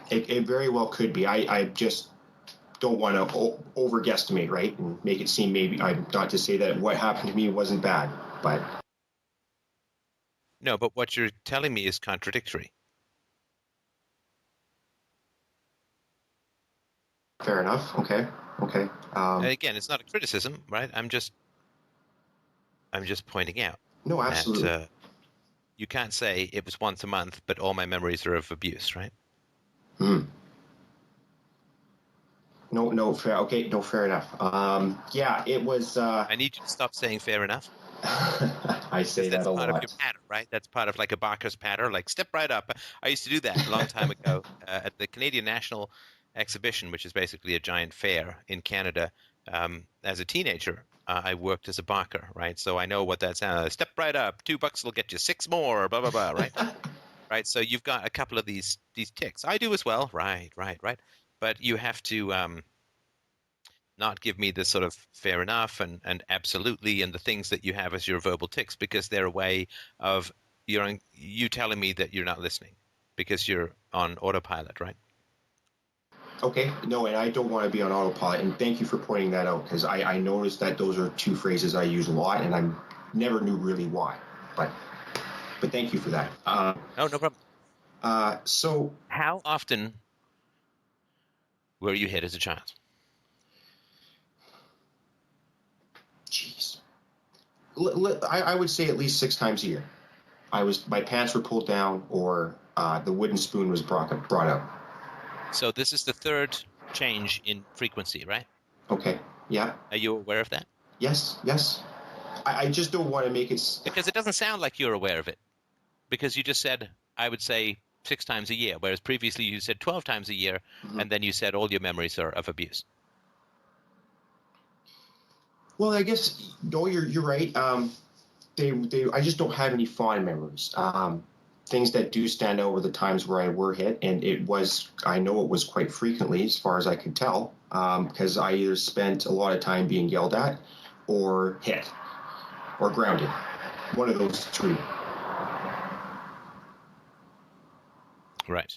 It very well could be. I just don't want to over guesstimate, right, and make it seem maybe not to say that what happened to me wasn't bad, but no. But what you're telling me is contradictory. fair enough. Okay. And again, it's not a criticism, right? I'm just pointing out. No, absolutely. That, you can't say it was once a month, but all my memories are of abuse, right? No, fair. Okay, no, fair enough. Yeah, it was. I need you to stop saying fair enough. I say that a lot. That's part of your patter, right? That's part of like a Barker's patter, like step right up. I used to do that a long time ago at the Canadian National Exhibition, which is basically a giant fair in Canada. As a teenager, I worked as a Barker, right? So I know what that sounds. Step right up, $2 will get you 6 more, blah blah blah, right? Right. So you've got a couple of these ticks. I do as well, right. But you have to not give me this sort of fair enough and absolutely and the things that you have as your verbal tics, because they're a way of you telling me that you're not listening because you're on autopilot, right? Okay, no, and I don't want to be on autopilot, and thank you for pointing that out, because I noticed that those are two phrases I use a lot, and I never knew really why, but thank you for that. No problem. So how often were you hit as a child? Jeez. I would say at least 6 times a year. My pants were pulled down, or the wooden spoon was brought out. So this is the third change in frequency, right? Okay. Yeah. Are you aware of that? Yes. I just don't want to make it... Because it doesn't sound like you're aware of it. Because you just said, I would say 6 times a year, whereas previously you said 12 times a year, and then you said all your memories are of abuse. Well, I guess, no, you're right. I just don't have any fond memories. Things that do stand out were the times where I were hit, and I know it was quite frequently, as far as I could tell, because I either spent a lot of time being yelled at, or hit, or grounded. One of those 3. Right.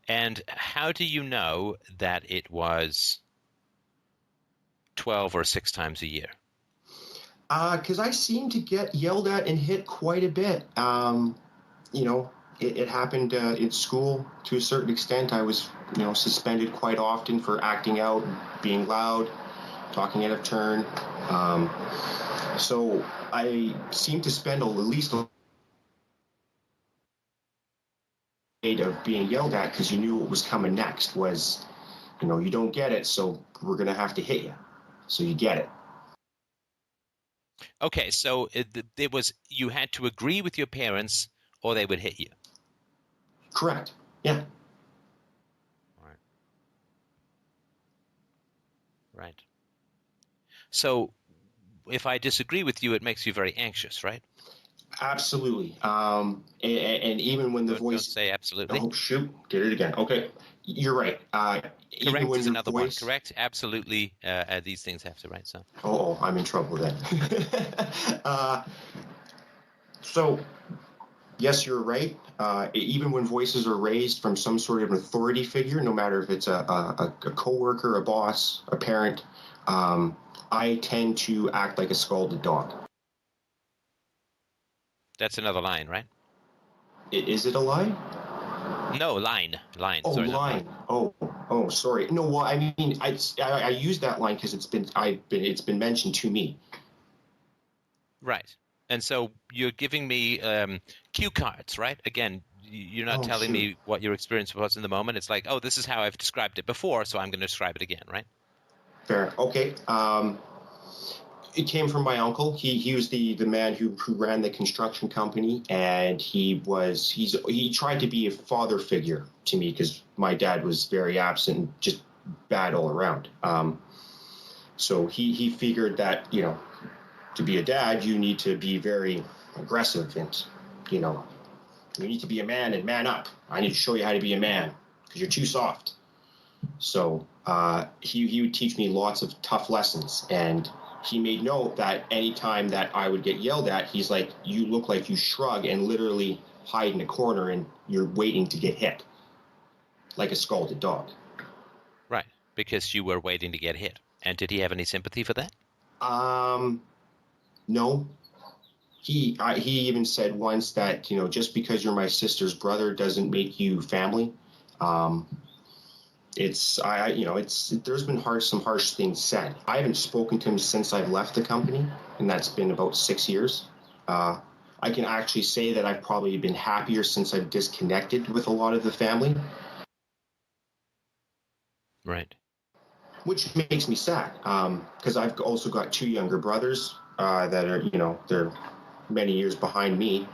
And how do you know that it was 12 or 6 times a year? Because I seem to get yelled at and hit quite a bit. It happened in school to a certain extent. I was, suspended quite often for acting out, being loud, talking out of turn. So I seem to spend at least a day of being yelled at, because you knew what was coming next was, you don't get it, so we're going to have to hit you. So you get it. Okay, so it was you had to agree with your parents or they would hit you. Correct. Yeah. Right. So if I disagree with you, it makes you very anxious, right? Absolutely. And even when the voice... Don't say absolutely. Oh, shoot. Get it again. Okay. You're right. Even correct when is your another voice... one. Correct. Absolutely. These things have to, right? So. Oh, I'm in trouble then. So Yes, you're right. Even when voices are raised from some sort of authority figure, no matter if it's a coworker, a boss, a parent, I tend to act like a scalded dog. That's another line, right? Is it a lie? No, line. Oh, Sorry, not line. Oh, sorry. No, well, I mean, I use that line because it's been mentioned to me. Right. And so you're giving me cue cards, right? Again, you're not telling Shoot. me what your experience was in the moment. It's like, oh, this is how I've described it before, so I'm going to describe it again, right? Fair. Okay. It came from my uncle. He was the man who ran the construction company, and he tried to be a father figure to me because my dad was very absent, just bad all around. So he figured that, you know, to be a dad, you need to be very aggressive and, you know, you need to be a man and man up. I need to show you how to be a man because you're too soft. So he would teach me lots of tough lessons, and he made note that any time that I would get yelled at, he's like, you look like you shrug and literally hide in a corner and you're waiting to get hit, like a scalded dog. Right. Because you were waiting to get hit. And did he have any sympathy for that? No. He even said once that, you know, just because you're my sister's brother doesn't make you family. There's been some harsh things said. I haven't spoken to him since I've left the company, and that's been about 6 years. I can actually say that I've probably been happier since I've disconnected with a lot of the family. Right. Which makes me sad, because I've also got two younger brothers that are, you know, they're many years behind me.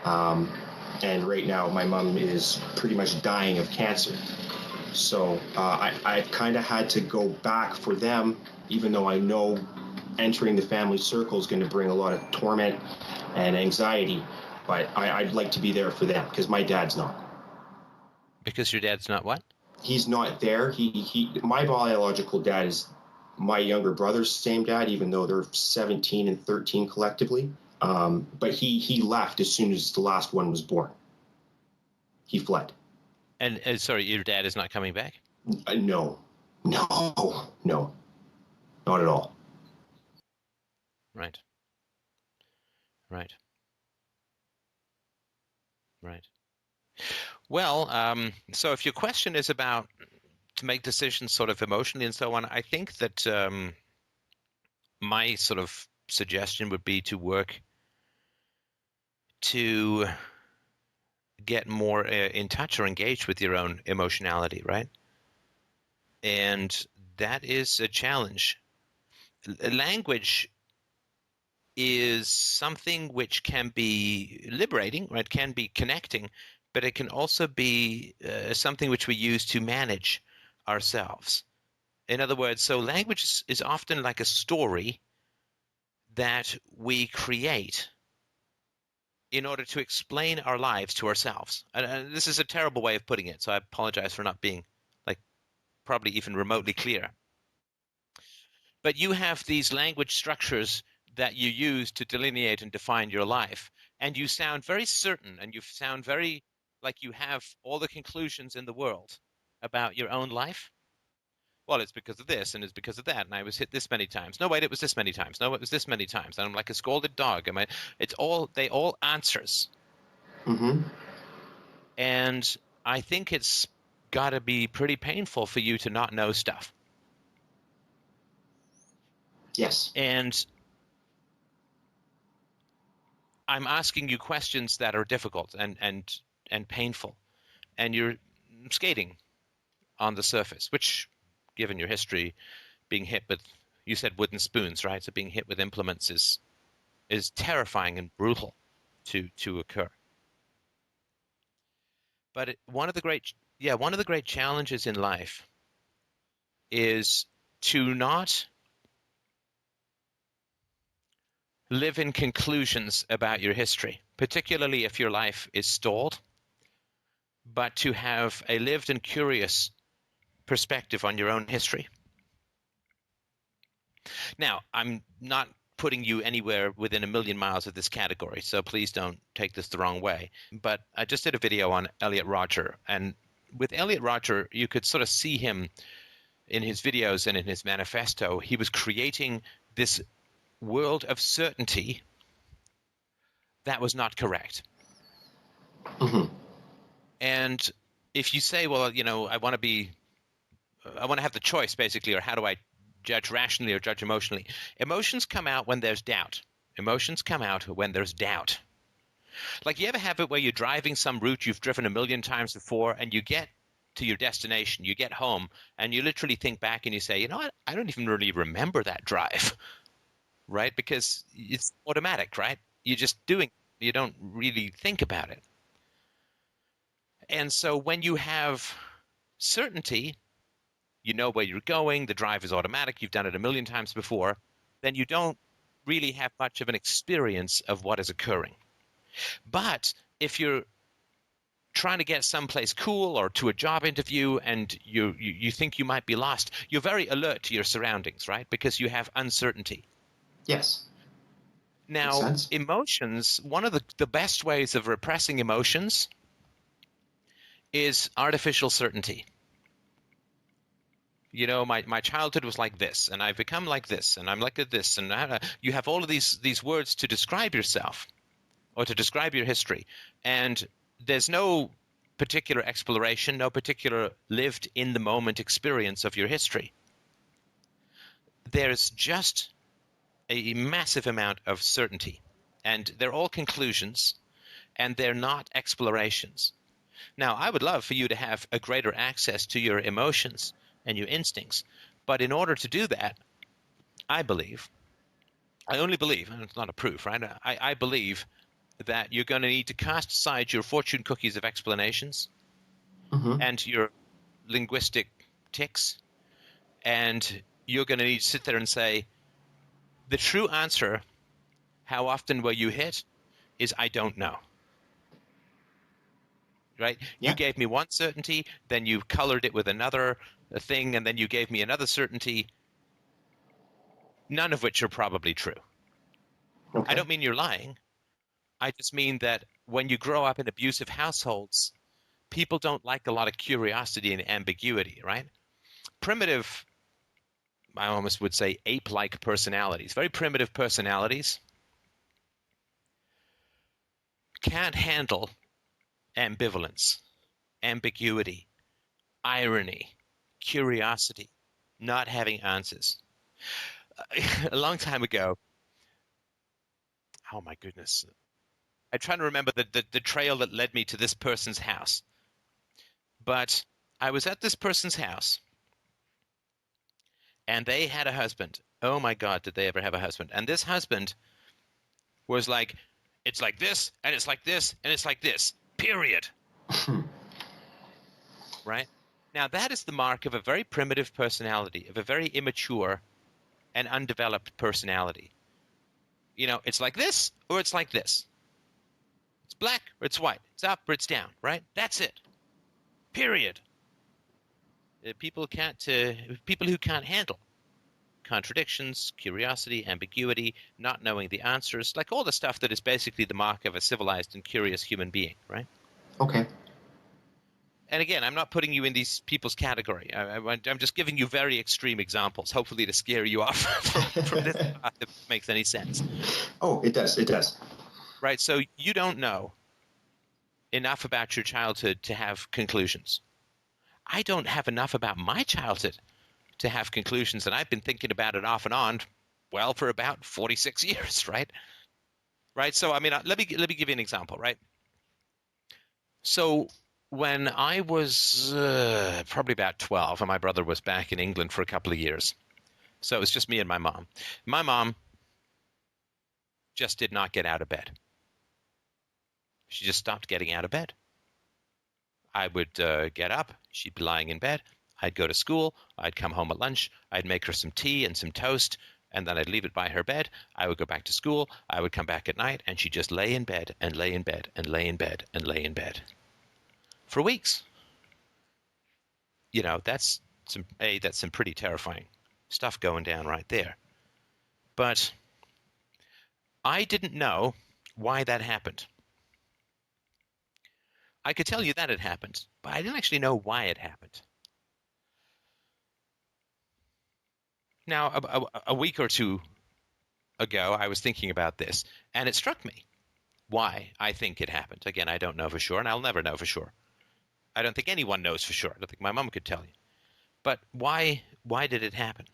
And right now my mom is pretty much dying of cancer. So I've kind of had to go back for them, even though I know entering the family circle is going to bring a lot of torment and anxiety. But I'd like to be there for them because my dad's not. Because your dad's not what? He's not there. My biological dad is my younger brother's same dad, even though they're 17 and 13 collectively. But he left as soon as the last one was born. He fled. And sorry, your dad is not coming back? No, not at all. Right. Right. Right. Well, so if your question is about to make decisions sort of emotionally and so on, I think that my sort of suggestion would be to work to get more in touch or engaged with your own emotionality, right? And that is a challenge. Language is something which can be liberating, right? Can be connecting, but it can also be something which we use to manage ourselves. In other words, so language is often like a story that we create in order to explain our lives to ourselves. And this is a terrible way of putting it, so I apologize for not being like probably even remotely clear. But you have these language structures that you use to delineate and define your life, and you sound very certain and you sound very like you have all the conclusions in the world about your own life. Well, it's because of this and it's because of that, and I was hit this many times. No, wait, it was this many times. No, it was this many times. And I'm like a scolded dog. They all answers. Mm-hmm. And I think it's got to be pretty painful for you to not know stuff. Yes. And I'm asking you questions that are difficult and painful, and you're skating on the surface, which, given your history, being hit with, you said wooden spoons, right? So being hit with implements is terrifying and brutal to occur. But one of the great challenges in life is to not live in conclusions about your history, particularly if your life is stalled, but to have a lived and curious perspective on your own history. Now, I'm not putting you anywhere within a million miles of this category, so please don't take this the wrong way. But I just did a video on Elliot Rodger, and with Elliot Rodger, you could sort of see him in his videos and in his manifesto. He was creating this world of certainty that was not correct. Mm-hmm. And if you say, well, I want to have the choice, basically, or how do I judge rationally or judge emotionally? Emotions come out when there's doubt. Emotions come out when there's doubt. Like, you ever have it where you're driving some route you've driven a million times before, and you get to your destination, you get home, and you literally think back and you say, you know what, I don't even really remember that drive, right? Because it's automatic, right? You're just doing, you don't really think about it. And so when you have certainty, you know where you're going, the drive is automatic, you've done it a million times before, then you don't really have much of an experience of what is occurring. But if you're trying to get someplace cool or to a job interview and you think you might be lost, you're very alert to your surroundings, right? Because you have uncertainty. Yes. Now, emotions, one of the best ways of repressing emotions is artificial certainty. My childhood was like this, and I've become like this, and I'm like this, and you have all of these words to describe yourself or to describe your history, and there's no particular exploration, no particular lived in the moment experience of your history. There's just a massive amount of certainty, and they're all conclusions, and they're not explorations. Now, I would love for you to have a greater access to your emotions and your instincts, but in order to do that, I only believe, and it's not a proof, right? I believe that you're going to need to cast aside your fortune cookies of explanations and your linguistic tics, and you're going to need to sit there and say, the true answer, how often were you hit, is I don't know. Right? Yeah. You gave me one certainty, then you colored it with another thing, and then you gave me another certainty, none of which are probably true. Okay. I don't mean you're lying. I just mean that when you grow up in abusive households, people don't like a lot of curiosity and ambiguity, right? Primitive, I almost would say ape-like personalities, very primitive personalities, can't handle ambivalence, ambiguity, irony, curiosity, not having answers. A long time ago, oh my goodness, I'm trying to remember the trail that led me to this person's house. But I was at this person's house, and they had a husband. Oh my God, did they ever have a husband? And this husband was like, it's like this, and it's like this, and it's like this, period. Right? Now, that is the mark of a very primitive personality, of a very immature and undeveloped personality. It's like this, or it's like this. It's black, or it's white. It's up, or it's down, right? That's it. Period. People who can't handle contradictions, curiosity, ambiguity, not knowing the answers, like all the stuff that is basically the mark of a civilized and curious human being, right? Okay. And again, I'm not putting you in these people's category. I'm just giving you very extreme examples, hopefully to scare you off from this path, if it makes any sense. Oh, it does. It does. Right, so you don't know enough about your childhood to have conclusions. I don't have enough about my childhood to have conclusions, and I've been thinking about it off and on, well, for about 46 years, right? Right, so I mean, let me give you an example, right? So when I was probably about 12, and my brother was back in England for a couple of years, so it was just me and my mom. My mom just did not get out of bed. She just stopped getting out of bed. I would get up. She'd be lying in bed. I'd go to school. I'd come home at lunch. I'd make her some tea and some toast, and then I'd leave it by her bed. I would go back to school. I would come back at night, and she'd just lay in bed and lay in bed and lay in bed and lay in bed for weeks. That's some pretty terrifying stuff going down right there. But I didn't know why that happened. I could tell you that it happened, but I didn't actually know why it happened. Now, a week or two ago, I was thinking about this, and it struck me why I think it happened. Again, I don't know for sure, and I'll never know for sure. I don't think anyone knows for sure. I don't think my mom could tell you. But why did it happen?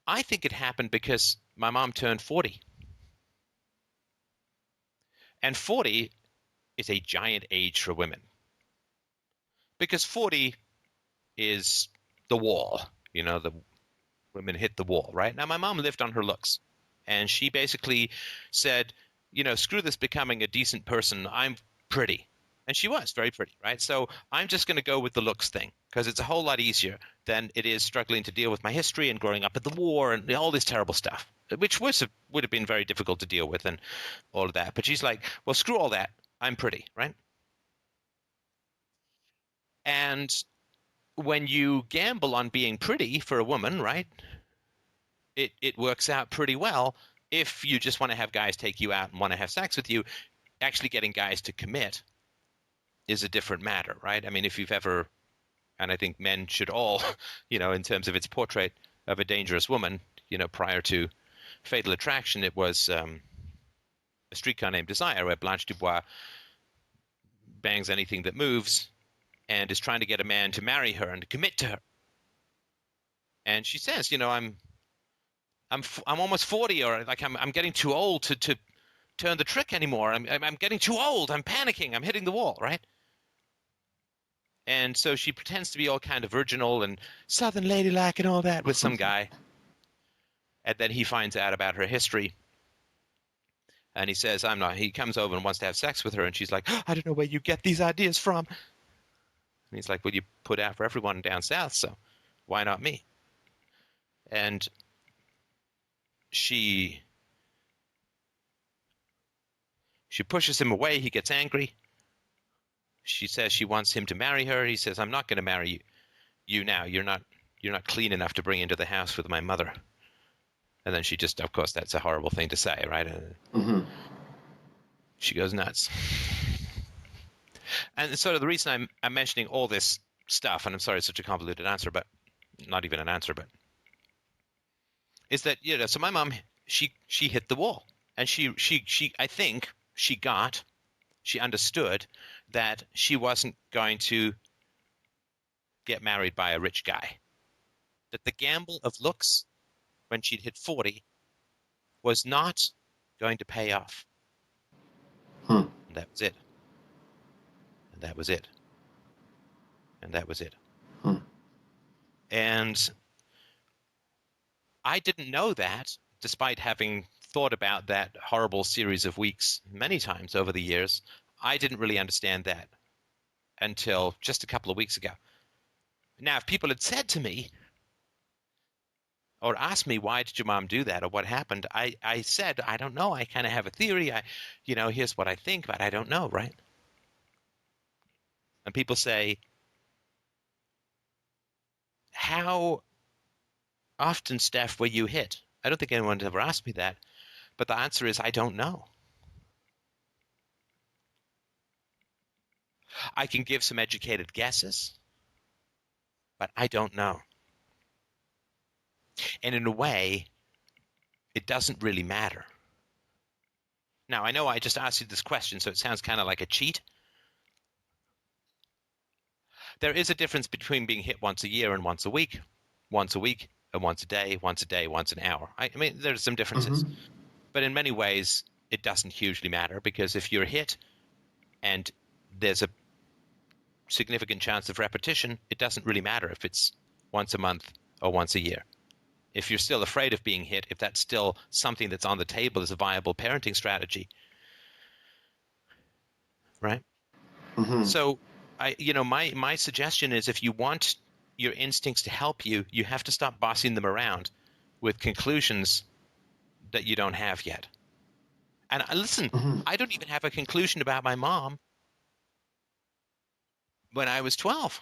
I think it happened because my mom turned 40. And 40 is a giant age for women. Because 40 is the wall. You know, the women hit the wall, right? Now, my mom lived on her looks. And she basically said, you know, screw this becoming a decent person. I'm pretty. And she was very pretty, right? So I'm just going to go with the looks thing because it's a whole lot easier than it is struggling to deal with my history and growing up at the war and all this terrible stuff, which would have been very difficult to deal with and all of that. But she's like, well, screw all that. I'm pretty, right? And when you gamble on being pretty for a woman, right, it works out pretty well. If you just want to have guys take you out and want to have sex with you, actually getting guys to commit is a different matter, right? I mean, if you've ever, and I think men should all, you know, in terms of its portrait of a dangerous woman, you know, prior to Fatal Attraction, it was A Streetcar Named Desire, where Blanche Dubois bangs anything that moves and is trying to get a man to marry her and to commit to her. And she says, you know, I'm almost 40, or like I'm getting too old to turn the trick anymore. I'm getting too old. I'm panicking. I'm hitting the wall, right? And so she pretends to be all kind of virginal and southern ladylike and all that with some guy. And then he finds out about her history. And he says, I'm not. He comes over and wants to have sex with her. And she's like, oh, I don't know where you get these ideas from. And he's like, well, you put out for everyone down south, so why not me? And she pushes him away. He gets angry. She says she wants him to marry her. He says, I'm not going to marry you now. You're not clean enough to bring into the house with my mother. And then she just, of course, that's a horrible thing to say, right? Mm-hmm. She goes nuts. And sort of the reason I'm mentioning all this stuff, and I'm sorry it's such a convoluted answer, but not even an answer, but is that, you know, so my mom, she hit the wall. And she I think she understood that she wasn't going to get married by a rich guy. That the gamble of looks when she'd hit 40 was not going to pay off. Hmm. And that was it. And that was it. And that was it. Hmm. And I didn't know that, despite having thought about that horrible series of weeks many times over the years. I didn't really understand that until just a couple of weeks ago. Now, if people had said to me or asked me, why did your mom do that or what happened, I said, I don't know. I kind of have a theory. Here's what I think, but I don't know, right? And people say, how often, Steph, were you hit? I don't think anyone's ever asked me that, but the answer is I don't know. I can give some educated guesses, but I don't know. And in a way, it doesn't really matter. Now, I know I just asked you this question, so it sounds kind of like a cheat. There is a difference between being hit once a year and once a week and once a day, once an hour. I mean, there's some differences. Mm-hmm. But in many ways, it doesn't hugely matter, because if you're hit and there's a significant chance of repetition, it doesn't really matter if it's once a month or once a year. If you're still afraid of being hit, if that's still something that's on the table as a viable parenting strategy, right? Mm-hmm. So my suggestion is, if you want your instincts to help you, you have to stop bossing them around with conclusions that you don't have yet. And listen, Mm-hmm. I don't even have a conclusion about my mom when I was 12.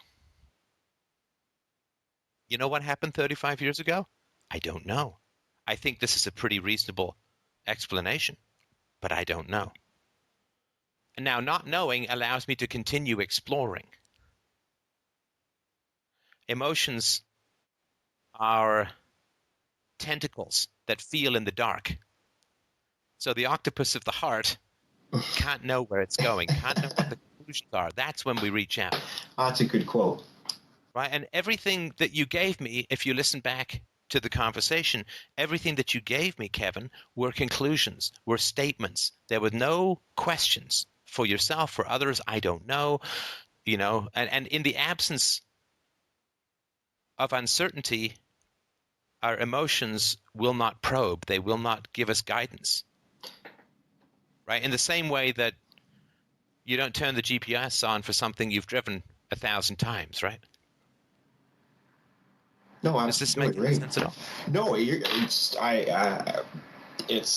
You know what happened 35 years ago? I don't know. I think this is a pretty reasonable explanation, but I don't know. And now not knowing allows me to continue exploring. Emotions are tentacles that feel in the dark. So the octopus of the heart can't know where it's going, can't know what the conclusions are. That's when we reach out. That's a good quote. Right? And everything that you gave me, if you listen back to the conversation, everything that you gave me, Kevin, were conclusions, were statements. There were no questions for yourself, for others. I don't know, and in the absence of uncertainty, our emotions will not probe. They will not give us guidance. Right? In the same way that you don't turn the GPS on for something you've driven 1,000 times, right? No, I'm Does this make any sense at all? No, it's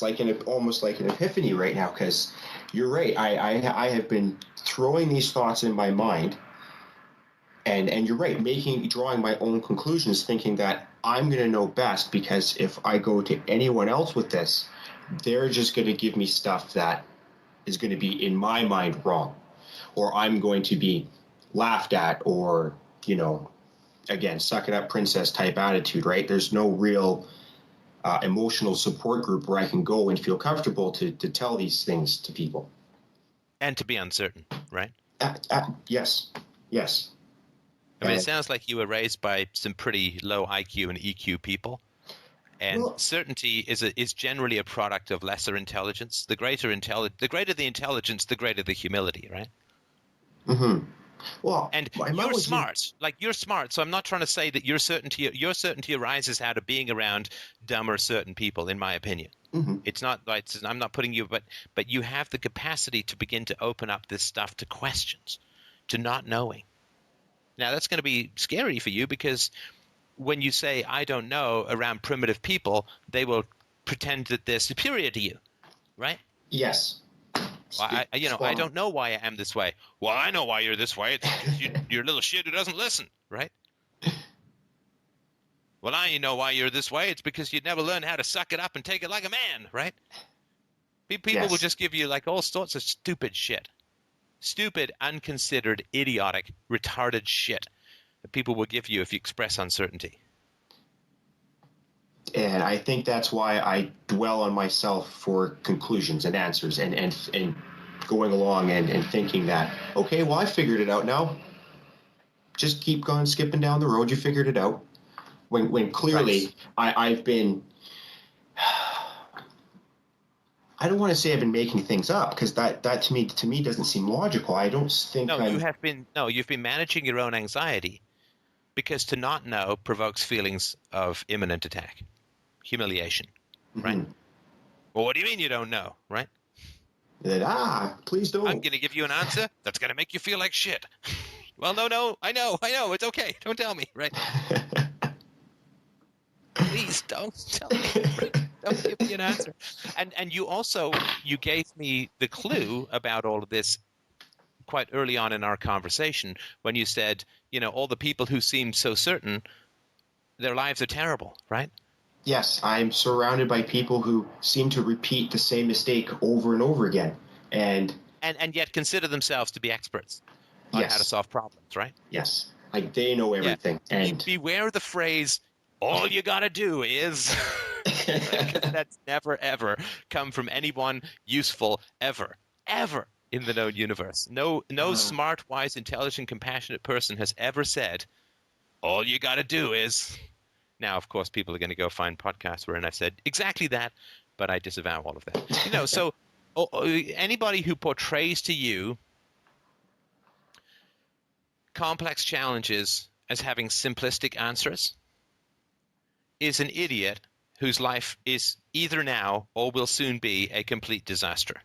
like almost like an epiphany right now, because you're right. I have been throwing these thoughts in my mind, and you're right, drawing my own conclusions, thinking that I'm going to know best, because if I go to anyone else with this, they're just going to give me stuff that is going to be in my mind wrong, or I'm going to be laughed at, or again, suck it up princess type attitude, right? There's no real emotional support group where I can go and feel comfortable to tell these things to people. And to be uncertain, right? Yes. I mean, it sounds like you were raised by some pretty low IQ and EQ people. And certainty is generally a product of lesser intelligence. The greater the intelligence, the greater the humility, right? Mm-hmm. Well, and you're smart. You're smart. So I'm not trying to say that your certainty arises out of being around dumb or certain people, in my opinion. Mm-hmm. It's not like I'm not putting you, but you have the capacity to begin to open up this stuff to questions, to not knowing. Now that's going to be scary for you, because when you say I don't know around primitive people, they will pretend that they're superior to you, right? Yes. Well, I don't know why I am this way. Well, I know why you're this way. It's because you're a little shit who doesn't listen, right? Well, I know why you're this way. It's because you never learned how to suck it up and take it like a man, right? People will just give you like all sorts of stupid shit. Stupid, unconsidered, idiotic, retarded shit that people will give you if you express uncertainty. And I think that's why I dwell on myself for conclusions and answers, and going along and thinking that, okay, well, I figured it out now. Just keep going, skipping down the road. You figured it out. When clearly I've been, I don't want to say I've been making things up, because that to me doesn't seem logical. I don't think. You've been managing your own anxiety, because to not know provokes feelings of imminent attack. Humiliation, right? Mm-hmm. Well, what do you mean you don't know, right? That, please don't. I'm going to give you an answer that's going to make you feel like shit. Well, no, I know, it's okay. Don't tell me, right? Please don't tell me. Right? Don't give me an answer. And you gave me the clue about all of this quite early on in our conversation, when you said, all the people who seem so certain, their lives are terrible, right? Yes, I'm surrounded by people who seem to repeat the same mistake over and over again, and yet consider themselves to be experts on how to solve problems, right? Yes, like they know everything. Yeah. And beware the phrase, "All you gotta do is," because that's never ever come from anyone useful ever in the known universe. No smart, wise, intelligent, compassionate person has ever said, "All you gotta do is." Now, of course, people are going to go find podcasts wherein I've said exactly that, but I disavow all of that. So anybody who portrays to you complex challenges as having simplistic answers is an idiot whose life is either now or will soon be a complete disaster.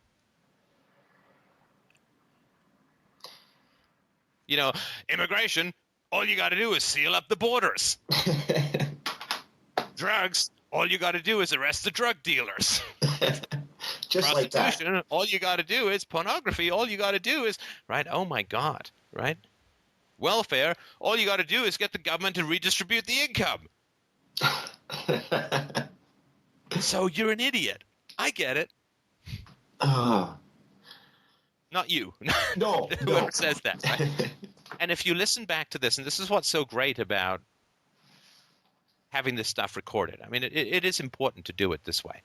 Immigration, all you got to do is seal up the borders. Drugs, all you got to do is arrest the drug dealers. Just like that. All you got to do is pornography. All you got to do is, right? Oh my God, right? Welfare, all you got to do is get the government to redistribute the income. So you're an idiot. I get it. Not you. No, Whoever says that, right? And if you listen back to this, and this is what's so great about having this stuff recorded. I mean, it is important to do it this way.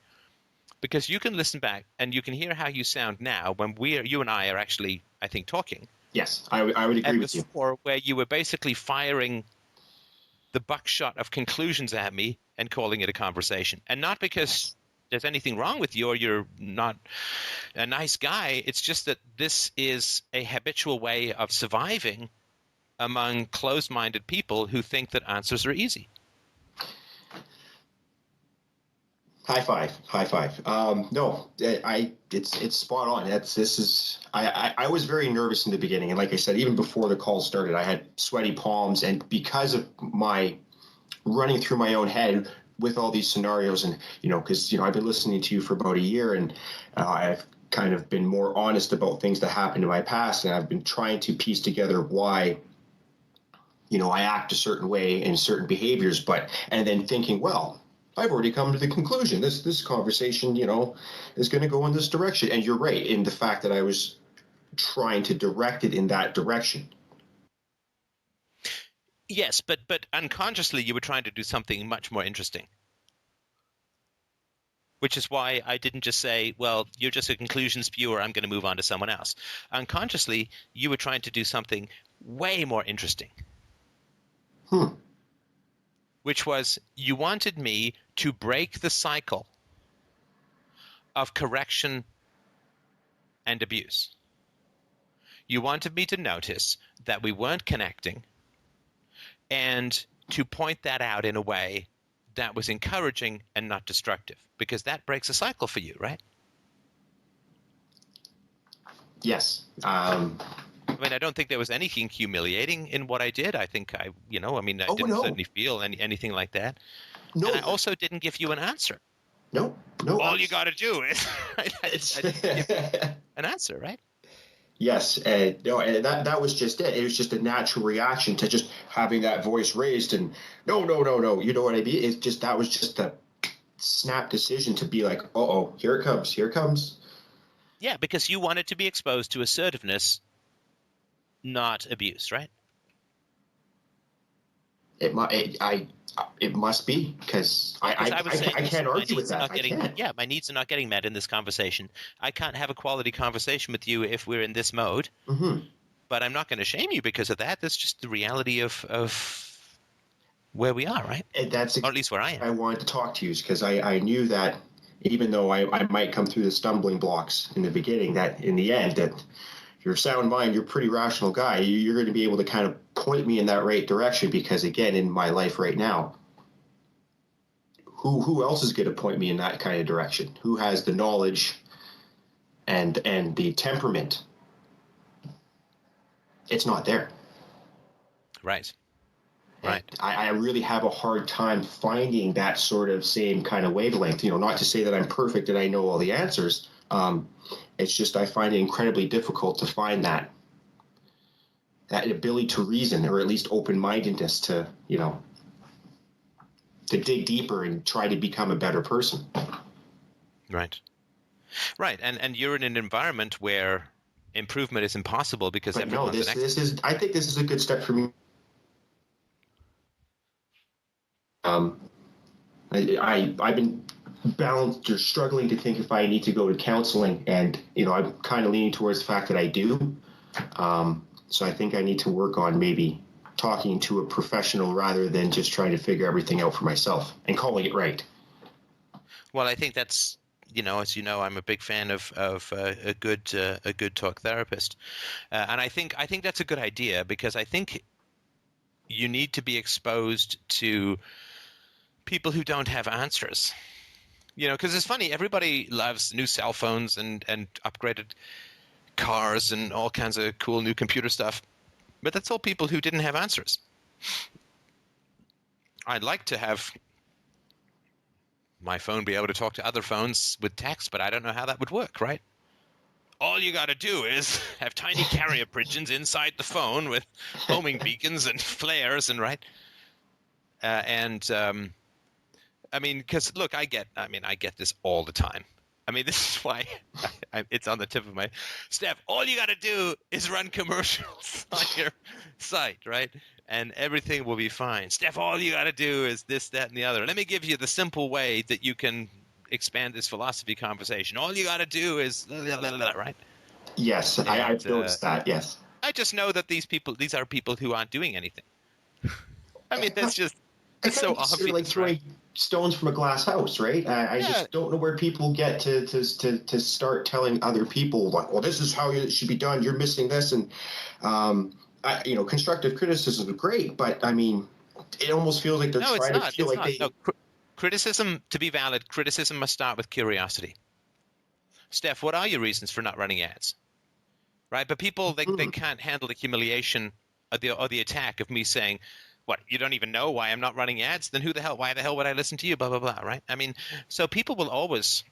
Because you can listen back and you can hear how you sound now when you and I are actually, I think, talking. Yes, I would agree with you. Before, where you were basically firing the buckshot of conclusions at me and calling it a conversation. And not because there's anything wrong with you or you're not a nice guy. It's just that this is a habitual way of surviving among closed-minded people who think that answers are easy. High five. No, it's spot on. I was very nervous in the beginning, and like I said, even before the call started, I had sweaty palms, and because of my running through my own head with all these scenarios, and because I've been listening to you for about a year, and I've kind of been more honest about things that happened in my past, and I've been trying to piece together why I act a certain way in certain behaviors, and then thinking, well, I've already come to the conclusion. This conversation, is going to go in this direction. And you're right in the fact that I was trying to direct it in that direction. Yes, but unconsciously you were trying to do something much more interesting. Which is why I didn't just say, well, you're just a conclusion spewer, I'm going to move on to someone else. Unconsciously, you were trying to do something way more interesting. Which was you wanted me to break the cycle of correction and abuse. You wanted me to notice that we weren't connecting and to point that out in a way that was encouraging and not destructive, because that breaks a cycle for you, right? Yes. I mean, I don't think there was anything humiliating in what I did. I think I didn't certainly feel anything like that. No. And I also didn't give you an answer. No. All you got to do is I didn't give you an answer, right? Yes. And that was just it. It was just a natural reaction to just having that voice raised and no. You know what I mean? That was just a snap decision to be like, uh-oh, here it comes. Yeah, because you wanted to be exposed to assertiveness, not abuse, right? It must be, because I can't argue with that. Yeah, my needs are not getting met in this conversation. I can't have a quality conversation with you if we're in this mode. Mm-hmm. But I'm not going to shame you because of that. That's just the reality of where we are, right? And that's or at least where I am. I wanted to talk to you because I knew that even though I might come through the stumbling blocks in the beginning, that in the end that you're a sound mind, you're a pretty rational guy. You're going to be able to kind of point me in that right direction because, again, in my life right now, who else is going to point me in that kind of direction? Who has the knowledge and the temperament? It's not there. Right. I really have a hard time finding that sort of same kind of wavelength. Not to say that I'm perfect and I know all the answers. It's just I find it incredibly difficult to find that ability to reason, or at least open-mindedness to dig deeper and try to become a better person. Right. And you're in an environment where improvement is impossible because everyone's an expert. I think this is a good step for me. I've been balanced or struggling to think if I need to go to counseling, and I'm kind of leaning towards the fact that I do. So I think I need to work on maybe talking to a professional rather than just trying to figure everything out for myself and calling it right. Well, I think that's as you know, I'm a big fan of a good talk therapist, and I think that's a good idea because I think you need to be exposed to people who don't have answers. Because it's funny, everybody loves new cell phones and upgraded cars and all kinds of cool new computer stuff, but that's all people who didn't have answers. I'd like to have my phone be able to talk to other phones with text, but I don't know how that would work, right? All you got to do is have tiny carrier pigeons inside the phone with homing beacons and flares, and right, I mean, because look, I get this all the time. I mean, this is why it's on the tip of my. Steph, all you got to do is run commercials on your site, right? And everything will be fine. Steph, all you got to do is this, that, and the other. Let me give you the simple way that you can expand this philosophy conversation. All you got to do is right. Yes, I've noticed that. Yes. I just know that these are people who aren't doing anything. I mean, that's just. It's so obvious, like throwing stones from a glass house, right? I just don't know where people get to start telling other people, like, well, this is how it should be done. You're missing this, and constructive criticism is great, but I mean, it almost feels like they're trying to feel like they. No, criticism, to be valid, criticism must start with curiosity. Steph, what are your reasons for not running ads? Right, but people they can't handle the humiliation or the attack of me saying. What, you don't even know why I'm not running ads? Then why the hell would I listen to you? Blah, blah, blah, right? I mean, so people will always,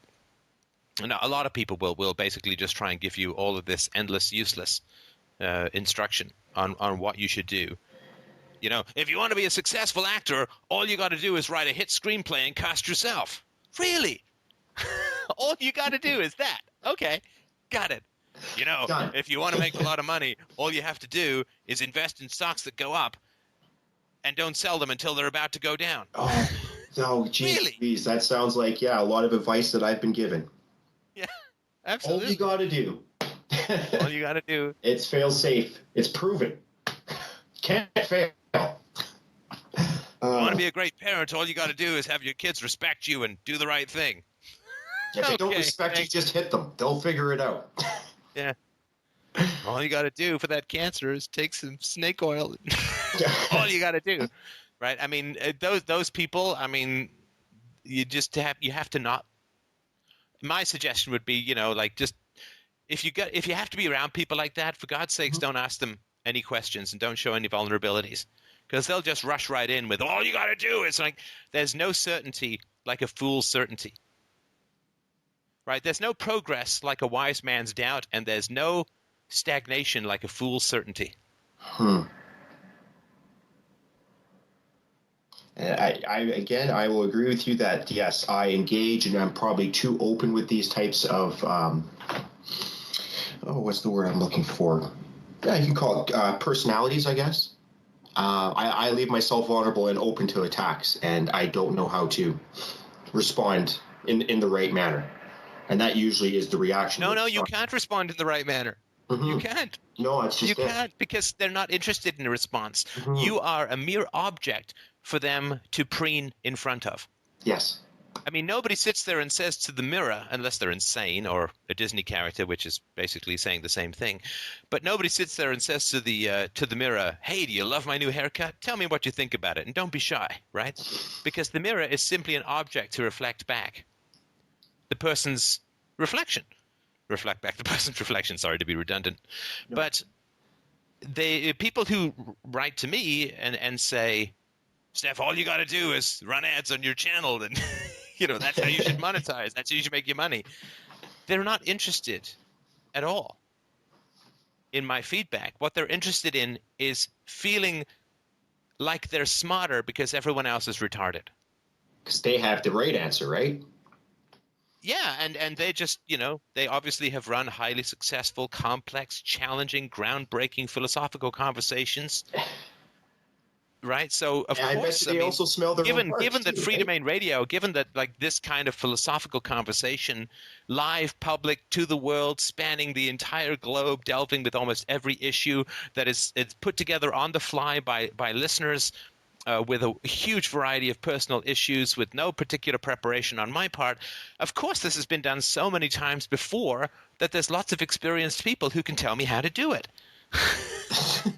a lot of people will basically just try and give you all of this endless, useless instruction on what you should do. You know, if you want to be a successful actor, all you got to do is write a hit screenplay and cast yourself. Really? All you got to do is that. Okay, got it. You know, if you want to make a lot of money, all you have to do is invest in stocks that go up and don't sell them until they're about to go down. Oh, geez, really? Geez, that sounds like, a lot of advice that I've been given. Yeah, absolutely. All you got to do. All you got to do. It's fail safe. It's proven. Can't fail. You want to be a great parent, all you got to do is have your kids respect you and do the right thing. If they don't respect you, just hit them. They'll figure it out. Yeah. All you got to do for that cancer is take some snake oil. All you got to do, right? I mean, those people. I mean, you have to not. My suggestion would be, just if you have to be around people like that, for God's sakes, don't ask them any questions and don't show any vulnerabilities, because they'll just rush right in with all you got to do. It's like there's no certainty like a fool's certainty, right? There's no progress like a wise man's doubt, and there's no stagnation like a fool's certainty. I will agree with you that yes, I engage and I'm probably too open with these types of what's the word I'm looking for? Yeah, you can call it personalities, I guess. I leave myself vulnerable and open to attacks, and I don't know how to respond in the right manner, and that usually is the reaction. No, you can't respond in the right manner. You can't. No, it's just can't, because they're not interested in a response. You are a mere object for them to preen in front of. Yes. I mean, nobody sits there and says to the mirror, unless they're insane or a Disney character, which is basically saying the same thing. But nobody sits there and says to the mirror, "Hey, do you love my new haircut? Tell me what you think about it, and don't be shy," right? Because the mirror is simply an object to reflect back the person's reflection. Reflect back the person's reflection. Sorry to be redundant, no. But people who write to me and say, "Steph, all you got to do is run ads on your channel, and that's how you should monetize. That's how you should make your money." They're not interested at all in my feedback. What they're interested in is feeling like they're smarter because everyone else is retarded. Because they have the right answer, right? Yeah, and they just, they obviously have run highly successful, complex, challenging, groundbreaking philosophical conversations. Right, so of course, they also smell their given own that too, Freedomain Radio, given that like this kind of philosophical conversation, live, public, to the world, spanning the entire globe, delving with almost every issue that it's put together on the fly by listeners, with a huge variety of personal issues, with no particular preparation on my part. Of course, this has been done so many times before that there's lots of experienced people who can tell me how to do it.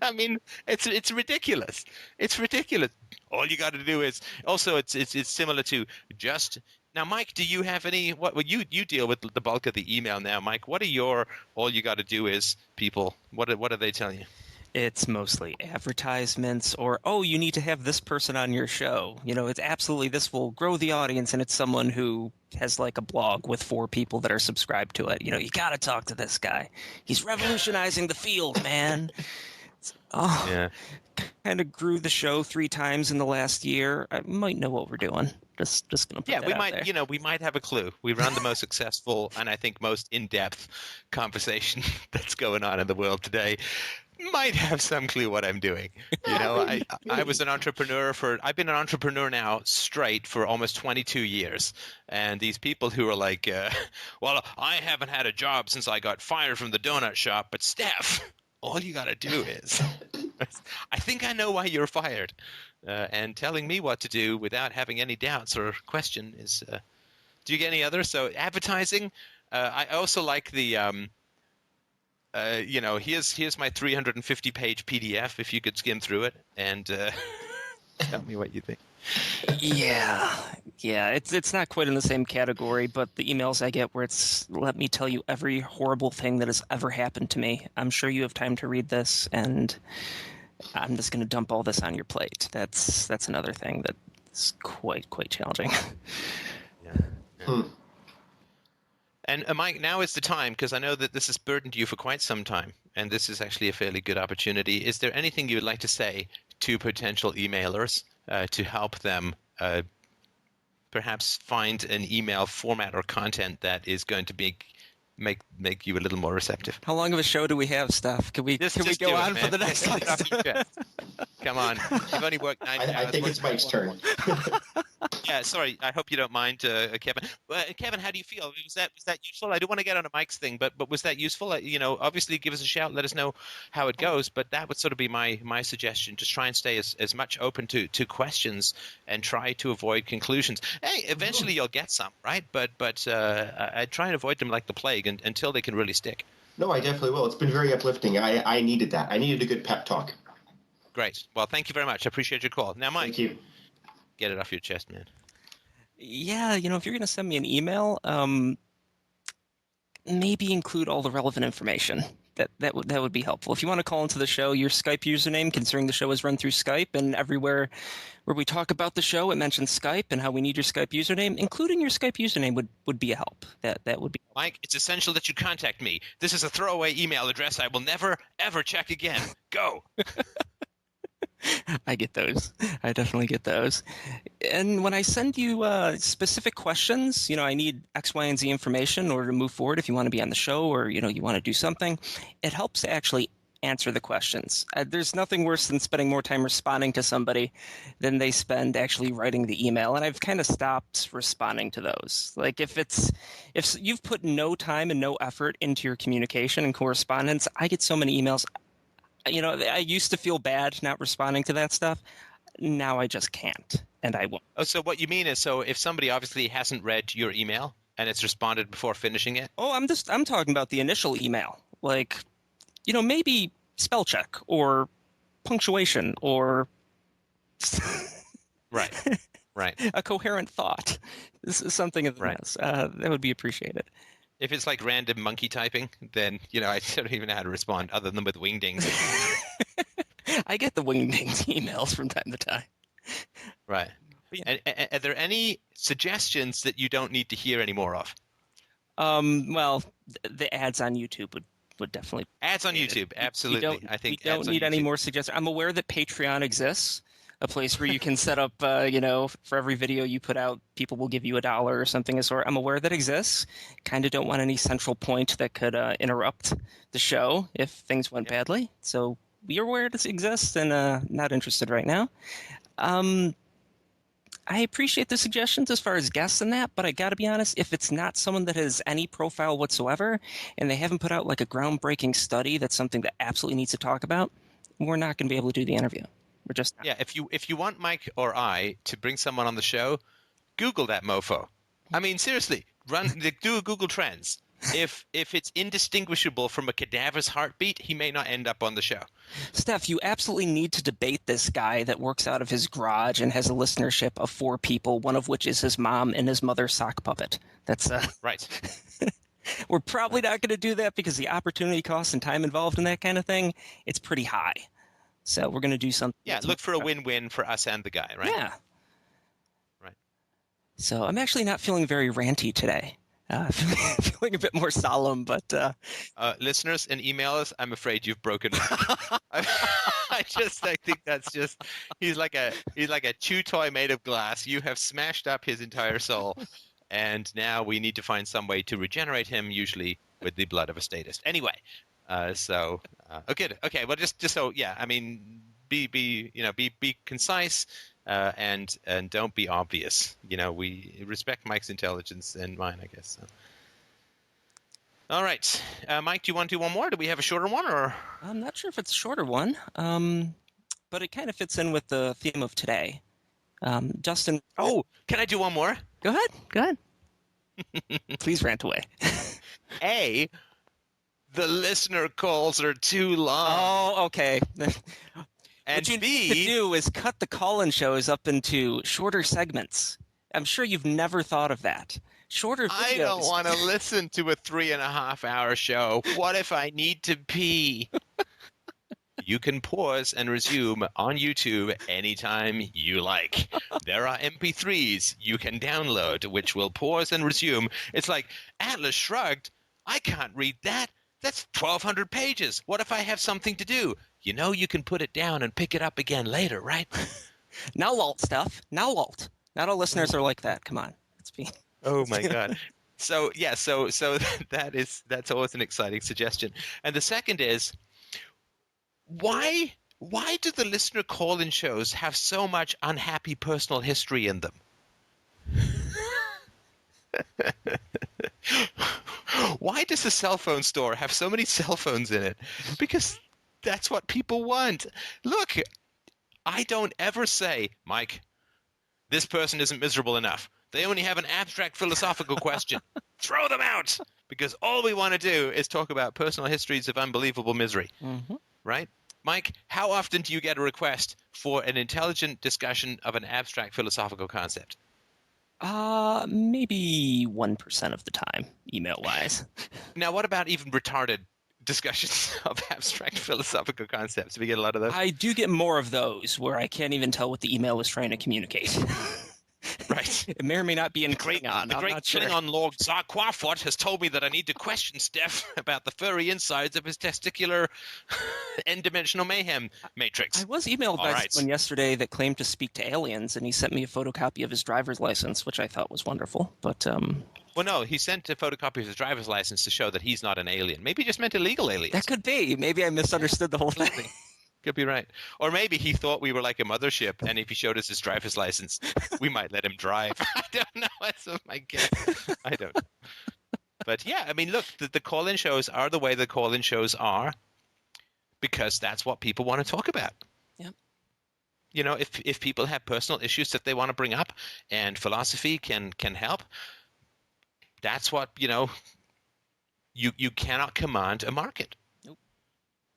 I mean, it's ridiculous. It's ridiculous. All you got to do is also it's similar to just now. Mike, do you have any? What you deal with the bulk of the email now, Mike? What are your all you got to do is people? What do they tell you? It's mostly advertisements or, oh, you need to have this person on your show. It's absolutely, this will grow the audience, and it's someone who has like a blog with 4 people that are subscribed to it. You got to talk to this guy. He's revolutionizing the field, man. Yeah. Kind of grew the show 3 times in the last year. I might know what we're doing. Just gonna put Yeah, that we out might, there. we might have a clue. We run the most successful and I think most in-depth conversation that's going on in the world today. Might have some clue what I'm doing. I was an entrepreneur I've been an entrepreneur now straight for almost 22 years. And these people who are like, well, I haven't had a job since I got fired from the donut shop, but Steph, all you got to do is, I think I know why you're fired. And telling me what to do without having any doubts or question is, do you get any others? So advertising, I also like the, here's my 350-page PDF if you could skim through it and tell me what you think. Yeah, it's not quite in the same category, but the emails I get where it's, let me tell you every horrible thing that has ever happened to me. I'm sure you have time to read this, and I'm just going to dump all this on your plate. That's another thing that's quite challenging. Yeah. And Mike, now is the time, because I know that this has burdened you for quite some time, and this is actually a fairly good opportunity. Is there anything you would like to say to potential emailers to help them perhaps find an email format or content that is going to make you a little more receptive? How long of a show do we have, Steph? Can we go on for the next one? Come on. You've only worked 9 hours. I think it's Mike's turn. Yeah, sorry. I hope you don't mind, Kevin. Kevin, how do you feel? Was that useful? I don't want to get on a Mike's thing, but was that useful? Obviously, give us a shout. Let us know how it goes. But that would sort of be my suggestion. Just try and stay as much open to questions and try to avoid conclusions. Hey, eventually you'll get some, right? But I try and avoid them like the plague until they can really stick. No, I definitely will. It's been very uplifting. I needed that. I needed a good pep talk. Great. Well, thank you very much. I appreciate your call. Now, Mike, Thank you. Get it off your chest, man. Yeah, if you're going to send me an email, maybe include all the relevant information. That would be helpful. If you want to call into the show, your Skype username, considering the show is run through Skype, and everywhere where we talk about the show, it mentions Skype and how we need your Skype username. Including your Skype username would be a help. That would be. Mike, it's essential that you contact me. This is a throwaway email address I will never, ever check again. Go. I get those. I definitely get those. And when I send you specific questions, I need X, Y, and Z information in order to move forward if you want to be on the show or, you want to do something. It helps to actually answer the questions. There's nothing worse than spending more time responding to somebody than they spend actually writing the email. And I've kind of stopped responding to those. Like if you've put no time and no effort into your communication and correspondence, I get so many emails. I used to feel bad not responding to that stuff. Now I just can't, and I won't. Oh, so what you mean is, so if somebody obviously hasn't read your email and it's responded before finishing it? Oh, I'm talking about the initial email. Like, maybe spell check or punctuation or right, a coherent thought. This is something of this. That would be appreciated. If it's like random monkey typing, then, I don't even know how to respond other than with wingdings. I get the wingdings emails from time to time. Right. Yeah. And are there any suggestions that you don't need to hear any more of? Well, the ads on YouTube would definitely. Ads on YouTube, absolutely. I think we don't need any more suggestions. I'm aware that Patreon exists. A place where you can set up, for every video you put out, people will give you $1 or something of sort. I'm aware that exists. Kind of don't want any central point that could interrupt the show if things went badly. So we are aware this exists and not interested right now. I appreciate the suggestions as far as guests and that, but I got to be honest, if it's not someone that has any profile whatsoever and they haven't put out like a groundbreaking study that's something that absolutely needs to talk about, we're not going to be able to do the interview. We're just not. Yeah, if you want Mike or I to bring someone on the show, Google that mofo. I mean, seriously, do a Google Trends. If it's indistinguishable from a cadaver's heartbeat, he may not end up on the show. Steph, you absolutely need to debate this guy that works out of his garage and has a listenership of 4 people, one of which is his mom and his mother's sock puppet. That's right. We're probably not going to do that because the opportunity cost and time involved in that kind of thing, it's pretty high. So we're going to do something. Yeah, look for a win-win for us and the guy, right? Yeah. Right. So I'm actually not feeling very ranty today. Feeling a bit more solemn, but... Listeners and emailers, I'm afraid you've broken I think that's just he's like a chew toy made of glass. You have smashed up his entire soul, and now we need to find some way to regenerate him, usually with the blood of a statist. Anyway, good. Okay, well, just so yeah, I mean, be concise. And don't be obvious. We respect Mike's intelligence and mine, I guess. So. All right, Mike, do you want to do one more? Do we have a shorter one, or? I'm not sure if it's a shorter one, but it kind of fits in with the theme of today. Justin. Oh, can I do one more? Go ahead. Go ahead. Please rant away. A, the listener calls are too long. Oh, okay. And what you B, need to do is cut the call-in shows up into shorter segments. I'm sure you've never thought of that. Shorter videos. I don't want to listen to a 3.5-hour show. What if I need to pee? You can pause and resume on YouTube anytime you like. There are MP3s you can download, which will pause and resume. It's like, Atlas Shrugged, I can't read that. That's 1,200 pages. What if I have something to do? You can put it down and pick it up again later, right? Now alt stuff. Now alt. Not all listeners are like that. Come on. Oh my God. So yeah, so that's always an exciting suggestion. And the second is, why do the listener call-in shows have so much unhappy personal history in them? Why does the cell phone store have so many cell phones in it? Because that's what people want. Look, I don't ever say, Mike, this person isn't miserable enough. They only have an abstract philosophical question. Throw them out! Because all we want to do is talk about personal histories of unbelievable misery. Mm-hmm. Right? Mike, how often do you get a request for an intelligent discussion of an abstract philosophical concept? Maybe 1% of the time, email-wise. Now, what about even retarded discussions of abstract philosophical concepts? Do we get a lot of those? I do get more of those where I can't even tell what the email is trying to communicate. Right. It may or may not be in Klingon. The great Klingon Lord Zarquafort has told me that I need to question Steph about the furry insides of his testicular n-dimensional mayhem matrix. I was emailed by someone yesterday that claimed to speak to aliens, and he sent me a photocopy of his driver's license, which I thought was wonderful. But well, no, he sent a photocopy of his driver's license to show that he's not an alien. Maybe he just meant illegal aliens. That could be. Maybe I misunderstood the whole thing. Could be right. Or maybe he thought we were like a mothership, and if he showed us his driver's license, we might let him drive. I don't know. That's my guess. I don't know. But yeah, I mean, look, the call-in shows are the way the call-in shows are because that's what people want to talk about. Yeah. If people have personal issues that they want to bring up and philosophy can help, that's what, you cannot command a market. Nope.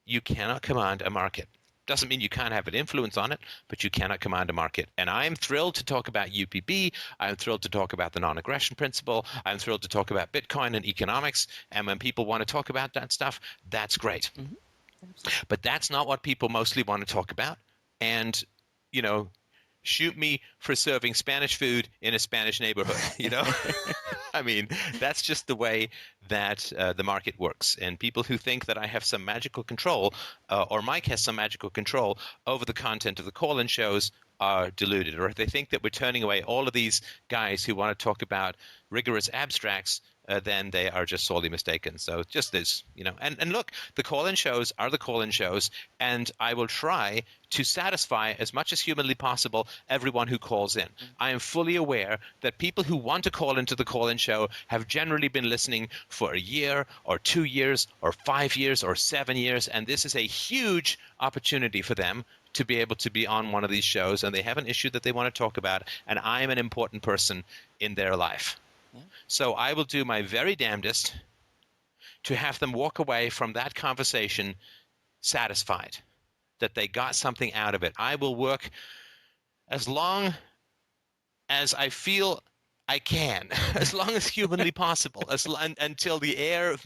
You cannot command a market. Doesn't mean you can't have an influence on it, but you cannot command a market. And I'm thrilled to talk about UPB. I'm thrilled to talk about the non-aggression principle. I'm thrilled to talk about Bitcoin and economics. And when people want to talk about that stuff, that's great. Mm-hmm. But that's not what people mostly want to talk about. And, shoot me for serving Spanish food in a Spanish neighborhood, I mean, that's just the way that the market works. And people who think that I have some magical control or Mike has some magical control over the content of the call-in shows are deluded. Or if they think that we're turning away all of these guys who want to talk about rigorous abstracts, then they are just sorely mistaken. So just this, and look, the call-in shows are the call-in shows, and I will try to satisfy as much as humanly possible everyone who calls in. I am fully aware that people who want to call into the call-in show have generally been listening for a year or 2 years or 5 years or 7 years, and this is a huge opportunity for them to be able to be on one of these shows, and they have an issue that they want to talk about, and I am an important person in their life. So I will do my very damnedest to have them walk away from that conversation satisfied, that they got something out of it. I will work as long as I feel I can, as long as humanly possible, until the air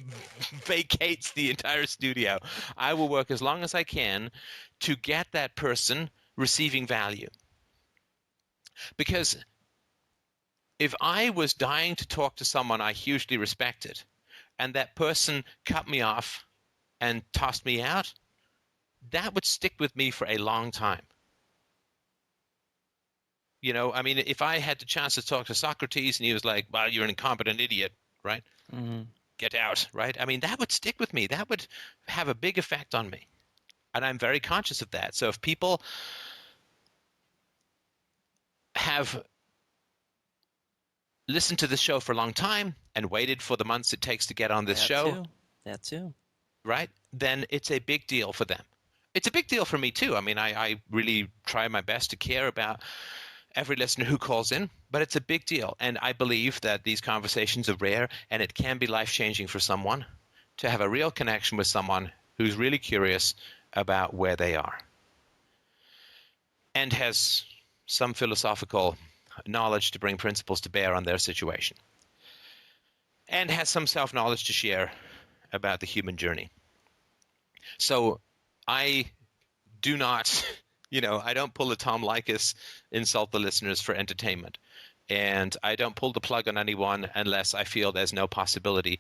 vacates the entire studio. I will work as long as I can to get that person receiving value. Because if I was dying to talk to someone I hugely respected and that person cut me off and tossed me out, that would stick with me for a long time. You know, I mean, if I had the chance to talk to Socrates and he was like, well, you're an incompetent idiot, right? Mm-hmm. Get out, right? I mean, that would stick with me. That would have a big effect on me. And I'm very conscious of that. So if people have listened to this show for a long time and waited for the months it takes to get on this show, That too. right, then it's a big deal for them. It's a big deal for me too. I mean, I really try my best to care about every listener who calls in, but it's a big deal. And I believe that these conversations are rare, and it can be life-changing for someone to have a real connection with someone who's really curious about where they are and has some philosophical knowledge to bring principles to bear on their situation and has some self-knowledge to share about the human journey. So I do not, I don't pull a Tom Likas, insult the listeners for entertainment. And I don't pull the plug on anyone unless I feel there's no possibility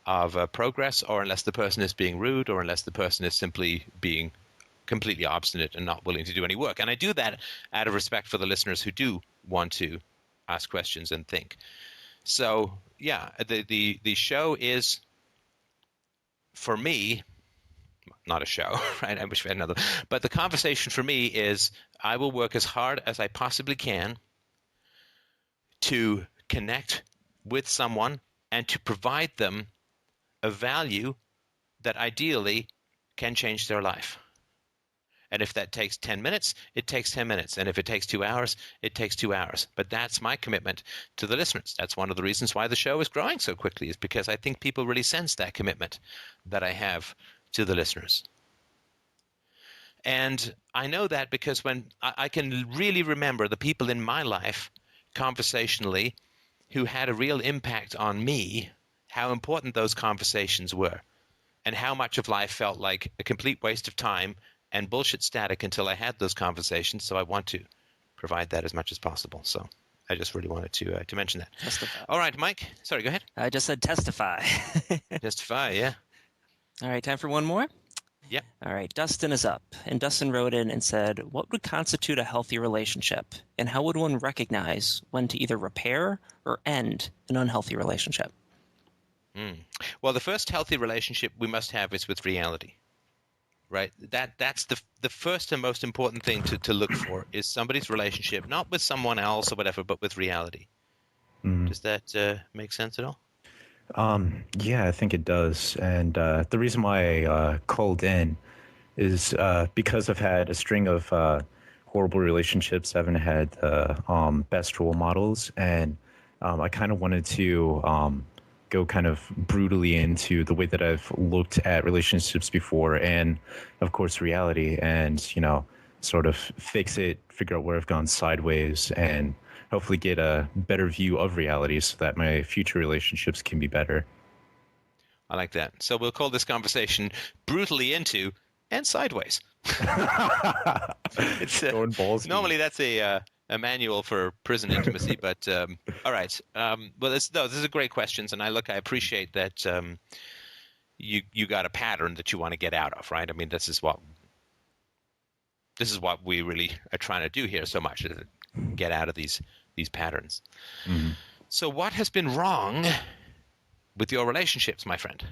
of progress, or unless the person is being rude, or unless the person is simply being completely obstinate and not willing to do any work. And I do that out of respect for the listeners who do want to ask questions and think. So, yeah, the show is, for me, not a show, right? I wish we had another. But the conversation for me is I will work as hard as I possibly can to connect with someone and to provide them a value that ideally can change their life. And if that takes 10 minutes, it takes 10 minutes. And if it takes 2 hours, it takes 2 hours. But that's my commitment to the listeners. That's one of the reasons why the show is growing so quickly, is because I think people really sense that commitment that I have to the listeners. And I know that because when I can really remember the people in my life conversationally who had a real impact on me, how important those conversations were, and how much of life felt like a complete waste of time and bullshit static until I had those conversations. So I want to provide that as much as possible. So I just really wanted to mention that. Testify. All right, Mike. Sorry, go ahead. I just said testify. Testify, yeah. All right, time for one more? Yep. All right, Dustin is up. And Dustin wrote in and said, what would constitute a healthy relationship? And how would one recognize when to either repair or end an unhealthy relationship? Well, the first healthy relationship we must have is with reality, right? That's the first and most important thing to look for, is somebody's relationship, not with someone else or whatever, but with reality. Does that make sense at all? Yeah, I think it does. And the reason why I called in is because I've had a string of horrible relationships. I haven't had best role models, and I kind of wanted to go kind of brutally into the way that I've looked at relationships before, and of course reality, and sort of fix it, figure out where I've gone sideways, and hopefully get a better view of reality so that my future relationships can be better. I like that. So we'll call this conversation Brutally Into and Sideways. It's Going balls normally that's a manual for prison intimacy, but all right. Well, this is a great questions, and I appreciate that you got a pattern that you want to get out of, right? I mean, this is what we really are trying to do here so much, is get out of these patterns. Mm-hmm. So what has been wrong with your relationships, my friend?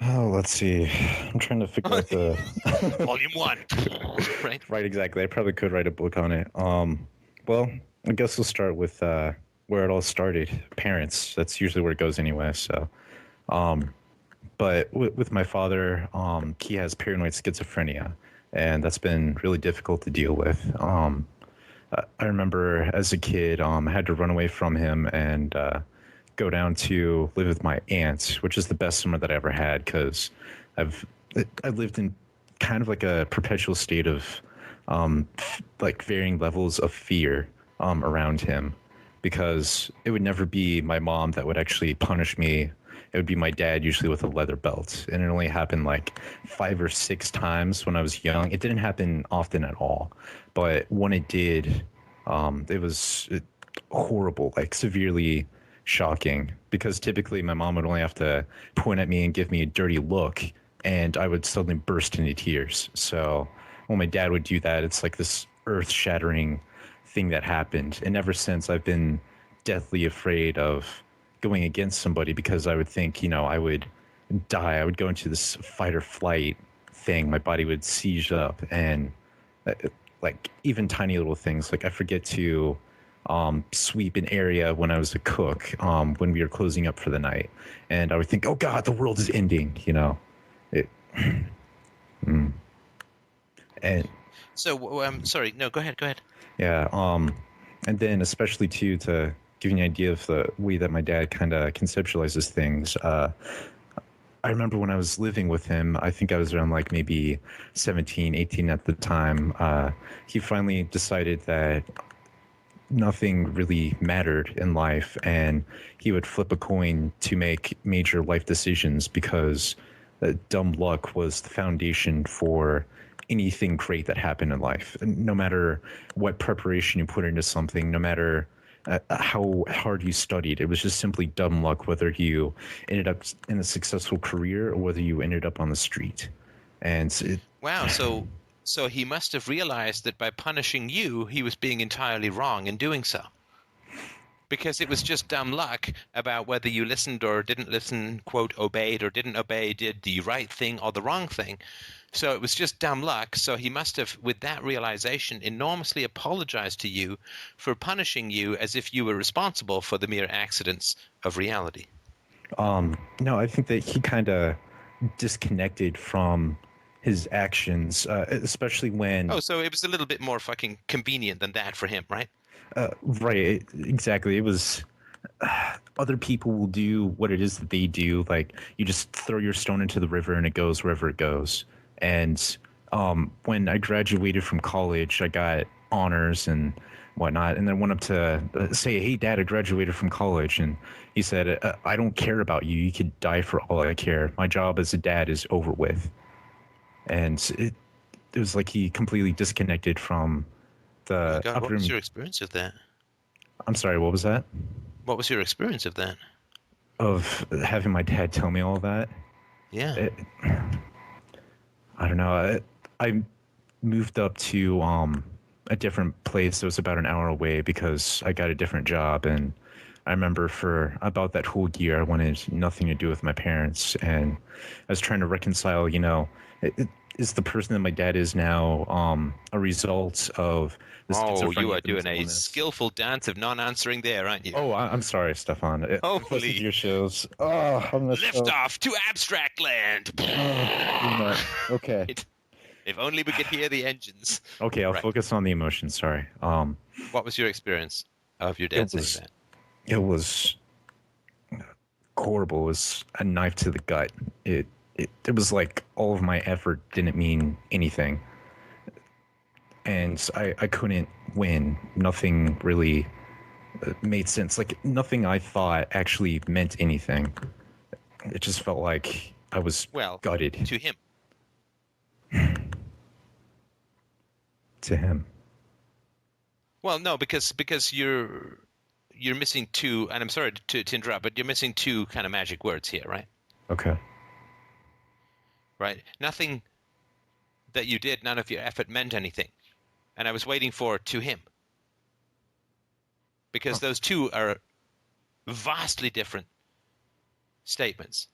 Oh, let's see. I'm trying to figure out the Volume 1. Right? Right, exactly. I probably could write a book on it. Well, I guess we'll start with where it all started. Parents. That's usually where it goes anyway. So, but with my father, he has paranoid schizophrenia, and that's been really difficult to deal with. I remember as a kid, I had to run away from him and go down to live with my aunt, which is the best summer that I ever had, because I lived in kind of like a perpetual state of like varying levels of fear around him, because it would never be my mom that would actually punish me. It would be my dad, usually with a leather belt, and it only happened like 5 or 6 times when I was young. It didn't happen often at all, but when it did, it was horrible, like severely shocking, because typically my mom would only have to point at me and give me a dirty look, and I would suddenly burst into tears. So when my dad would do that, it's like this earth-shattering thing that happened. And ever since, I've been deathly afraid of going against somebody because I would think, I would die. I would go into this fight or flight thing. My body would seize up, and like even tiny little things. Like I forget to sweep an area when I was a cook, when we were closing up for the night, and I would think, "Oh God, the world is ending," It, and So, sorry, no, go ahead. yeah, and then especially too to give you an idea of the way that my dad kind of conceptualizes things. I remember when I was living with him, I think I was around like maybe 17, 18 at the time. He finally decided that nothing really mattered in life, and he would flip a coin to make major life decisions because dumb luck was the foundation for anything great that happened in life. No matter what preparation you put into something, no matter how hard you studied, it was just simply dumb luck, whether you ended up in a successful career or whether you ended up on the street. And Wow, so he must have realized that by punishing you, he was being entirely wrong in doing so. Because it was just dumb luck about whether you listened or didn't listen, quote, obeyed or didn't obey, did the right thing or the wrong thing. So it was just dumb luck. So he must have, with that realization, enormously apologized to you for punishing you as if you were responsible for the mere accidents of reality. no, I think that he kind of disconnected from his actions, especially when. Oh, so it was a little bit more fucking convenient than that for him, right? Right, exactly. It was. Other people will do what it is that they do. Like you just throw your stone into the river and it goes wherever it goes. And when I graduated from college, I got honors and whatnot, and then went up to say, "Hey, Dad, I graduated from college," and he said, "I don't care about you. You could die for all I care. My job as a dad is over with." And it was like he completely disconnected from Oh my the God, what upbringing. was your experience of that? I'm sorry, what was that? What was your experience of that? Of having my dad tell me all that? Yeah. I don't know. I moved up to a different place that was about an hour away because I got a different job, and I remember for about that whole year I wanted nothing to do with my parents, and I was trying to reconcile. Is the person that my dad is now a result of the Oh, you schizophrenia are and doing mental a illness? skillful dance of non-answering there, aren't you? Oh, I'm sorry, Stefan. Listen Holy to your shows. Oh, I'm the lift off to abstract land. Okay. If only we could hear the engines. Okay, I'll Right. focus on the emotions. Sorry. What was your experience of your dad saying that? It was horrible. It was a knife to the gut. It was like all of my effort didn't mean anything, and I couldn't win. Nothing really made sense. Like nothing I thought actually meant anything. It just felt like I was gutted. To him. To him. Well, no, because you're missing two, and I'm sorry to interrupt, but you're missing two kind of magic words here, right? Okay. Right. Nothing that you did, none of your effort meant anything, and I was waiting for to him, because those two are vastly different statements.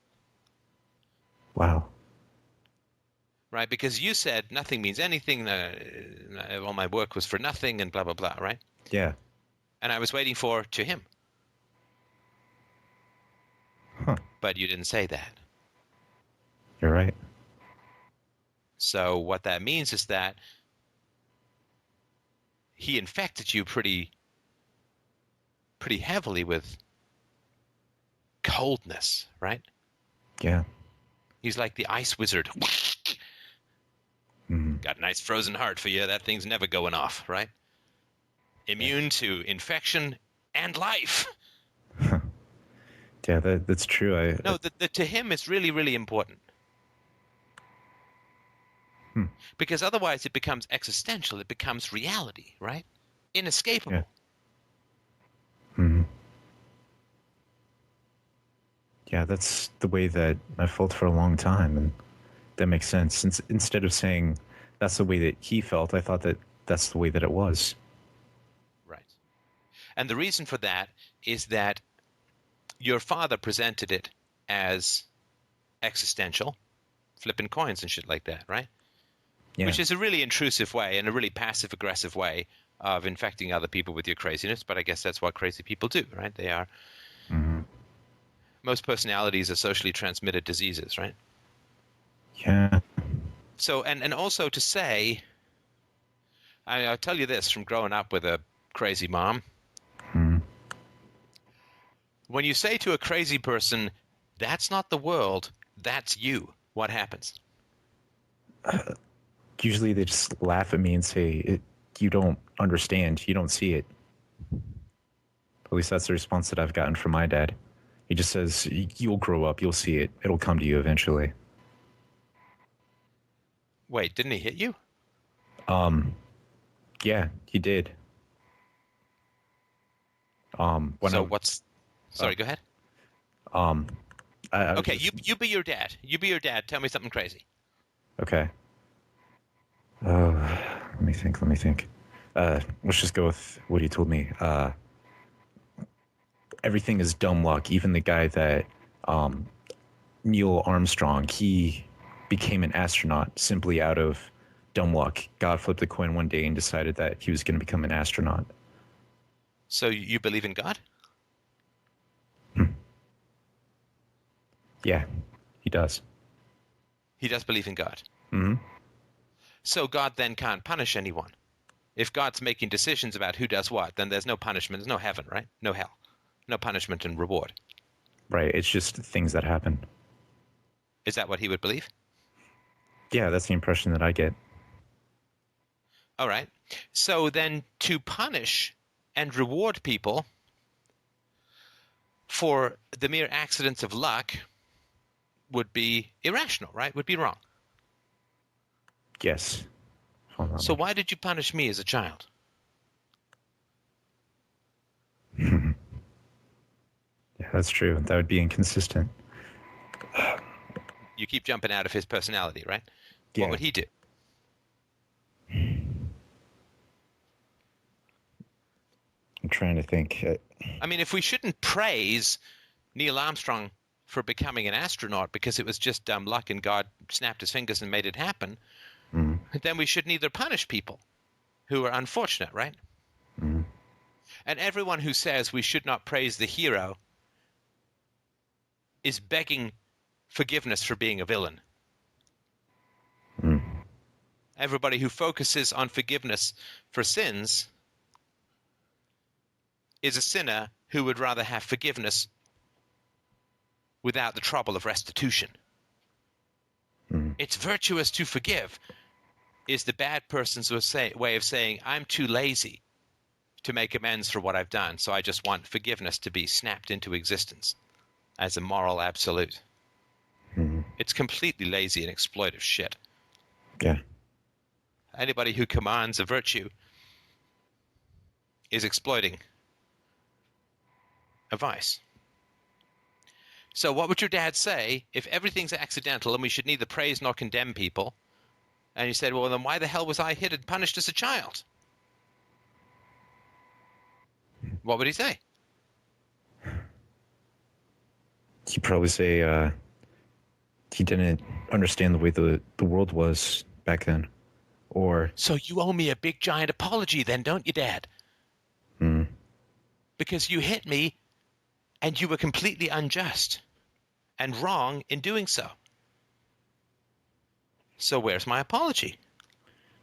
Wow. Right, because you said nothing means anything, all my work was for nothing, and blah, blah, blah, right? Yeah. And I was waiting for to him. Huh. But you didn't say that. You're right. So what that means is that he infected you pretty heavily with coldness, right? Yeah. He's like the ice wizard. Got a nice frozen heart for you. That thing's never going off, right? Immune to infection and life. Yeah, that's true. No, the to him is really, really important. Because otherwise it becomes existential. It becomes reality, right? Inescapable. Yeah. Yeah, that's the way that I felt for a long time, and That makes sense. Since instead of saying that's the way that he felt, I thought that that's the way that it was. Right. And the reason for that is that your father presented it as existential, flipping coins and shit like that, right? Yeah. Which is a really intrusive way and a really passive-aggressive way of infecting other people with your craziness, but I guess that's what crazy people do, right? They are... Mm-hmm. Most personalities are socially transmitted diseases, right? Yeah. So, and also to say, I'll tell you this from growing up with a crazy mom. Mm. When you say to a crazy person, that's not the world, that's you, what happens? Usually they just laugh at me and say, you don't understand. You don't see it. At least that's the response that I've gotten from my dad. He just says, you'll grow up. You'll see it. It'll come to you eventually. Wait, didn't he hit you? Yeah, he did. Sorry, go ahead. Okay, you be your dad. You be your dad. Tell me something crazy. Okay. Let me think. Let's just go with what he told me. Everything is dumb luck. Even the guy that, Neil Armstrong, he became an astronaut simply out of dumb luck. God flipped a coin one day and decided that he was going to become an astronaut. So you believe in God? Yeah, he does. He does believe in God. Mm-hmm. So God then can't punish anyone. If God's making decisions about who does what, then there's no punishment. There's no heaven, right? No hell. No punishment and reward. Right, it's just things that happen. Is that what he would believe? Yeah, that's the impression that I get. All right. So then to punish and reward people for the mere accidents of luck would be irrational, right? Would be wrong. Yes. So why did you punish me as a child? Yeah, that's true. That would be inconsistent. You keep jumping out of his personality, right? Yeah. What would he do? I'm trying to think. I mean, if we shouldn't praise Neil Armstrong for becoming an astronaut because it was just dumb luck and God snapped his fingers and made it happen, then we should neither punish people who are unfortunate, right? Mm. And everyone who says we should not praise the hero is begging forgiveness for being a villain. Mm. Everybody who focuses on forgiveness for sins is a sinner who would rather have forgiveness without the trouble of restitution. Mm. It's virtuous to forgive is the bad person's way of saying, I'm too lazy to make amends for what I've done, so I just want forgiveness to be snapped into existence as a moral absolute. Mm. It's completely lazy and exploitive shit. Yeah. Anybody who commands a virtue is exploiting a vice. So what would your dad say if everything's accidental and we should neither praise nor condemn people? And you said, well, then why the hell was I hit and punished as a child? What would he say? He'd probably say he didn't understand the way the world was back then. Or... So you owe me a big giant apology then, don't you, Dad? Mm. Because you hit me and you were completely unjust and wrong in doing so. So where's my apology?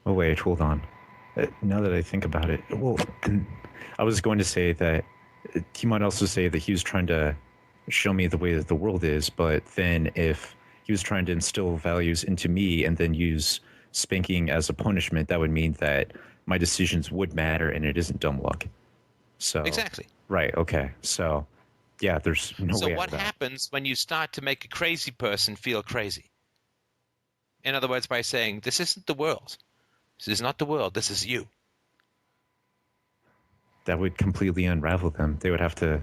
Oh, wait, hold on. Now that I think about it, well, I was going to say that he might also say that he was trying to show me the way that the world is, but then if he was trying to instill values into me and then use spanking as a punishment, that would mean that my decisions would matter and it isn't dumb luck. So Exactly. Right, okay. So, yeah, there's no way So out of what that. happens when you start to make a crazy person feel crazy? In other words, by saying, this isn't the world. This is not the world. This is you. That would completely unravel them. They would have to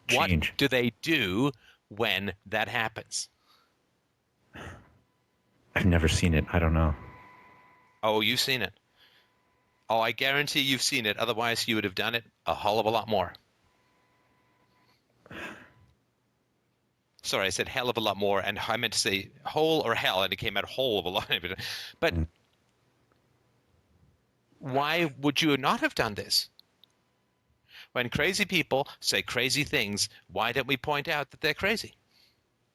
change. What do they do when that happens? I've never seen it. I don't know. Oh, you've seen it. Oh, I guarantee you've seen it. Otherwise, you would have done it a whole of a lot more. Sorry, I said hell of a lot more, and I meant to say whole or hell, and it came out whole of a lot. But why would you not have done this? When crazy people say crazy things, why don't we point out that they're crazy?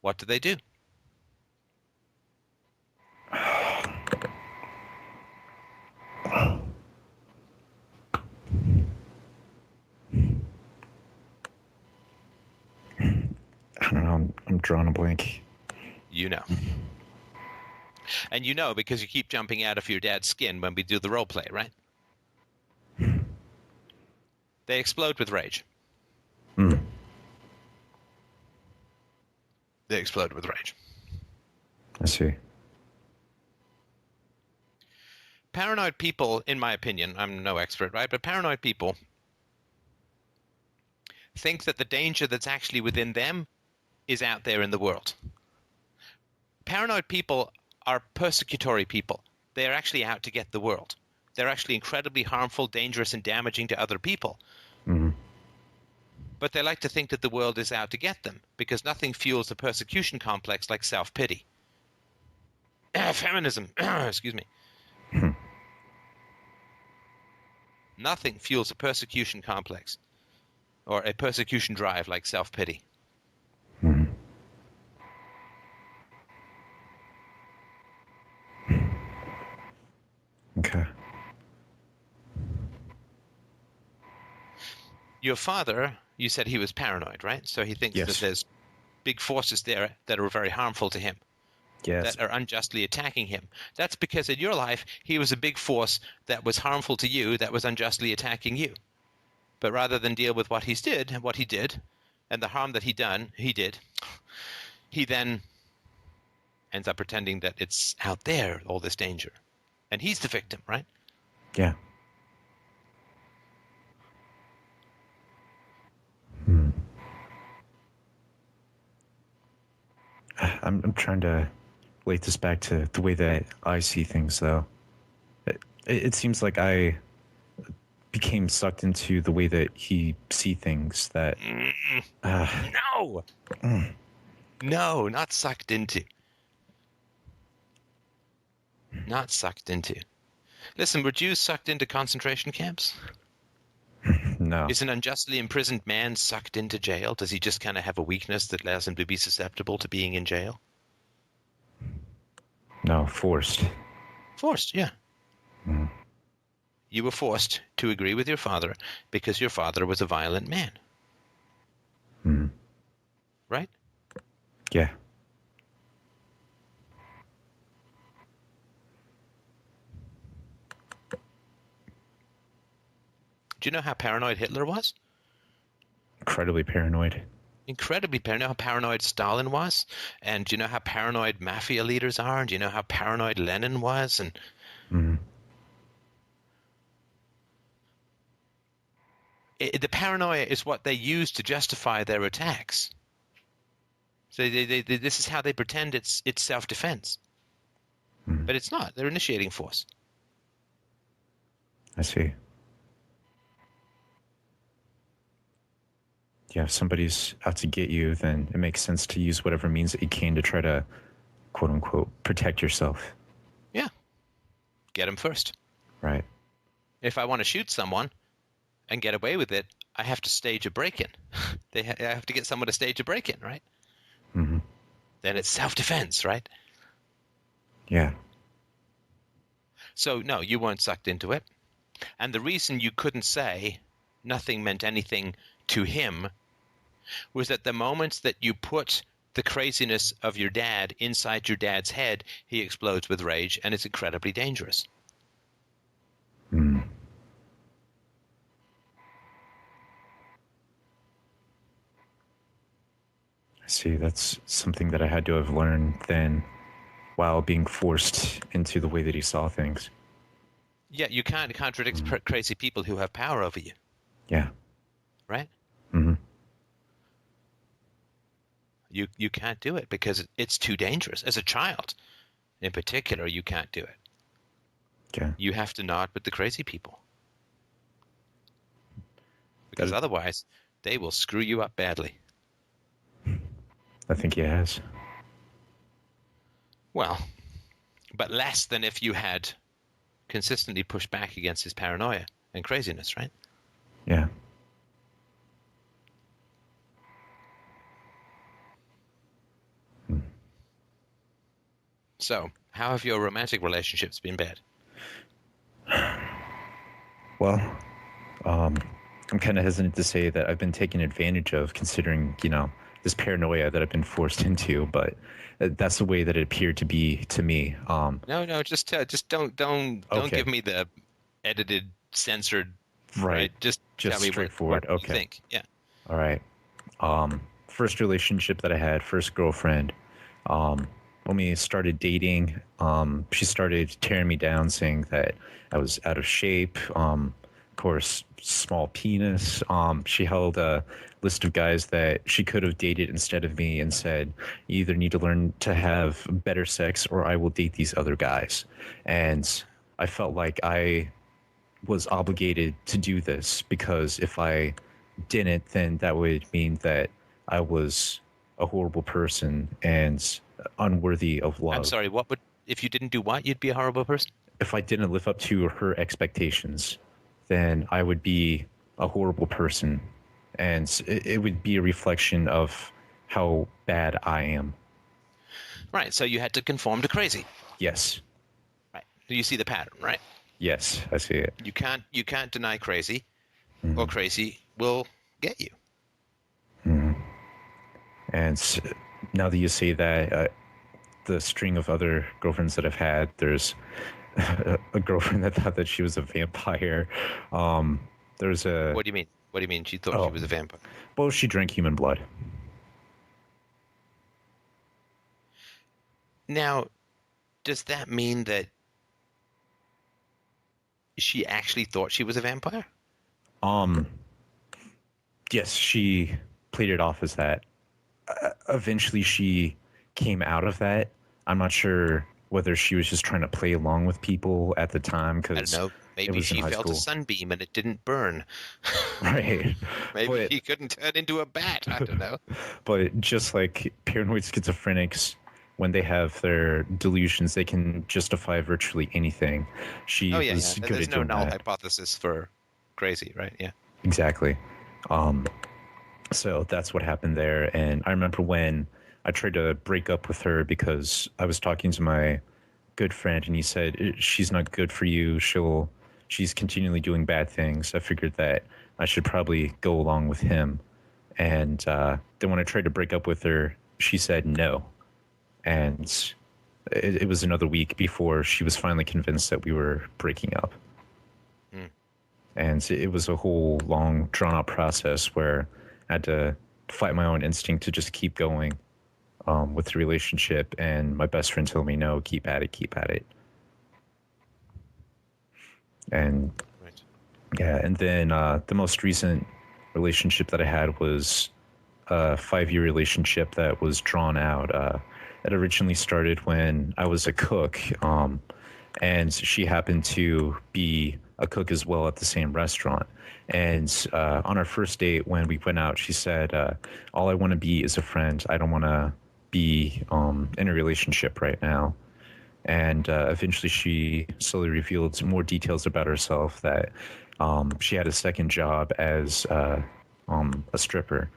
What do they do? I don't know. I'm drawing a blank. You know. And you know because you keep jumping out of your dad's skin when we do the role play, right? They explode with rage. Mm. They explode with rage. I see. Paranoid people, in my opinion, I'm no expert, right? But paranoid people think that the danger that's actually within them is out there in the world. Paranoid people are persecutory people. They are actually out to get the world. They're actually incredibly harmful, dangerous, and damaging to other people. Mm-hmm. But they like to think that the world is out to get them because nothing fuels a persecution complex like self-pity. Feminism. Excuse me. Nothing fuels a persecution complex or a persecution drive like self-pity. Mm-hmm. Okay. Your father, you said he was paranoid, right? So he thinks Yes. that there's big forces there that are very harmful to him, Yes. that are unjustly attacking him. That's because in your life, he was a big force that was harmful to you, that was unjustly attacking you. But rather than deal with what he did, and the harm that he did, he then ends up pretending that it's out there, all this danger. And he's the victim, right? Yeah. Hmm. I'm trying to relate this back to the way that I see things, though. It seems like I became sucked into the way that he see things. That No! No, not sucked into. Not sucked into. Listen, were Jews sucked into concentration camps? no, Is an unjustly imprisoned man sucked into jail? Does he just kind of have a weakness that allows him to be susceptible to being in jail? no, forced. Forced, yeah. Mm. You were forced to agree with your father because your father was a violent man. Mm. Right? Yeah. Do you know how paranoid Hitler was? Incredibly paranoid. Incredibly paranoid. You know how paranoid Stalin was? And do you know how paranoid mafia leaders are? And do you know how paranoid Lenin was? And Mm. the paranoia is what they use to justify their attacks. So this is how they pretend it's self-defense. Mm. But it's not. They're initiating force. I see. Yeah, if somebody's out to get you, then it makes sense to use whatever means that you can to try to, quote unquote, protect yourself. Yeah. Get them first. Right. If I want to shoot someone and get away with it, I have to stage a break-in. I have to get someone to stage a break-in, right? Mm-hmm. Then it's self-defense, right? Yeah. So, no, you weren't sucked into it. And the reason you couldn't say nothing meant anything to him was that the moments that you put the craziness of your dad inside your dad's head, he explodes with rage, and it's incredibly dangerous. Mm. I see. That's something that I had to have learned then while being forced into the way that he saw things. Yeah, you can't contradict crazy people who have power over you, Yeah. right? Mm-hmm. You can't do it because it's too dangerous. As a child, in particular, you can't do it. Okay. You have to nod with the crazy people. Because otherwise, they will screw you up badly. I think he has. Well, but less than if you had consistently pushed back against his paranoia and craziness, right? Yeah. So, how have your romantic relationships been bad? Well, I'm kind of hesitant to say that I've been taken advantage of, considering, this paranoia that I've been forced into, but that's the way that it appeared to be to me. No, just don't Okay. give me the edited, censored. Right. Just tell me straightforward. what Okay. you think. Yeah. All right. First relationship that I had, first girlfriend. When we started dating, she started tearing me down, saying that I was out of shape. Of course, small penis. She held a list of guys that she could have dated instead of me and said, you either need to learn to have better sex or I will date these other guys. And I felt like I was obligated to do this because if I didn't, then that would mean that I was a horrible person and unworthy of love. I'm sorry. If you didn't do what? You'd be a horrible person. If I didn't live up to her expectations, then I would be a horrible person, and it would be a reflection of how bad I am. Right. So you had to conform to crazy. Yes. Right. You see the pattern, right? Yes, I see it. You can't deny crazy, or crazy will get you. And now that you say that, the string of other girlfriends that I've had, there's a girlfriend that thought that she was a vampire. There's a... What do you mean? What do you mean she thought she was a vampire? Well, she drank human blood. Now, does that mean that she actually thought she was a vampire? Yes, she played it off as that. Eventually, she came out of that. I'm not sure whether she was just trying to play along with people at the time. I don't know. Maybe she felt a sunbeam and it didn't burn. Right. Maybe he couldn't turn into a bat. I don't know. But just like paranoid schizophrenics, when they have their delusions, they can justify virtually anything. She was good There's at no doing null that. hypothesis for crazy, right? Yeah. Exactly. So that's what happened there. And I remember when I tried to break up with her because I was talking to my good friend and he said, she's not good for you. She's continually doing bad things. I figured that I should probably go along with him. And then when I tried to break up with her, she said no. And it was another week before she was finally convinced that we were breaking up. And it was a whole long, drawn-out process where I had to fight my own instinct to just keep going with the relationship. And my best friend told me, no, keep at it. And Right. yeah, and then the most recent relationship that I had was a 5-year relationship that was drawn out. It originally started when I was a cook, and she happened to be a cook as well at the same restaurant. And on our first date, when we went out, she said, all I want to be is a friend. I don't want to be in a relationship right now. And eventually she slowly revealed some more details about herself, that she had a second job as a stripper,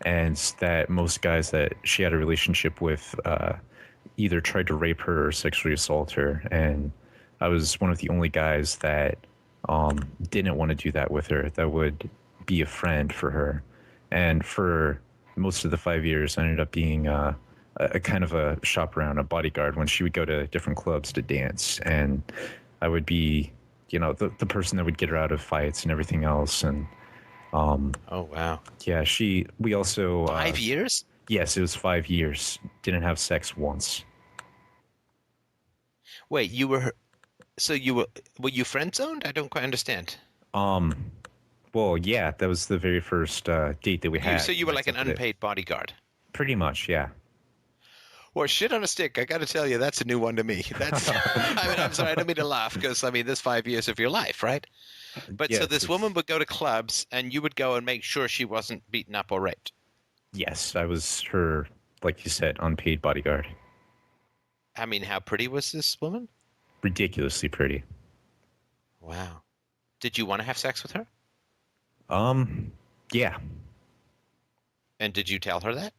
and that most guys that she had a relationship with either tried to rape her or sexually assault her. And I was one of the only guys that didn't want to do that with her, that would be a friend for her. And for most of the 5 years, I ended up being a kind of a chaperone, a bodyguard, when she would go to different clubs to dance. And I would be, the person that would get her out of fights and everything else. And Oh, wow. yeah, we also 5 years? Yes, it was 5 years. Didn't have sex once. Wait, were you friend zoned? I don't quite understand. Well, yeah, that was the very first date that we had. So you were I like an accepted it. unpaid bodyguard. Pretty much, yeah. Well, shit on a stick. I got to tell you, that's a new one to me. That's. I mean, I'm sorry, I don't mean to laugh because I mean, there's 5 years of your life, right? But so Yes, this woman would go to clubs, and you would go and make sure she wasn't beaten up or raped. Yes, I was her, like you said, unpaid bodyguard. I mean, how pretty was this woman? Ridiculously pretty. Wow. Did you want to have sex with her? Yeah. And did you tell her that?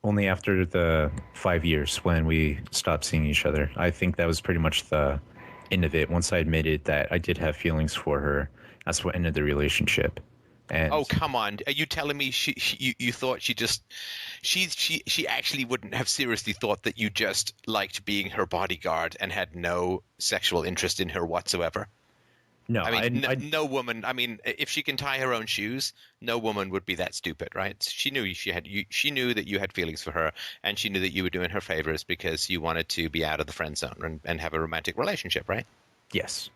Only after the 5 years when we stopped seeing each other. I think that was pretty much the end of it. Once I admitted that I did have feelings for her, that's what ended the relationship. And Oh, come on. Are you telling me you thought she actually wouldn't have seriously thought that you just liked being her bodyguard and had no sexual interest in her whatsoever? no, I mean, no woman. I mean, if she can tie her own shoes, no woman would be that stupid, right? She knew she knew that you had feelings for her, and she knew that you were doing her favors because you wanted to be out of the friend zone and have a romantic relationship, right? yes.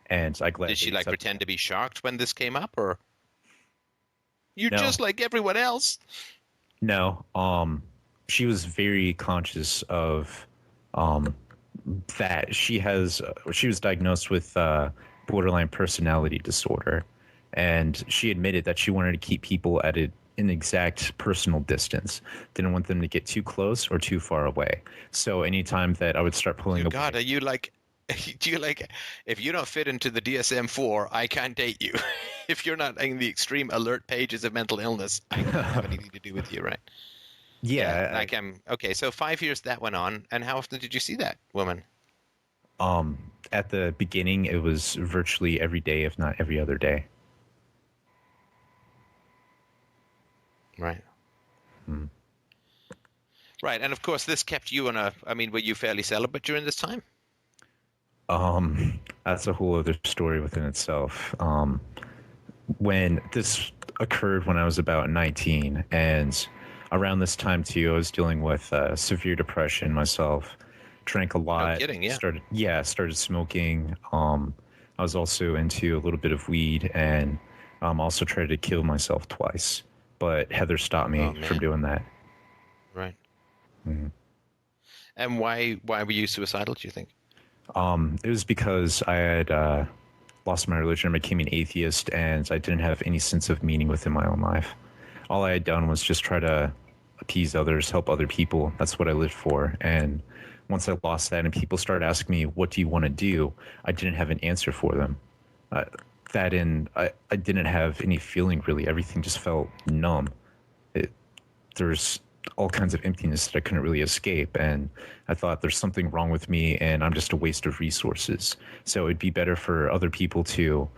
And I gladly Did she like accepted pretend to be shocked when this came up, or you're No. just like everyone else? No, she was very conscious of that she was diagnosed with borderline personality disorder, and she admitted that she wanted to keep people at an exact personal distance. Didn't want them to get too close or too far away. So anytime that I would start pulling Dear away, God, are you like? Do you like? If you don't fit into the DSM-4, I can't date you. If you're not in the extreme alert pages of mental illness, I can't have anything to do with you, right? yeah, Like I'm okay. So 5 years that went on, and how often did you see that woman? at the beginning it was virtually every day, if not every other day. Right. Right, and of course this kept you on a. I mean, were you fairly celibate during this time? That's a whole other story within itself. When this occurred when I was about 19, and around this time too, I was dealing with severe depression myself. Drank a lot. kidding, yeah. Started smoking. I was also into a little bit of weed, and also tried to kill myself twice. But Heather stopped me Oh, man. from doing that. Right. Mhm. And why were you suicidal, do you think? It was because I had lost my religion, I became an atheist, and I didn't have any sense of meaning within my own life. All I had done was just try to appease others, help other people. That's what I lived for. And once I lost that and people started asking me, what do you want to do? I didn't have an answer for them. I didn't have any feeling really. Everything just felt numb. There's all kinds of emptiness that I couldn't really escape. And I thought there's something wrong with me and I'm just a waste of resources. So it'd be better for other people to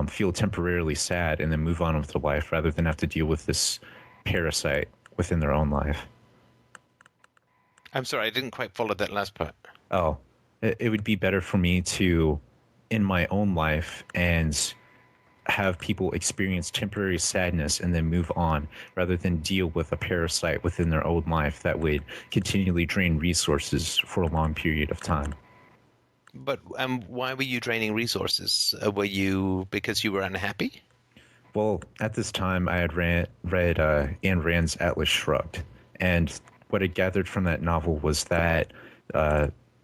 feel temporarily sad and then move on with their life rather than have to deal with this parasite within their own life. I'm sorry, I didn't quite follow that last part. Oh, it would be better for me to, in my own life, and have people experience temporary sadness and then move on rather than deal with a parasite within their own life that would continually drain resources for a long period of time. But why were you draining resources? Were you because you were unhappy? Well, at this time, I had read Ayn Rand's Atlas Shrugged, and what I gathered from that novel was that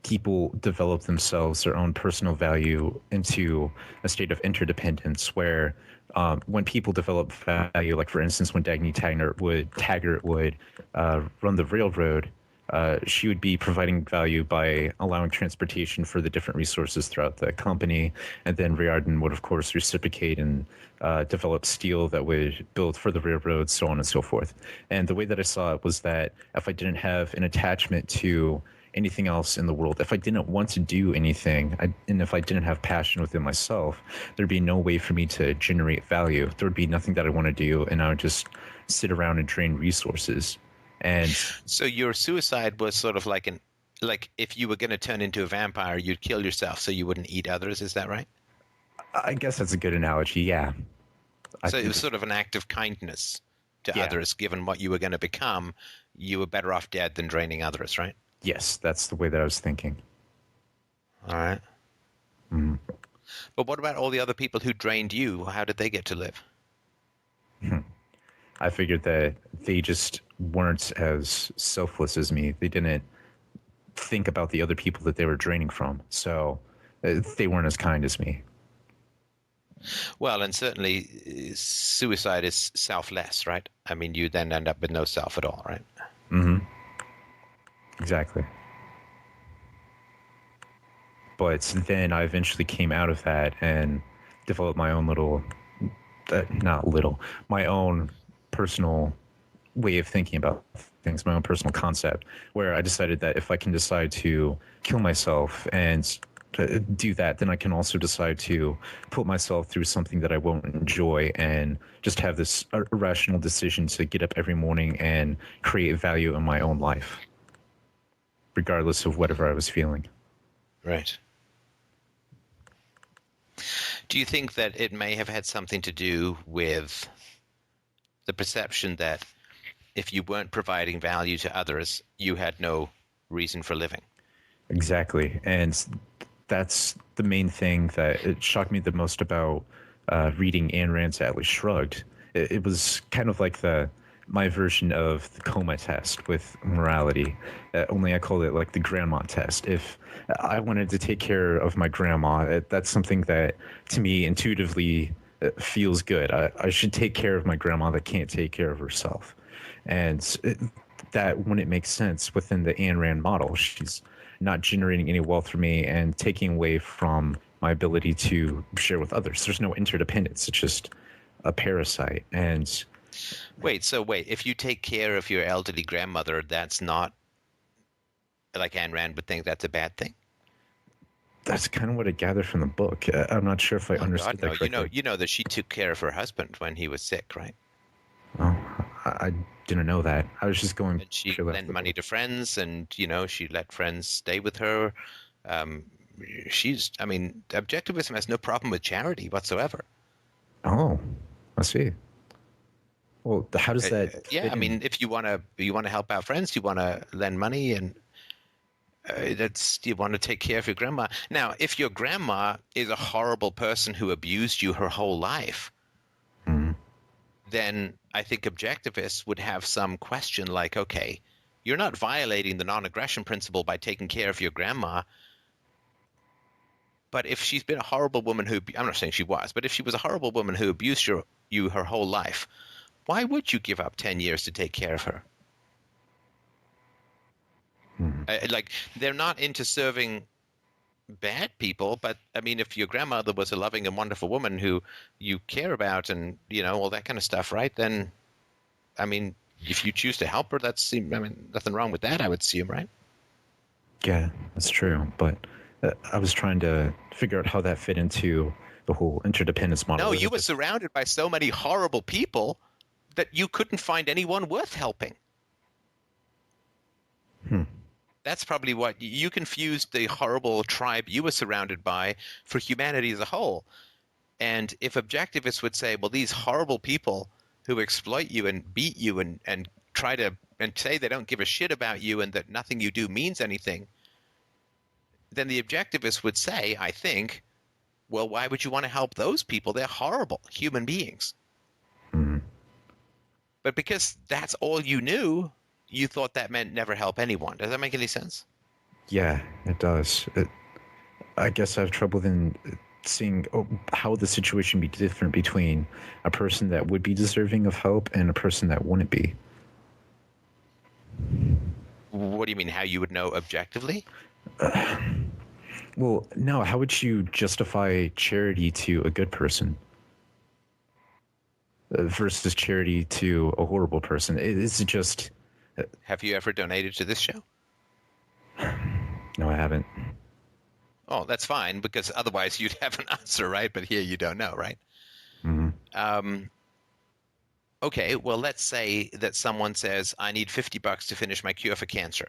people develop themselves, their own personal value, into a state of interdependence where when people develop value, like for instance, when Dagny Taggart would run the railroad, she would be providing value by allowing transportation for the different resources throughout the company. And then Riordan would, of course, reciprocate and develop steel that would build for the railroad, so on and so forth. And the way that I saw it was that if I didn't have an attachment to anything else in the world, if I didn't want to do anything, and if I didn't have passion within myself, there'd be no way for me to generate value. There'd be nothing that I want to do, and I would just sit around and drain resources. And so your suicide was sort of like if you were going to turn into a vampire, you'd kill yourself so you wouldn't eat others. Is that right? I guess that's a good analogy. Yeah. So it was sort of an act of kindness to others, given what you were going to become. You were better off dead than draining others, right? Yes, that's the way that I was thinking. All right. Mm. But what about all the other people who drained you? How did they get to live? I figured that they just weren't as selfless as me. They didn't think about the other people that they were draining from. So they weren't as kind as me. Well, and certainly suicide is selfless, right? I mean, you then end up with no self at all, right? Mm-hmm. Exactly. But then I eventually came out of that and developed my own my own personal way of thinking about things, my own personal concept, where I decided that if I can decide to kill myself and do that, then I can also decide to put myself through something that I won't enjoy and just have this irrational decision to get up every morning and create value in my own life, regardless of whatever I was feeling. Right. Do you think that it may have had something to do with the perception that if you weren't providing value to others, you had no reason for living? Exactly. And that's the main thing that it shocked me the most about reading Ayn Rand's Atlas Shrugged. It was kind of like my version of the coma test with morality. Only I call it like the grandma test. If I wanted to take care of my grandma, that's something that to me intuitively feels good. I should take care of my grandma that can't take care of herself. And that wouldn't make sense within the Ayn Rand model. She's not generating any wealth for me and taking away from my ability to share with others. There's no interdependence. It's just a parasite. And Wait, if you take care of your elderly grandmother, that's not, like Ayn Rand would think, that's a bad thing? that's kind of what I gathered from the book. I'm not sure if I understood that correctly. You know that she took care of her husband when he was sick, right? Oh, I didn't know that. I was just going. And she lent money to friends, and she let friends stay with her. Objectivism has no problem with charity whatsoever. Oh, I see. Well, how does that? Yeah, I mean, if you want to help out friends, you want to lend money, and you want to take care of your grandma. Now, if your grandma is a horrible person who abused you her whole life, then I think objectivists would have some question like, okay, you're not violating the non-aggression principle by taking care of your grandma. But if she's been a horrible woman I'm not saying she was, but if she was a horrible woman who abused you her whole life, why would you give up 10 years to take care of her? They're not into serving bad people, but I mean, if your grandmother was a loving and wonderful woman who you care about and, all that kind of stuff, right, then, I mean, if you choose to help her, nothing wrong with that, I would assume, right? Yeah, that's true. But I was trying to figure out how that fit into the whole interdependence model. No, you were surrounded by so many horrible people that you couldn't find anyone worth helping. That's probably what you confused the horrible tribe you were surrounded by for humanity as a whole. And if objectivists would say, well, these horrible people who exploit you and beat you and try to and say they don't give a shit about you and that nothing you do means anything, then the objectivists would say, I think, well, why would you want to help those people? They're horrible human beings. But because that's all you knew, you thought that meant never help anyone. Does that make any sense? Yeah, it does. I guess I have trouble then seeing how the situation would be different between a person that would be deserving of help and a person that wouldn't be. What do you mean, how you would know objectively? Well, no, how would you justify charity to a good person versus charity to a horrible person? It's just... Have you ever donated to this show? No, I haven't. Oh, that's fine, because otherwise you'd have an answer, right? But here you don't know, right? Okay, well, let's say that someone says, I need $50 to finish my cure for cancer.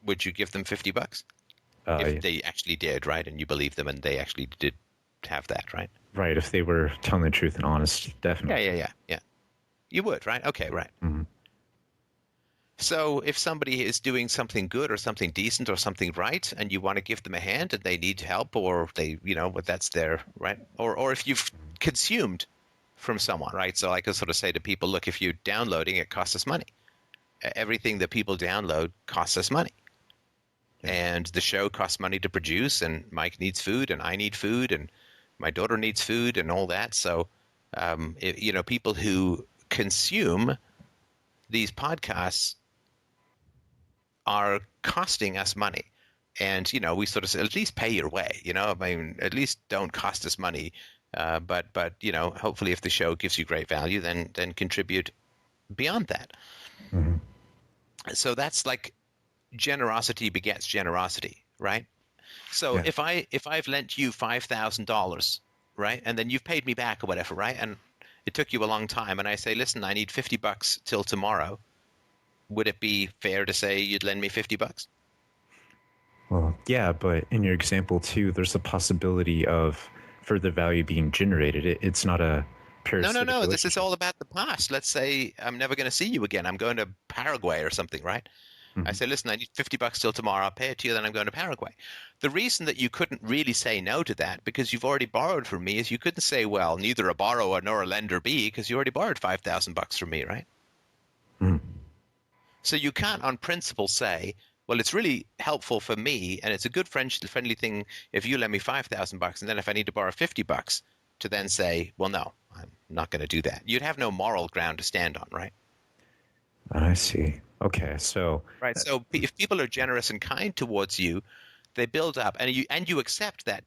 Would you give them $50? If they actually did, right? And you believe them and they actually did have that, right? Right, if they were telling the truth and honest, definitely. Yeah. You would, right? Okay, right. So if somebody is doing something good or something decent or something right, and you want to give them a hand and they need help, or they, that's their right, or if you've consumed from someone, right? So I could sort of say to people, look, if you're downloading, it costs us money. Everything that people download costs us money. And the show costs money to produce, and Mike needs food, and I need food, and my daughter needs food, and all that. So, people who consume these podcasts are costing us money. And, we sort of say, at least pay your way, I mean, at least don't cost us money. But hopefully if the show gives you great value, then contribute beyond that. Mm-hmm. So that's like generosity begets generosity, right? So if I've lent you $5,000, right, and then you've paid me back or whatever, right, and it took you a long time, and I say, listen, I need $50 till tomorrow, would it be fair to say you'd lend me $50? Well, yeah, but in your example too, there's a possibility of further value being generated. It's not a parasitic No. This is relationship. all about the past. Let's say I'm never going to see you again. I'm going to Paraguay or something, right? I say, listen, I need $50 till tomorrow. I'll pay it to you, then I'm going to Paraguay. The reason that you couldn't really say no to that, because you've already borrowed from me, is you couldn't say, well, neither a borrower nor a lender be, because you already borrowed $5,000 from me, right? So you can't, on principle, say, well, it's really helpful for me, and it's a good friendly thing if you lend me $5,000, and then if I need to borrow $50, to then say, well, no, I'm not going to do that. You'd have no moral ground to stand on, right? I see. Okay, so right. So if people are generous and kind towards you, they build up, and you accept that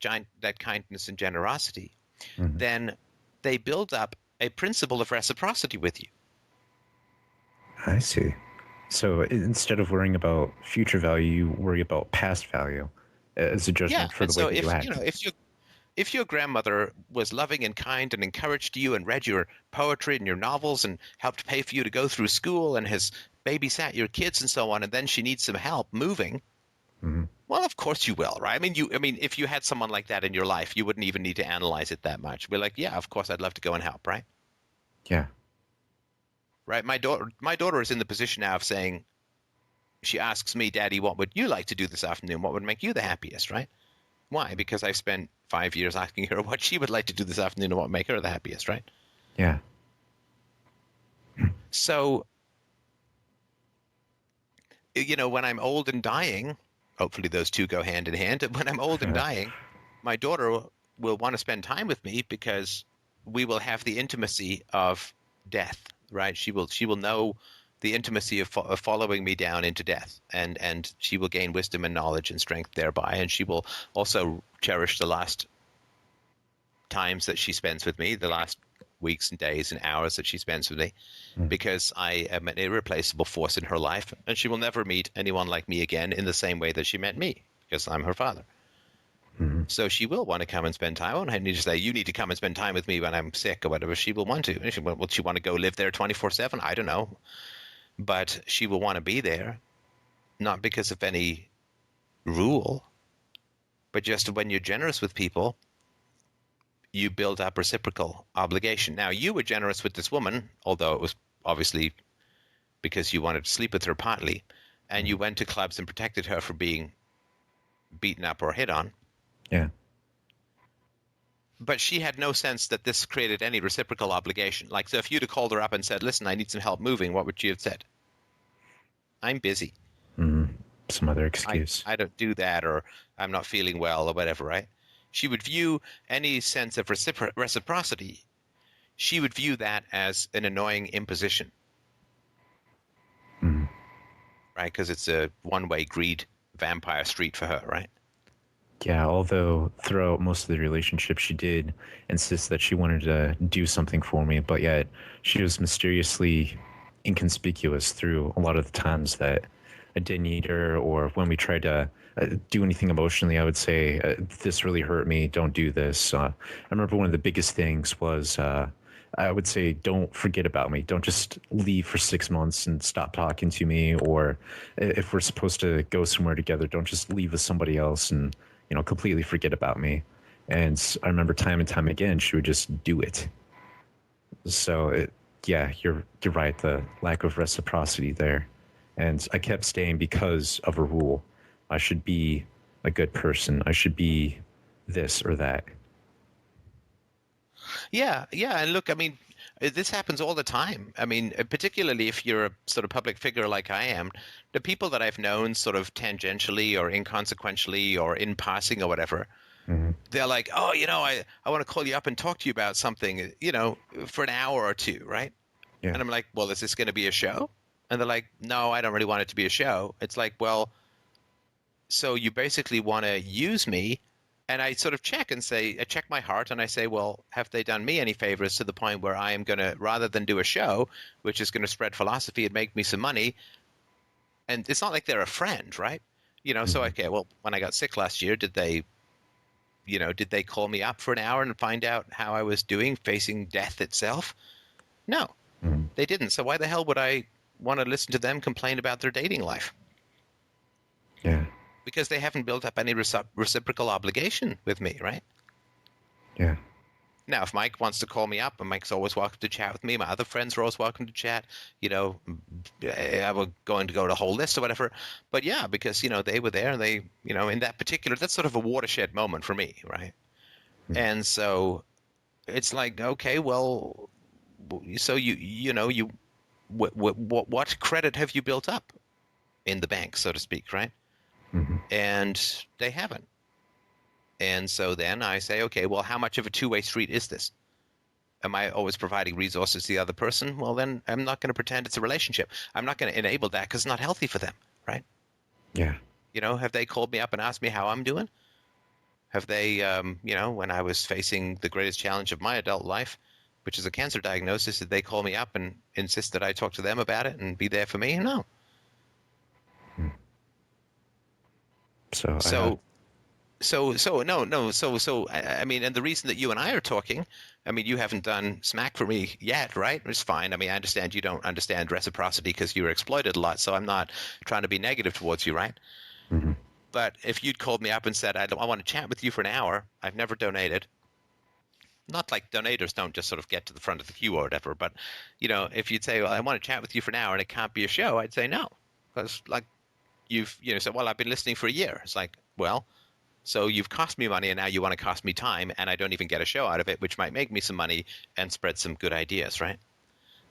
kindness and generosity, then they build up a principle of reciprocity with you. I see. So instead of worrying about future value, you worry about past value as a judgment for the way that you act. If your grandmother was loving and kind and encouraged you and read your poetry and your novels and helped pay for you to go through school and has babysat your kids and so on, and then she needs some help moving, well, of course you will, right? I mean, if you had someone like that in your life, you wouldn't even need to analyze it that much. We're like, yeah, of course, I'd love to go and help, right? Yeah. Right. My daughter is in the position now of saying, she asks me, Daddy, what would you like to do this afternoon? What would make you the happiest, right? Why? Because I've spent 5 years asking her what she would like to do this afternoon and what would make her the happiest, right? Yeah. So, when I'm old and dying, hopefully those two go hand in hand. When I'm old and dying, my daughter will want to spend time with me because we will have the intimacy of death, right? She will know the intimacy of following me down into death, and she will gain wisdom and knowledge and strength thereby, and she will also cherish the last times that she spends with me, the last weeks and days and hours that she spends with me, because I am an irreplaceable force in her life, and she will never meet anyone like me again in the same way that she met me, because I'm her father. So she will want to come and spend time. I won't need to say, you need to come and spend time with me when I'm sick or whatever. She will want to. Will she want to go live there 24/7? I don't know. But she will want to be there, not because of any rule, but just when you're generous with people, you build up reciprocal obligation. Now, you were generous with this woman, although it was obviously because you wanted to sleep with her partly, and you went to clubs and protected her from being beaten up or hit on. Yeah. But she had no sense that this created any reciprocal obligation. Like, so if you'd have called her up and said, listen, I need some help moving, what would she have said? I'm busy. Some other excuse. I don't do that, or I'm not feeling well, or whatever, right? She would view any sense of reciprocity, she would view that as an annoying imposition. Right? Because it's a one-way greed vampire street for her, right? Yeah, although throughout most of the relationship, she did insist that she wanted to do something for me, but yet she was mysteriously inconspicuous through a lot of the times that I didn't need her, or when we tried to do anything emotionally, I would say, this really hurt me, don't do this. I remember one of the biggest things was I would say, don't forget about me. Don't just leave for 6 months and stop talking to me, or if we're supposed to go somewhere together, don't just leave with somebody else and completely forget about me. And I remember time and time again, she would just do it. So yeah, you're right. The lack of reciprocity there. And I kept staying because of a rule. I should be a good person. I should be this or that. Yeah, and look, I mean, this happens all the time. I mean, particularly if you're a sort of public figure like I am, the people that I've known sort of tangentially or inconsequentially or in passing or whatever, they're like, oh, I want to call you up and talk to you about something, for an hour or two, right? Yeah. And I'm like, well, is this going to be a show? And they're like, no, I don't really want it to be a show. It's like, well, so you basically want to use me. And I sort of check my heart and I say, well, have they done me any favors to the point where I am going to, rather than do a show, which is going to spread philosophy and make me some money, and it's not like they're a friend, right? So, okay, well, when I got sick last year, did they call me up for an hour and find out how I was doing facing death itself? No, they didn't. So why the hell would I want to listen to them complain about their dating life? Yeah. Because they haven't built up any reciprocal obligation with me, right? Yeah. Now, if Mike wants to call me up, and Mike's always welcome to chat with me, my other friends are always welcome to chat. I will going to go to a whole list or whatever. But yeah, because they were there, and they in that particular, that's sort of a watershed moment for me, right? And so it's like, okay, well, so what credit have you built up in the bank, so to speak, right? And they haven't. And so then I say, okay, well, how much of a two-way street is this? Am I always providing resources to the other person? Well, then I'm not going to pretend it's a relationship. I'm not going to enable that because it's not healthy for them, right? Yeah. Have they called me up and asked me how I'm doing? Have they, when I was facing the greatest challenge of my adult life, which is a cancer diagnosis, did they call me up and insist that I talk to them about it and be there for me? No. I mean, and the reason that you and I are talking, I mean, you haven't done smack for me yet, right? It's fine. I mean, I understand you don't understand reciprocity because you were exploited a lot, so I'm not trying to be negative towards you, right? But if you'd called me up and said, I want to chat with you for an hour, I've never donated. Not like donators don't just sort of get to the front of the queue or whatever, but, if you'd say, well, I want to chat with you for an hour and it can't be a show, I'd say no. Because, like, you've, said, well, I've been listening for a year. It's like, well, so you've cost me money and now you want to cost me time and I don't even get a show out of it, which might make me some money and spread some good ideas, right?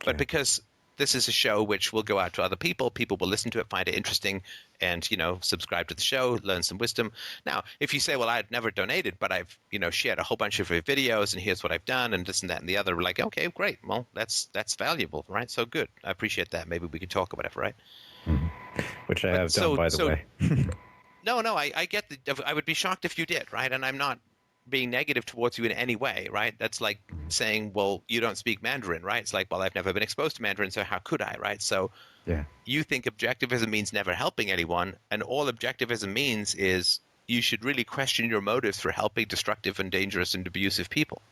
But because this is a show which will go out to other people will listen to it, find it interesting, and, subscribe to the show, learn some wisdom. Now, if you say, well, I'd never donated, but I've, shared a whole bunch of videos and here's what I've done and this and that and the other, we're like, okay, great. Well, that's valuable, right? So good. I appreciate that. Maybe we could talk or whatever, right? Which I have done, by the way. No, I get I would be shocked if you did, right? And I'm not being negative towards you in any way, right? That's like saying, well, you don't speak Mandarin, right? It's like, well, I've never been exposed to Mandarin, so how could I, right? So you think objectivism means never helping anyone, and all objectivism means is you should really question your motives for helping destructive and dangerous and abusive people,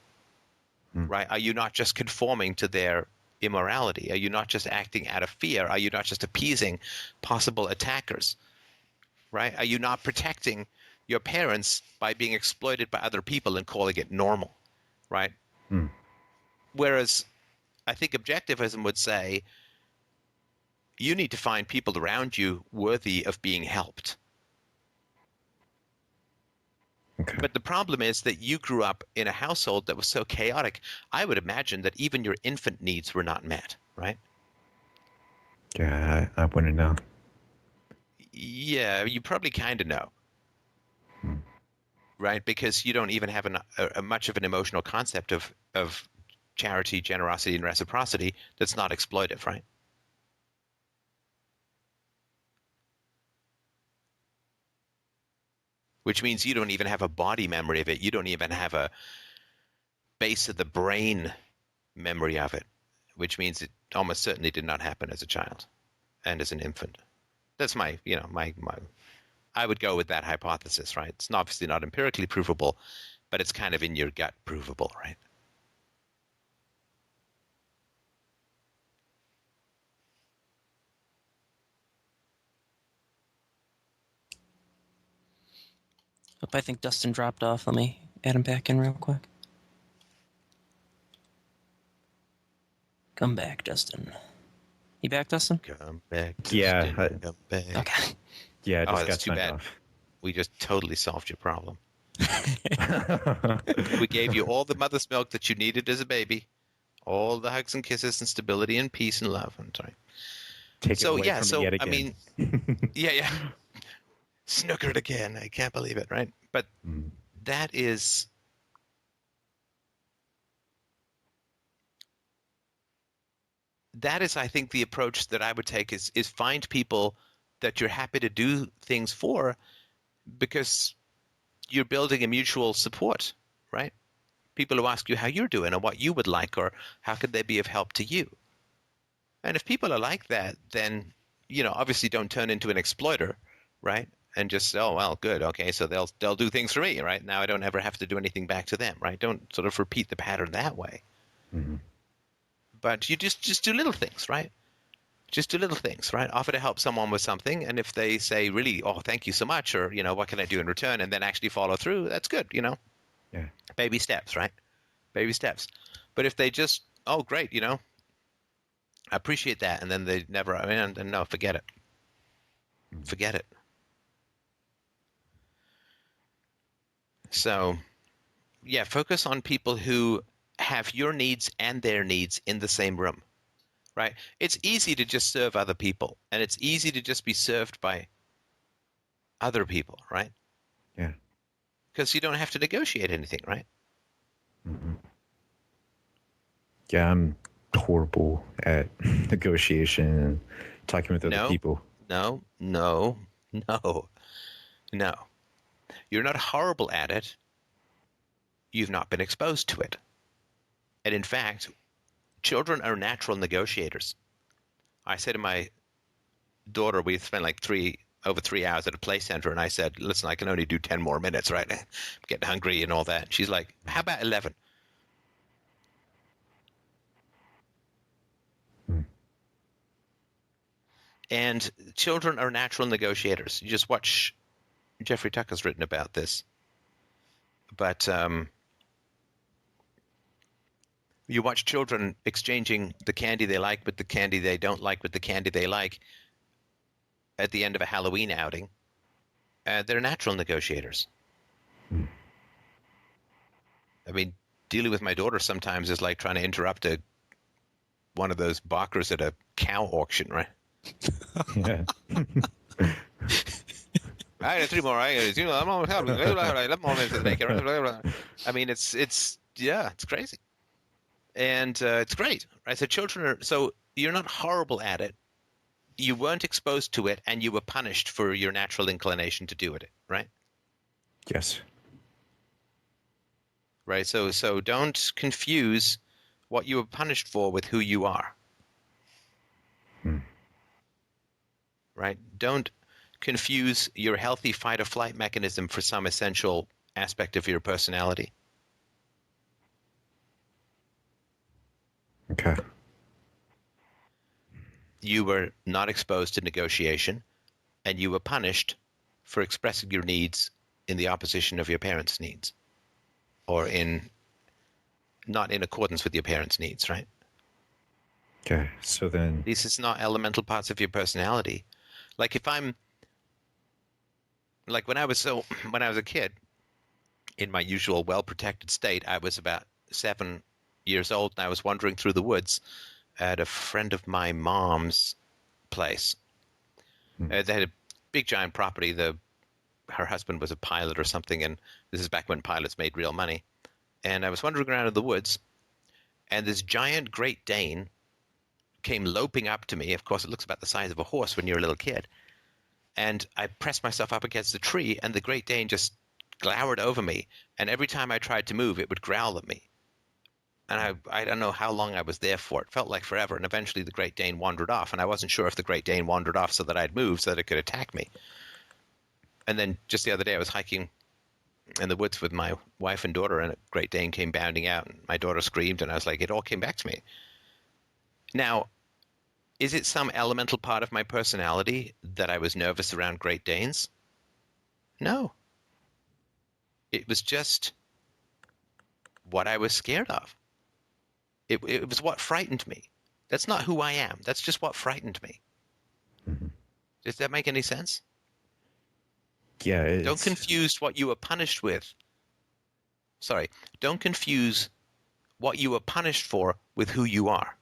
right? Are you not just conforming to their immorality? Are you not just acting out of fear? Are you not just appeasing possible attackers? Right? Are you not protecting your parents by being exploited by other people and calling it normal? Right? Whereas I think objectivism would say you need to find people around you worthy of being helped. Okay. But the problem is that you grew up in a household that was so chaotic, I would imagine that even your infant needs were not met, right? Yeah, I wouldn't know. Yeah, you probably kind of know, right? Because you don't even have a much of an emotional concept of charity, generosity, and reciprocity that's not exploitive, right? Which means you don't even have a body memory of it. You don't even have a base of the brain memory of it, which means it almost certainly did not happen as a child and as an infant. That's my I would go with that hypothesis, right? It's obviously not empirically provable, but it's kind of in your gut provable, right? I think Dustin dropped off. Let me add him back in real quick. Come back, Dustin. You back, Dustin? Come back. Yeah, Dustin, come back. Okay. Yeah, I just that's got too signed bad. off. We just totally solved your problem. We gave you all the mother's milk that you needed as a baby, all the hugs and kisses and stability and peace and love. I'm sorry. Take it away from me yet I again. mean, yeah. Snookered again. I can't believe it, right? But that is I think the approach that I would take is find people that you're happy to do things for, because you're building a mutual support, right? People who ask you how you're doing or what you would like or how could they be of help to you. And if people are like that, then, obviously don't turn into an exploiter, right? And just say, oh, well, good. Okay, so they'll do things for me, right? Now I don't ever have to do anything back to them, right? Don't sort of repeat the pattern that way. Mm-hmm. But you just do little things, right? Just do little things, right? Offer to help someone with something, and if they say, really, oh, thank you so much, or, what can I do in return, and then actually follow through, that's good, Yeah. Baby steps, right? Baby steps. But if they just, oh, great, I appreciate that, and then they never, then no, forget it. Forget it. So, yeah, focus on people who have your needs and their needs in the same room, right? It's easy to just serve other people, and it's easy to just be served by other people, right? Yeah. Because you don't have to negotiate anything, right? Mm-hmm. Yeah, I'm horrible at negotiation and talking with other people. No. You're not horrible at it. You've not been exposed to it. And in fact, children are natural negotiators. I said to my daughter, we spent like over 3 hours at a play center, and I said, listen, I can only do 10 more minutes, right? I'm getting hungry and all that. She's like, how about 11? And children are natural negotiators. You just watch, Jeffrey Tucker's written about this. But you watch children exchanging the candy they like with the candy they don't like with the candy they like at the end of a Halloween outing. They're natural negotiators. I mean, dealing with my daughter sometimes is like trying to interrupt one of those barkers at a cow auction, right? Yeah. I had 3 more. I mean, it's crazy, and it's great, right? So so you're not horrible at it. You weren't exposed to it, and you were punished for your natural inclination to do it, right? Yes. Right. So don't confuse what you were punished for with who you are. Right? Don't confuse your healthy fight or flight mechanism for some essential aspect of your personality. Okay. You were not exposed to negotiation, and you were punished for expressing your needs in the opposition of your parents' needs, or not in accordance with your parents' needs, right? Okay. So then This is not elemental parts of your personality. Like when I was a kid, in my usual well-protected state, I was about 7 years old, and I was wandering through the woods at a friend of my mom's place. They had a big giant property. Her husband was a pilot or something, and this is back when pilots made real money. And I was wandering around in the woods, and this giant Great Dane came loping up to me. Of course, it looks about the size of a horse when you're a little kid. And I pressed myself up against a tree, and the Great Dane just glowered over me. And every time I tried to move, it would growl at me. And I don't know how long I was there for. It felt like forever. And eventually the Great Dane wandered off. And I wasn't sure if the Great Dane wandered off so that I'd move so that it could attack me. And then just the other day I was hiking in the woods with my wife and daughter, and a Great Dane came bounding out. And my daughter screamed, and I was like, it all came back to me. Now, is it some elemental part of my personality that I was nervous around Great Danes? No. It was just what I was scared of. It was what frightened me. That's not who I am. That's just what frightened me. Mm-hmm. Does that make any sense? Yeah. Don't confuse what you were punished with don't confuse what you were punished for with who you are.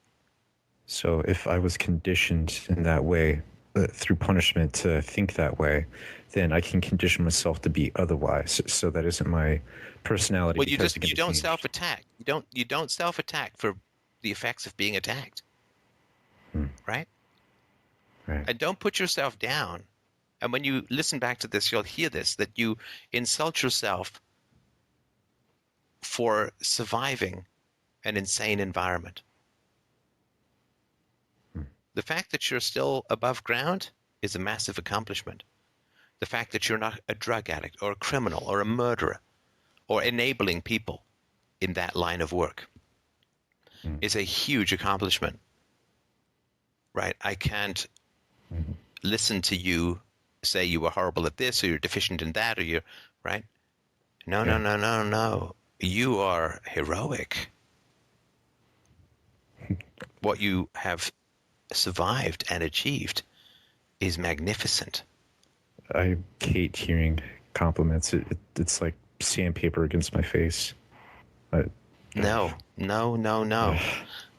So if I was conditioned in that way, through punishment to think that way, then I can condition myself to be otherwise. So that isn't my personality. Well, because you don't self-attack. You don't self-attack for the effects of being attacked. Right? Right. And don't put yourself down. And when you listen back to this, you'll hear this, that you insult yourself for surviving an insane environment. The fact that you're still above ground is a massive accomplishment. The fact that you're not a drug addict or a criminal or a murderer or enabling people in that line of work is a huge accomplishment. Right? I can't listen to you say you were horrible at this or you're deficient in that or you're right. No. You are heroic. What you have survived and achieved is magnificent. I hate hearing compliments. It's like sandpaper against my face. No.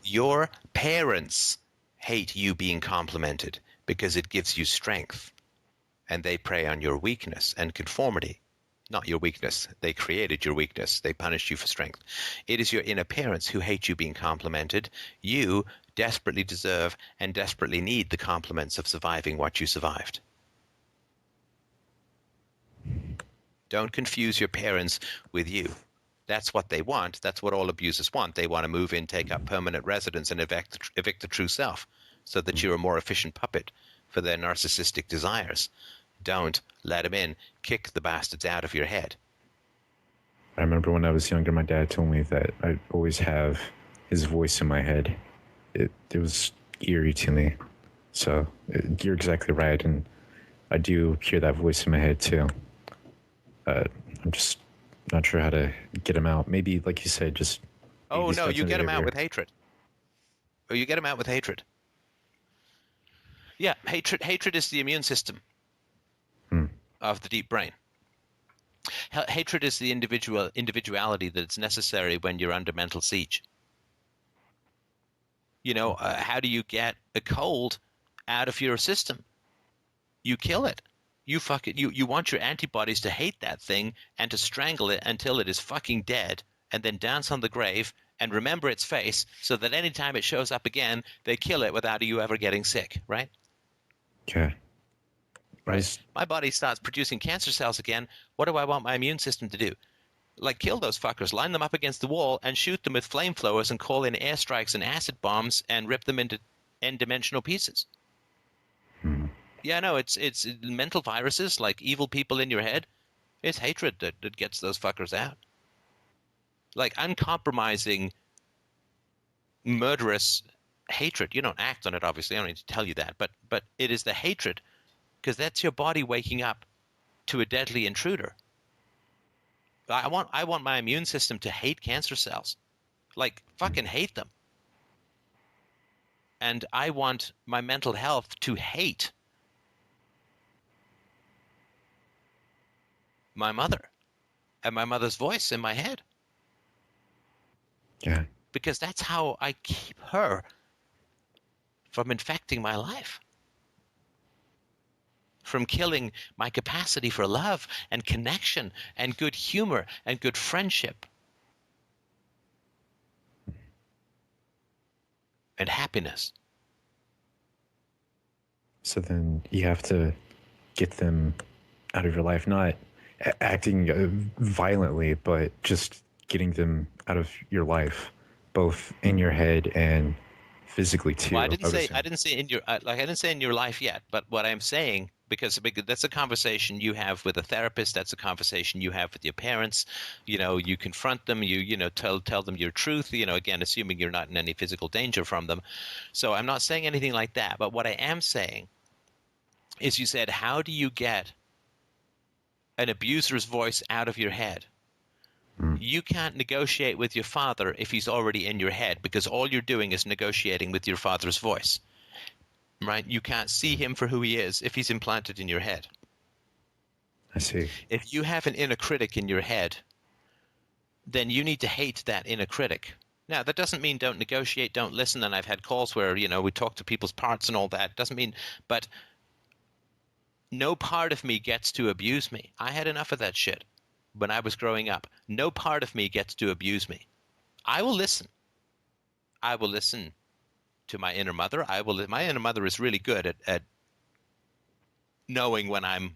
Your parents hate you being complimented because it gives you strength. And they prey on your weakness and conformity. Not your weakness. They created your weakness. They punished you for strength. It is your inner parents who hate you being complimented. You desperately deserve and desperately need the compliments of surviving what you survived. Don't confuse your parents with you. That's what they want. That's what all abusers want. They want to move in, take up permanent residence, and evict the true self so that you're a more efficient puppet for their narcissistic desires. Don't let them in. Kick the bastards out of your head. I remember when I was younger, my dad told me that I'd always have his voice in my head. It was eerie to me. So you're exactly right, and I do hear that voice in my head too. I'm just not sure how to get him out. Maybe, like you said, just... Oh, no, you get him out with hatred. Or you get him out with hatred. Yeah, hatred is the immune system of the deep brain. Hatred is the individuality that's necessary when you're under mental siege. You know, how do you get a cold out of your system? You kill it. You fuck it. You want your antibodies to hate that thing and to strangle it until it is fucking dead, and then dance on the grave and remember its face so that anytime it shows up again, they kill it without you ever getting sick, right? Okay. Right. My body starts producing cancer cells again. What do I want my immune system to do? Like, kill those fuckers, line them up against the wall and shoot them with flamethrowers and call in airstrikes and acid bombs and rip them into n-dimensional pieces. Yeah, no, it's mental viruses, like evil people in your head. It's hatred that gets those fuckers out. Like uncompromising, murderous hatred. You don't act on it, obviously. I don't need to tell you that. But it is the hatred, because that's your body waking up to a deadly intruder. I want my immune system to hate cancer cells. Like, fucking hate them. And I want my mental health to hate my mother and my mother's voice in my head. Yeah. Because that's how I keep her from infecting my life, from killing my capacity for love and connection and good humor and good friendship and happiness. So then you have to get them out of your life, not acting violently, but just getting them out of your life, both in your head and physically too. Well, I didn't say in your life yet, but what I'm saying, because that's a conversation you have with a therapist, that's a conversation you have with your parents. You know, you confront them, you tell them your truth, again, assuming you're not in any physical danger from them. So I'm not saying anything like that, but what I am saying is, you said, how do you get an abuser's voice out of your head? You can't negotiate with your father if he's already in your head, because all you're doing is negotiating with your father's voice, right? You can't see him for who he is if he's implanted in your head. I see. If you have an inner critic in your head then you need to hate that inner critic. Now, that doesn't mean don't negotiate, don't listen. And I've had calls where, we talk to people's parts and all that. Doesn't mean, but no part of me gets to abuse me. I had enough of that shit when I was growing up. No part of me gets to abuse me. I will listen. I will listen to my inner mother. My inner mother is really good at knowing when I'm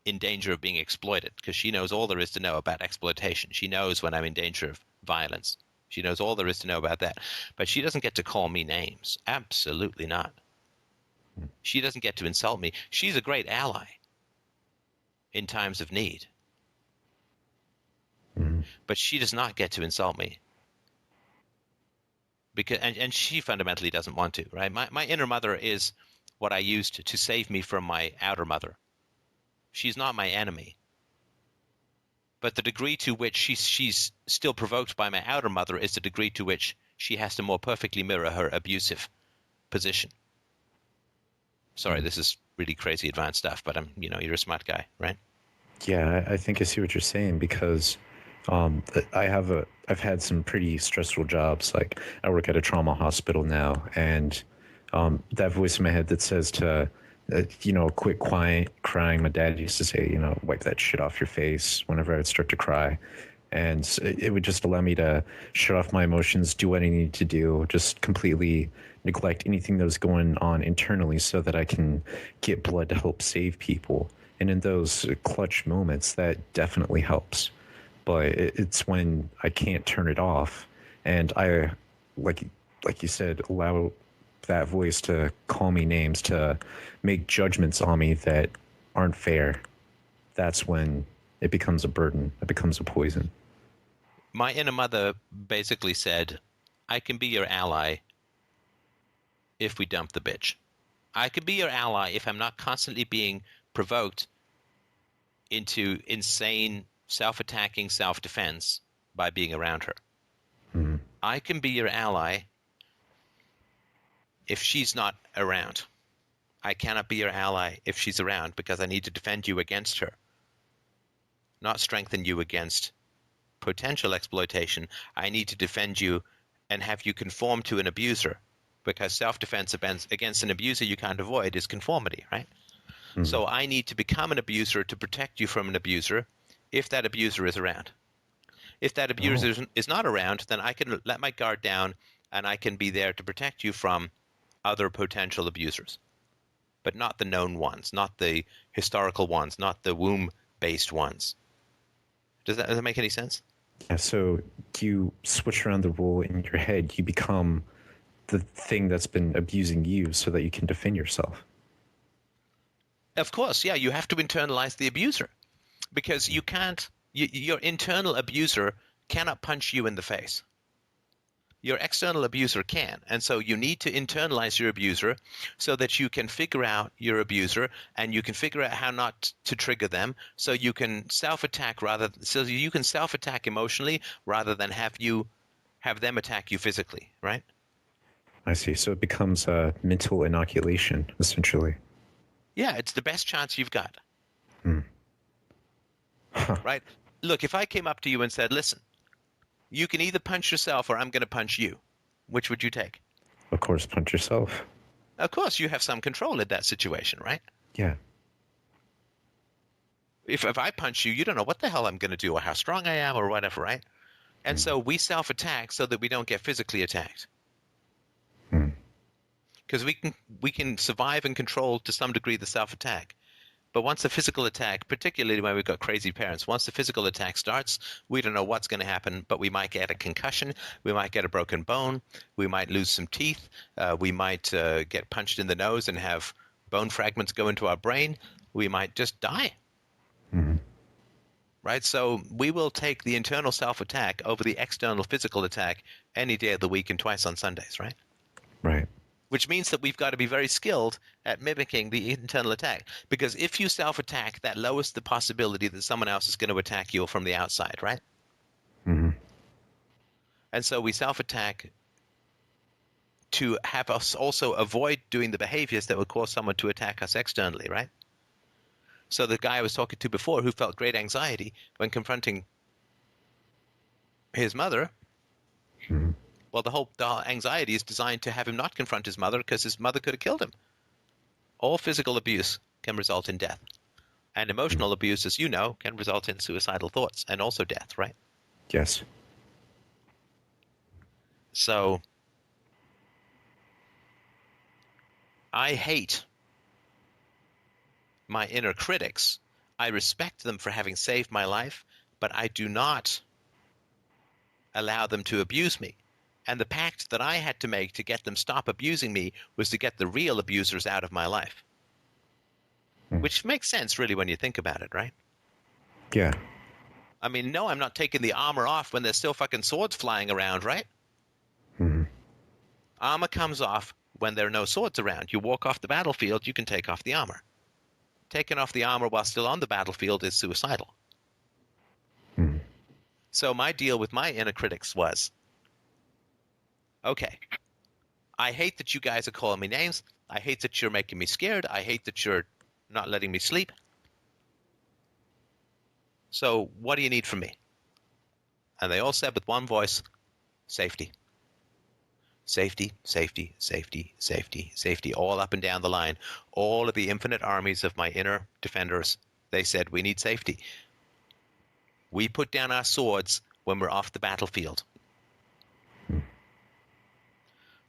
in danger of being exploited, because she knows all there is to know about exploitation. She knows when I'm in danger of violence. She knows all there is to know about that. But she doesn't get to call me names. Absolutely not. She doesn't get to insult me. She's a great ally in times of need. But she does not get to insult me. Because and she fundamentally doesn't want to, right? My inner mother is what I used to save me from my outer mother. She's not my enemy. But the degree to which she's still provoked by my outer mother is the degree to which she has to more perfectly mirror her abusive position. Sorry, this is really crazy advanced stuff, but you're a smart guy, right? Yeah, I think I see what you're saying, because I've had some pretty stressful jobs. Like, I work at a trauma hospital now, and that voice in my head that says to quit crying. My dad used to say, wipe that shit off your face whenever I would start to cry. And it would just allow me to shut off my emotions, do what I need to do, just completely neglect anything that was going on internally so that I can get blood to help save people. And in those clutch moments, that definitely helps. But it's when I can't turn it off, and I, like you said, allow that voice to call me names, to make judgments on me that aren't fair. That's when it becomes a burden. It becomes a poison. My inner mother basically said, I can be your ally if we dump the bitch. I can be your ally if I'm not constantly being provoked into insane self-attacking self-defense by being around her. Mm-hmm. I can be your ally if she's not around. I cannot be your ally if she's around, because I need to defend you against her, not strengthen you against potential exploitation. I need to defend you and have you conform to an abuser, because self-defense against an abuser you can't avoid is conformity, right? Mm-hmm. So I need to become an abuser to protect you from an abuser if that abuser is around. If that abuser is not around, then I can let my guard down and I can be there to protect you from other potential abusers, but not the known ones, not the historical ones, not the womb-based ones. Does that make any sense? Yeah, so you switch around the role in your head. You become the thing that's been abusing you so that you can defend yourself. Of course, yeah, you have to internalize the abuser, because you can't, your internal abuser cannot punch you in the face. Your external abuser can. And so you need to internalize your abuser so that you can figure out your abuser and you can figure out how not to trigger them, so you can self-attack emotionally rather than have them attack you physically, right? I see. So it becomes a mental inoculation, essentially. Yeah, it's the best chance you've got. Huh. Right? Look, if I came up to you and said, listen, you can either punch yourself or I'm going to punch you, which would you take? Of course, punch yourself. Of course, you have some control in that situation, right? Yeah. If I punch you, you don't know what the hell I'm going to do or how strong I am or whatever, right? And so we self-attack so that we don't get physically attacked. Because we can survive and control to some degree the self-attack. But once the physical attack, particularly when we've got crazy parents, once the physical attack starts, we don't know what's going to happen, but we might get a concussion, we might get a broken bone, we might lose some teeth, we might get punched in the nose and have bone fragments go into our brain, we might just die. Mm-hmm. Right? So we will take the internal self-attack over the external physical attack any day of the week and twice on Sundays, right? Right. Which means that we've got to be very skilled at mimicking the internal attack. Because if you self-attack, that lowers the possibility that someone else is going to attack you from the outside, right? Mm-hmm. And so we self-attack to have us also avoid doing the behaviors that would cause someone to attack us externally, right? So the guy I was talking to before who felt great anxiety when confronting his mother, Mhm. well, the whole anxiety is designed to have him not confront his mother because his mother could have killed him. All physical abuse can result in death. And emotional abuse, as you know, can result in suicidal thoughts and also death, right? Yes. So I hate my inner critics. I respect them for having saved my life, but I do not allow them to abuse me. And the pact that I had to make to get them stop abusing me was to get the real abusers out of my life. Which makes sense, really, when you think about it, right? Yeah. I mean, no, I'm not taking the armor off when there's still fucking swords flying around, right? Mhm. Armor comes off when there are no swords around. You walk off the battlefield, you can take off the armor. Taking off the armor while still on the battlefield is suicidal. Mhm. So my deal with my inner critics was, okay, I hate that you guys are calling me names. I hate that you're making me scared. I hate that you're not letting me sleep. So what do you need from me? And they all said with one voice, safety. Safety, safety, safety, safety, safety, all up and down the line. All of the infinite armies of my inner defenders, they said, we need safety. We put down our swords when we're off the battlefield. And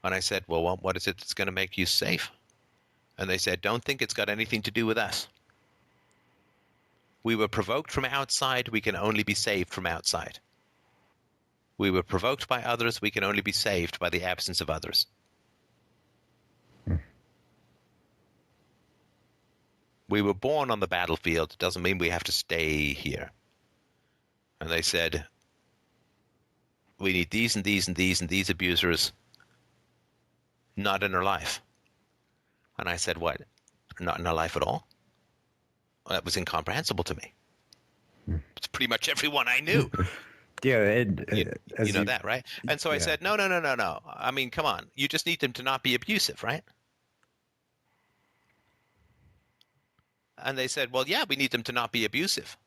I said, well, what is it that's going to make you safe? And they said, don't think it's got anything to do with us. We were provoked from outside. We can only be saved from outside. We were provoked by others. We can only be saved by the absence of others. We were born on the battlefield. It doesn't mean we have to stay here. And they said, we need these and these and these and these abusers not in our life. And I said, what? Not in our life at all? Well, that was incomprehensible to me. It's pretty much everyone I knew. Yeah, and You know that, right? And so I yeah. said, no. I mean, come on. You just need them to not be abusive, right? And they said, well, yeah, we need them to not be abusive,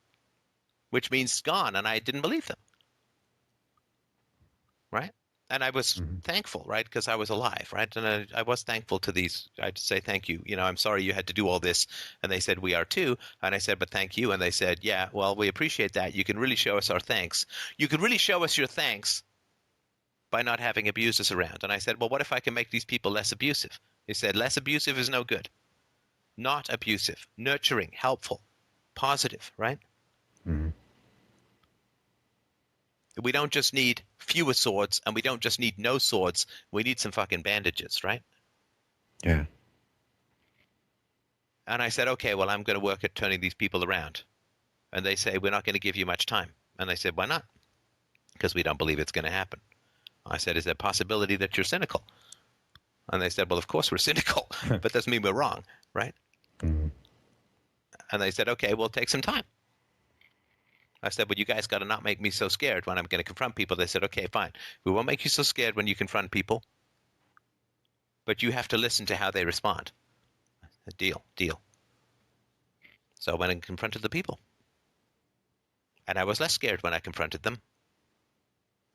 which means gone. And I didn't believe them, right? And I was thankful, right? Because I was alive, right? And I was thankful to these. I'd say, thank you. You know, I'm sorry you had to do all this. And they said, we are too. And I said, but thank you. And they said, yeah, well, we appreciate that. You can really show us our thanks. You could really show us your thanks by not having abusers around. And I said, well, what if I can make these people less abusive? They said, less abusive is no good. Not abusive, nurturing, helpful, positive, right? Mm-hmm. We don't just need fewer swords, and we don't just need no swords. We need some fucking bandages, right? Yeah. And I said, okay, well, I'm going to work at turning these people around. And they say, we're not going to give you much time. And I said, why not? Because we don't believe it's going to happen. I said, is there a possibility that you're cynical? And they said, well, of course we're cynical, but doesn't mean we're wrong, right? Mm-hmm. And they said, okay, we'll take some time. I said, well, you guys got to not make me so scared when I'm going to confront people. They said, okay, fine. We won't make you so scared when you confront people, but you have to listen to how they respond. Deal. So I went and confronted the people. And I was less scared when I confronted them.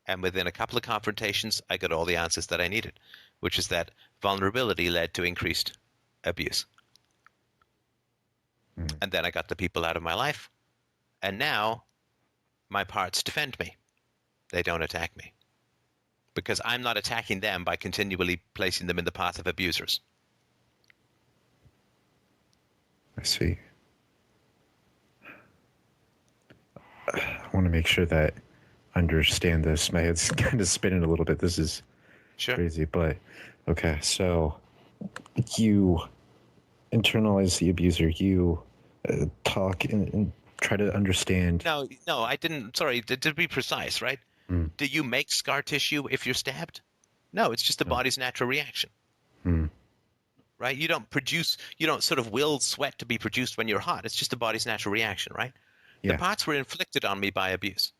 And within a couple of confrontations, I got all the answers that I needed, which is that vulnerability led to increased abuse. And then I got the people out of my life. And now my parts defend me. They don't attack me. Because I'm not attacking them by continually placing them in the path of abusers. I see. I want to make sure that I understand this. My head's kind of spinning a little bit. This is crazy, but okay. So you internalize the abuser. You talk and try to understand. No, I didn't. Sorry, to be precise, right? Do you make scar tissue if you're stabbed? No, it's just the body's natural reaction. Right? You don't sort of will sweat to be produced when you're hot. It's just the body's natural reaction, right? Yeah. The parts were inflicted on me by abuse.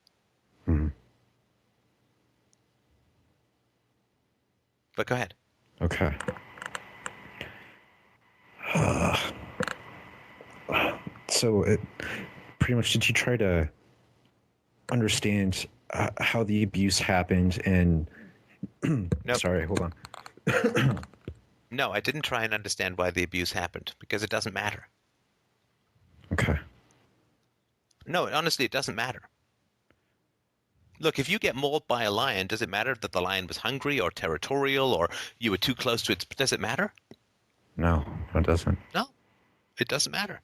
But go ahead. Okay. So pretty much, did you try to understand how the abuse happened. And Nope. sorry, hold on. No, I didn't try and understand why the abuse happened because it doesn't matter. Okay. No, honestly, it doesn't matter. Look, if you get mauled by a lion, does it matter that the lion was hungry or territorial or you were too close to it? Does it matter? No, it doesn't. No, it doesn't matter.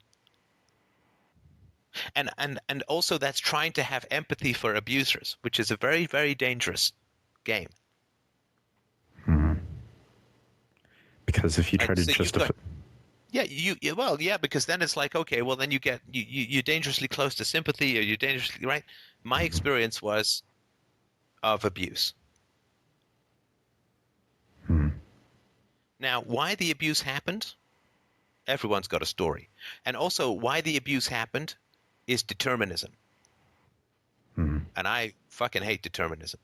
And also that's trying to have empathy for abusers, which is a very, very dangerous game. Because if you try to So justify... Yeah, because then it's like, okay, well then you're dangerously close to sympathy, or you're dangerously, right? My experience was of abuse. Now, why the abuse happened? Everyone's got a story. And also why the abuse happened is determinism. And I fucking hate determinism.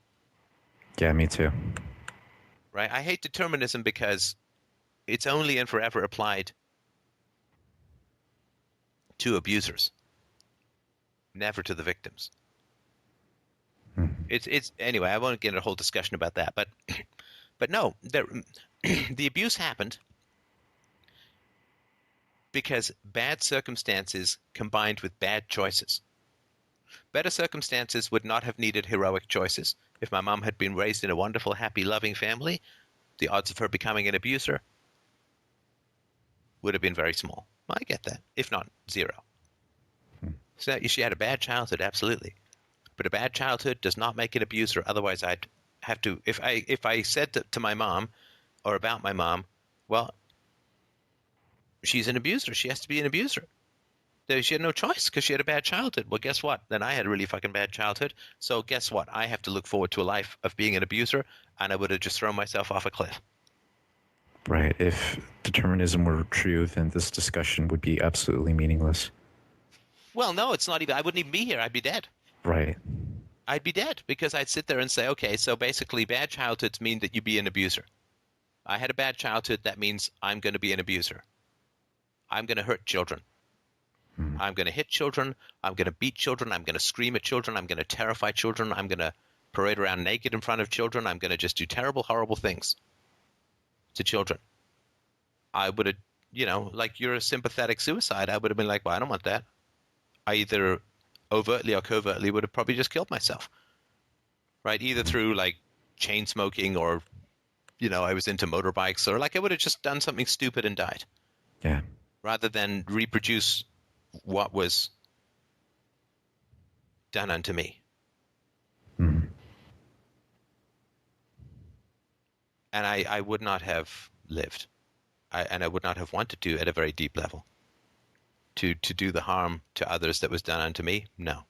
Yeah, me too. Right? I hate determinism because it's only and forever applied to abusers, never to the victims. It's anyway, I won't get into a whole discussion about that, but no, the abuse happened because bad circumstances combined with bad choices. Better circumstances would not have needed heroic choices. If my mom had been raised in a wonderful, happy, loving family, the odds of her becoming an abuser would have been very small. I get that, if not zero. So she had a bad childhood, absolutely. But a bad childhood does not make an abuser. Otherwise, I'd have to, if I said to my mom or about my mom, well, she's an abuser. She has to be an abuser. She had no choice because she had a bad childhood. Well, guess what? Then I had a really fucking bad childhood. So guess what? I have to look forward to a life of being an abuser, and I would have just thrown myself off a cliff. Right. If determinism were true, then this discussion would be absolutely meaningless. Well, no, it's not even. I wouldn't even be here. I'd be dead. Right. I'd be dead because I'd sit there and say, okay, so basically bad childhoods mean that you be an abuser. I had a bad childhood. That means I'm going to be an abuser. I'm going to hurt children. I'm going to hit children. I'm going to beat children. I'm going to scream at children. I'm going to terrify children. I'm going to parade around naked in front of children. I'm going to just do terrible, horrible things to children. I would have, like you're a sympathetic suicide. I would have been like, well, I don't want that. I either overtly or covertly would have probably just killed myself. Right? Either through like chain smoking or, I was into motorbikes or like I would have just done something stupid and died. Yeah. Rather than reproduce what was done unto me. And I would not have lived. And I would not have wanted to at a very deep level. To do the harm to others that was done unto me? No.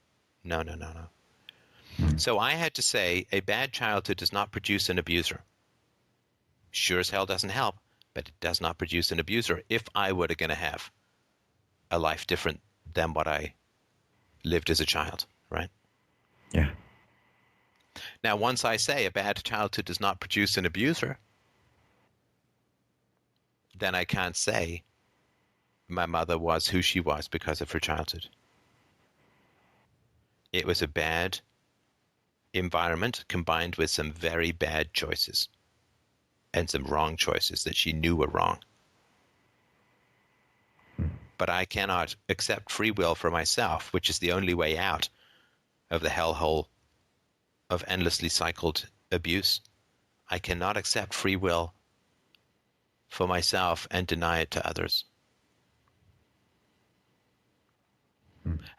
No. So I had to say a bad childhood does not produce an abuser. Sure as hell doesn't help, but it does not produce an abuser if I were going to have a life different than what I lived as a child, right? Yeah. Now, once I say a bad childhood does not produce an abuser, then I can't say my mother was who she was because of her childhood. It was a bad environment combined with some very bad choices and some wrong choices that she knew were wrong. But I cannot accept free will for myself, which is the only way out of the hellhole of endlessly cycled abuse. I cannot accept free will for myself and deny it to others.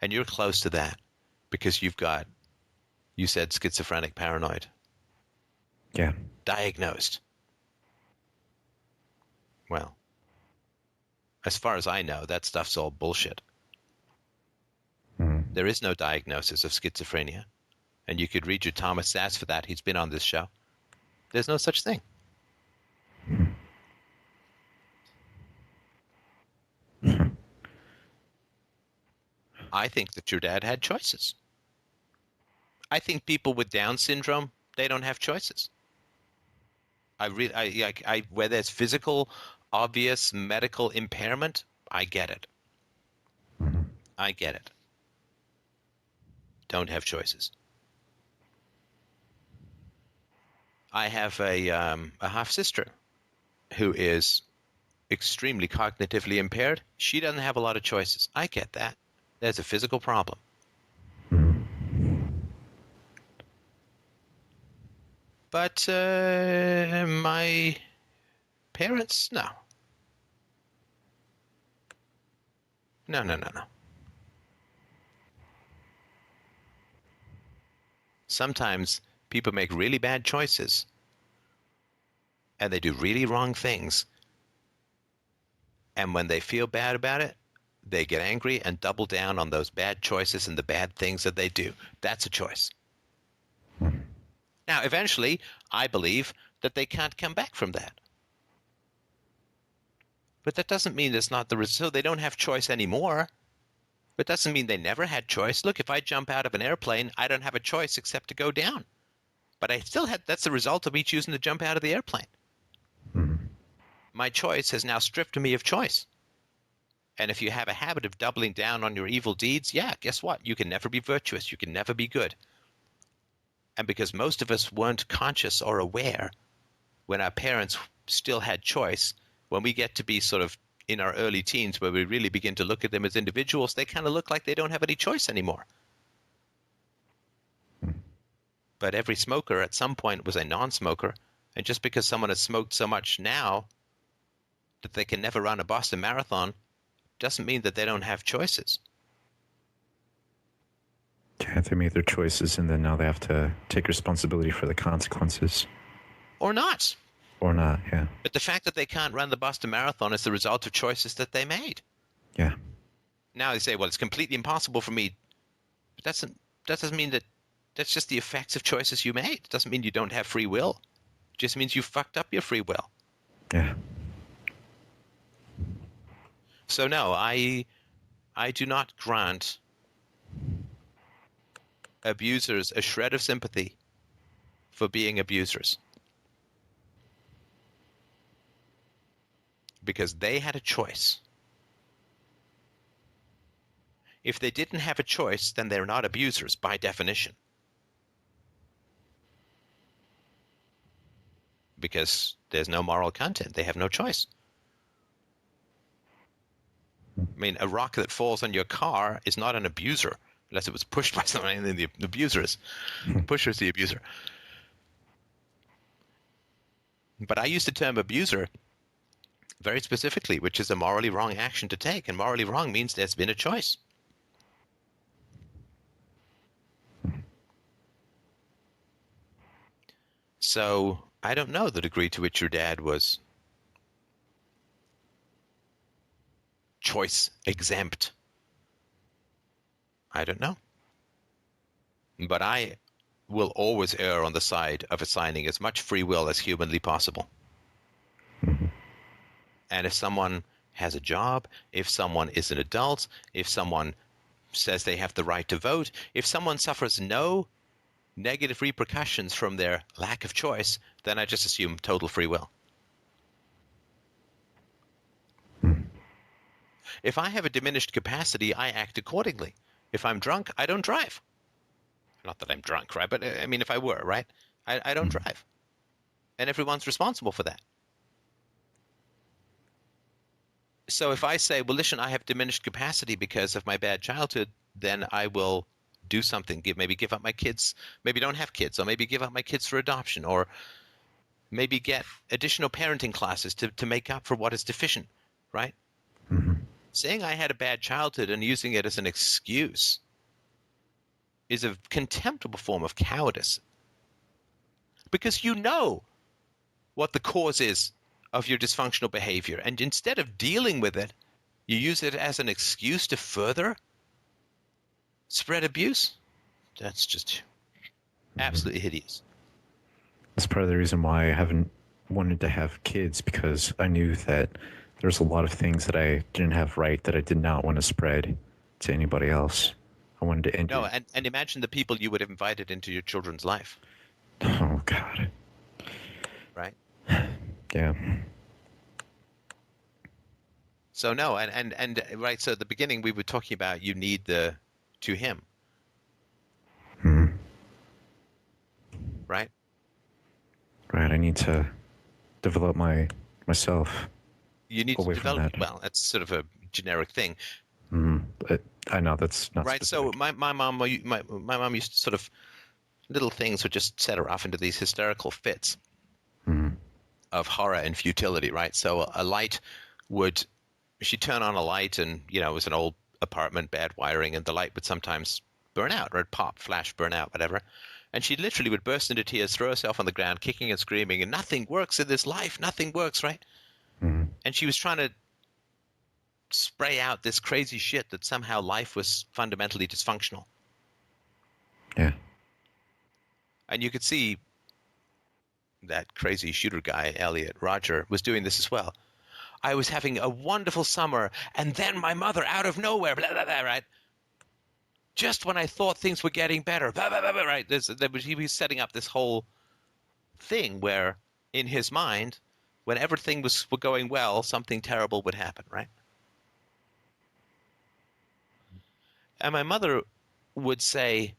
And you're close to that because you said schizophrenic paranoid. Yeah. Diagnosed. Well, as far as I know, that stuff's all bullshit. There is no diagnosis of schizophrenia. And you could read your Thomas Sass for that. He's been on this show. There's no such thing. I think that your dad had choices. I think people with Down syndrome, they don't have choices. Where there's physical, obvious medical impairment, I get it. I get it. Don't have choices. I have a half sister who is extremely cognitively impaired. She doesn't have a lot of choices. I get that. There's a physical problem. But my parents, no. No. Sometimes people make really bad choices and they do really wrong things. And when they feel bad about it, they get angry and double down on those bad choices and the bad things that they do. That's a choice. Now, eventually, I believe that they can't come back from that. But that doesn't mean it's not the result. So they don't have choice anymore. But doesn't mean they never had choice. Look, if I jump out of an airplane, I don't have a choice except to go down. But I still had, that's the result of me choosing to jump out of the airplane. My choice has now stripped me of choice. And if you have a habit of doubling down on your evil deeds, yeah, guess what? You can never be virtuous. You can never be good. And because most of us weren't conscious or aware when our parents still had choice, when we get to be sort of in our early teens where we really begin to look at them as individuals, they kind of look like they don't have any choice anymore. But every smoker at some point was a non-smoker. And just because someone has smoked so much now that they can never run a Boston Marathon doesn't mean that they don't have choices. Yeah, they made their choices, and then now they have to take responsibility for the consequences. Or not. Or not, yeah. But the fact that they can't run the Boston Marathon is the result of choices that they made. Yeah. Now they say, well, it's completely impossible for me. But that doesn't mean that that's just the effects of choices you made. It doesn't mean you don't have free will. It just means you fucked up your free will. Yeah. So no, I do not grant abusers a shred of sympathy for being abusers. Because they had a choice. If they didn't have a choice, then they're not abusers by definition. Because there's no moral content. They have no choice. I mean, a rock that falls on your car is not an abuser, unless it was pushed by someone, and then the abuser is. The pusher is the abuser. But I use the term abuser very specifically, which is a morally wrong action to take. And morally wrong means there's been a choice. So I don't know the degree to which your dad was choice exempt. I don't know. But I will always err on the side of assigning as much free will as humanly possible. And if someone has a job, if someone is an adult, if someone says they have the right to vote, if someone suffers no negative repercussions from their lack of choice, then I just assume total free will. If I have a diminished capacity, I act accordingly. If I'm drunk, I don't drive. Not that I'm drunk, right? But I mean, if I were, right? I don't drive. And everyone's responsible for that. So if I say, well, listen, I have diminished capacity because of my bad childhood, then I will do something. Maybe give up my kids. Maybe don't have kids. Or maybe give up my kids for adoption. Or maybe get additional parenting classes to make up for what is deficient, right? Saying I had a bad childhood and using it as an excuse is a contemptible form of cowardice. Because you know what the cause is of your dysfunctional behavior. And instead of dealing with it, you use it as an excuse to further spread abuse. That's just absolutely hideous. That's part of the reason why I haven't wanted to have kids, because I knew that there's a lot of things that I didn't have right that I did not want to spread to anybody else. I wanted to end it. No, and imagine the people you would have invited into your children's life. Oh, God. Right? Yeah. So no, and right, so at the beginning we were talking about you need the to him. Right? Right. I need to develop myself. You need to Away from develop. that. Well, that's sort of a generic thing, But I know that's not right? So specific. my mom used to sort of little things would just set her off into these hysterical fits of horror and futility, right? So a light would she'd turn on a light, and it was an old apartment, bad wiring, and the light would sometimes burn out, or it'd pop, flash, burn out, whatever. And she literally would burst into tears, throw herself on the ground, kicking and screaming, and nothing works in this life, nothing works, right? And she was trying to spray out this crazy shit that somehow life was fundamentally dysfunctional. Yeah. And you could see that crazy shooter guy, Elliot Roger, was doing this as well. I was having a wonderful summer, and then my mother, out of nowhere, blah, blah, blah, right? Just when I thought things were getting better, blah, blah, blah, blah, right? He was setting up this whole thing where, in his mind, when everything was going well, something terrible would happen, right? And my mother would say,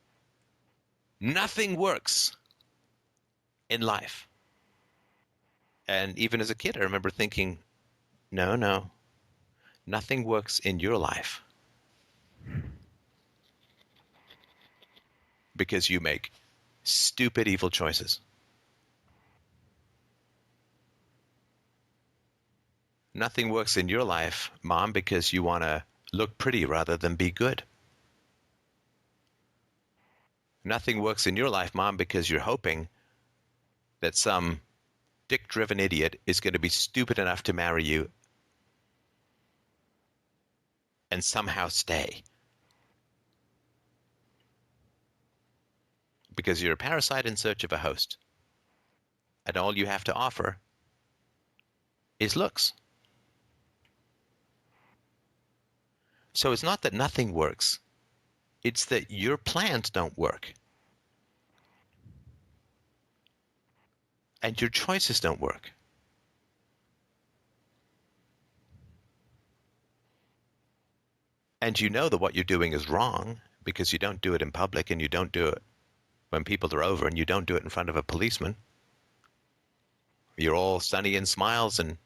nothing works in life. And even as a kid, I remember thinking, no, nothing works in your life. Because you make stupid, evil choices. Nothing works in your life, Mom, because you want to look pretty rather than be good. Nothing works in your life, Mom, because you're hoping that some dick-driven idiot is going to be stupid enough to marry you and somehow stay. Because you're a parasite in search of a host. And all you have to offer is looks. So it's not that nothing works. It's that your plans don't work. And your choices don't work. And you know that what you're doing is wrong because you don't do it in public, and you don't do it when people are over, and you don't do it in front of a policeman. You're all sunny and smiles and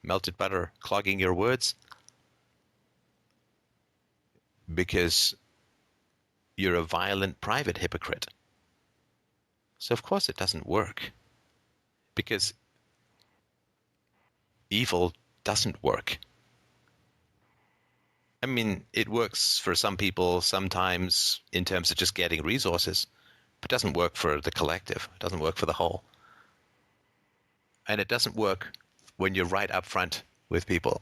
melted butter clogging your words because you're a violent private hypocrite. So of course it doesn't work, because evil doesn't work. I mean, it works for some people sometimes in terms of just getting resources, but it doesn't work for the collective. It doesn't work for the whole. And it doesn't work when you're right up front with people.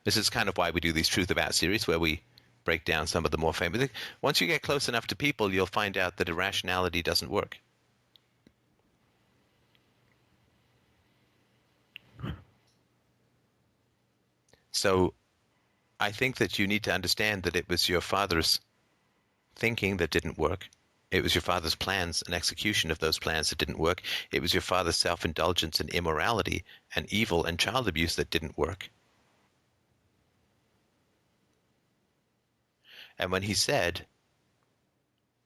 This is kind of why we do these Truth About series, where we break down some of the more famous. Once you get close enough to people, you'll find out that irrationality doesn't work. So I think that you need to understand that it was your father's thinking that didn't work. It was your father's plans and execution of those plans that didn't work. It was your father's self-indulgence and immorality and evil and child abuse that didn't work. And when he said,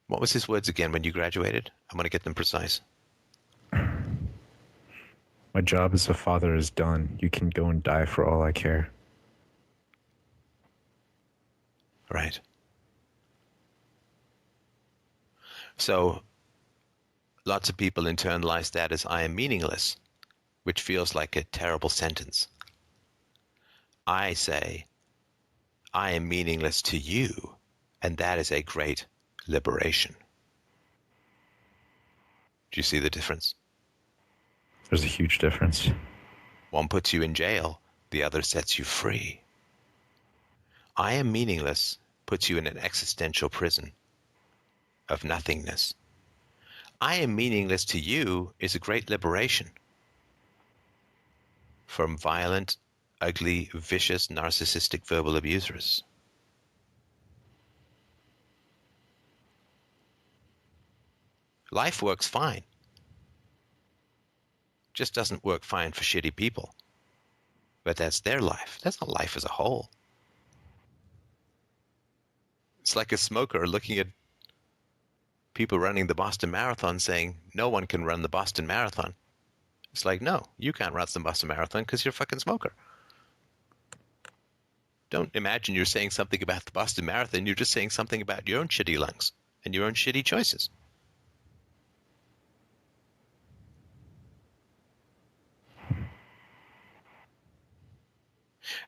what was his words again when you graduated? I'm going to get them precise. My job as a father is done. You can go and die for all I care. Right. So lots of people internalize that as I am meaningless, which feels like a terrible sentence. I say, I am meaningless to you, and that is a great liberation. Do you see the difference? There's a huge difference. One puts you in jail, the other sets you free. I am meaningless puts you in an existential prison of nothingness. I am meaningless to you is a great liberation from violent, ugly, vicious, narcissistic verbal abusers. Life works fine. Just doesn't work fine for shitty people. But that's their life. That's not life as a whole. It's like a smoker looking at people running the Boston Marathon saying, no one can run the Boston Marathon. It's like, no, you can't run the Boston Marathon because you're a fucking smoker. Don't imagine you're saying something about the Boston Marathon. You're just saying something about your own shitty lungs and your own shitty choices.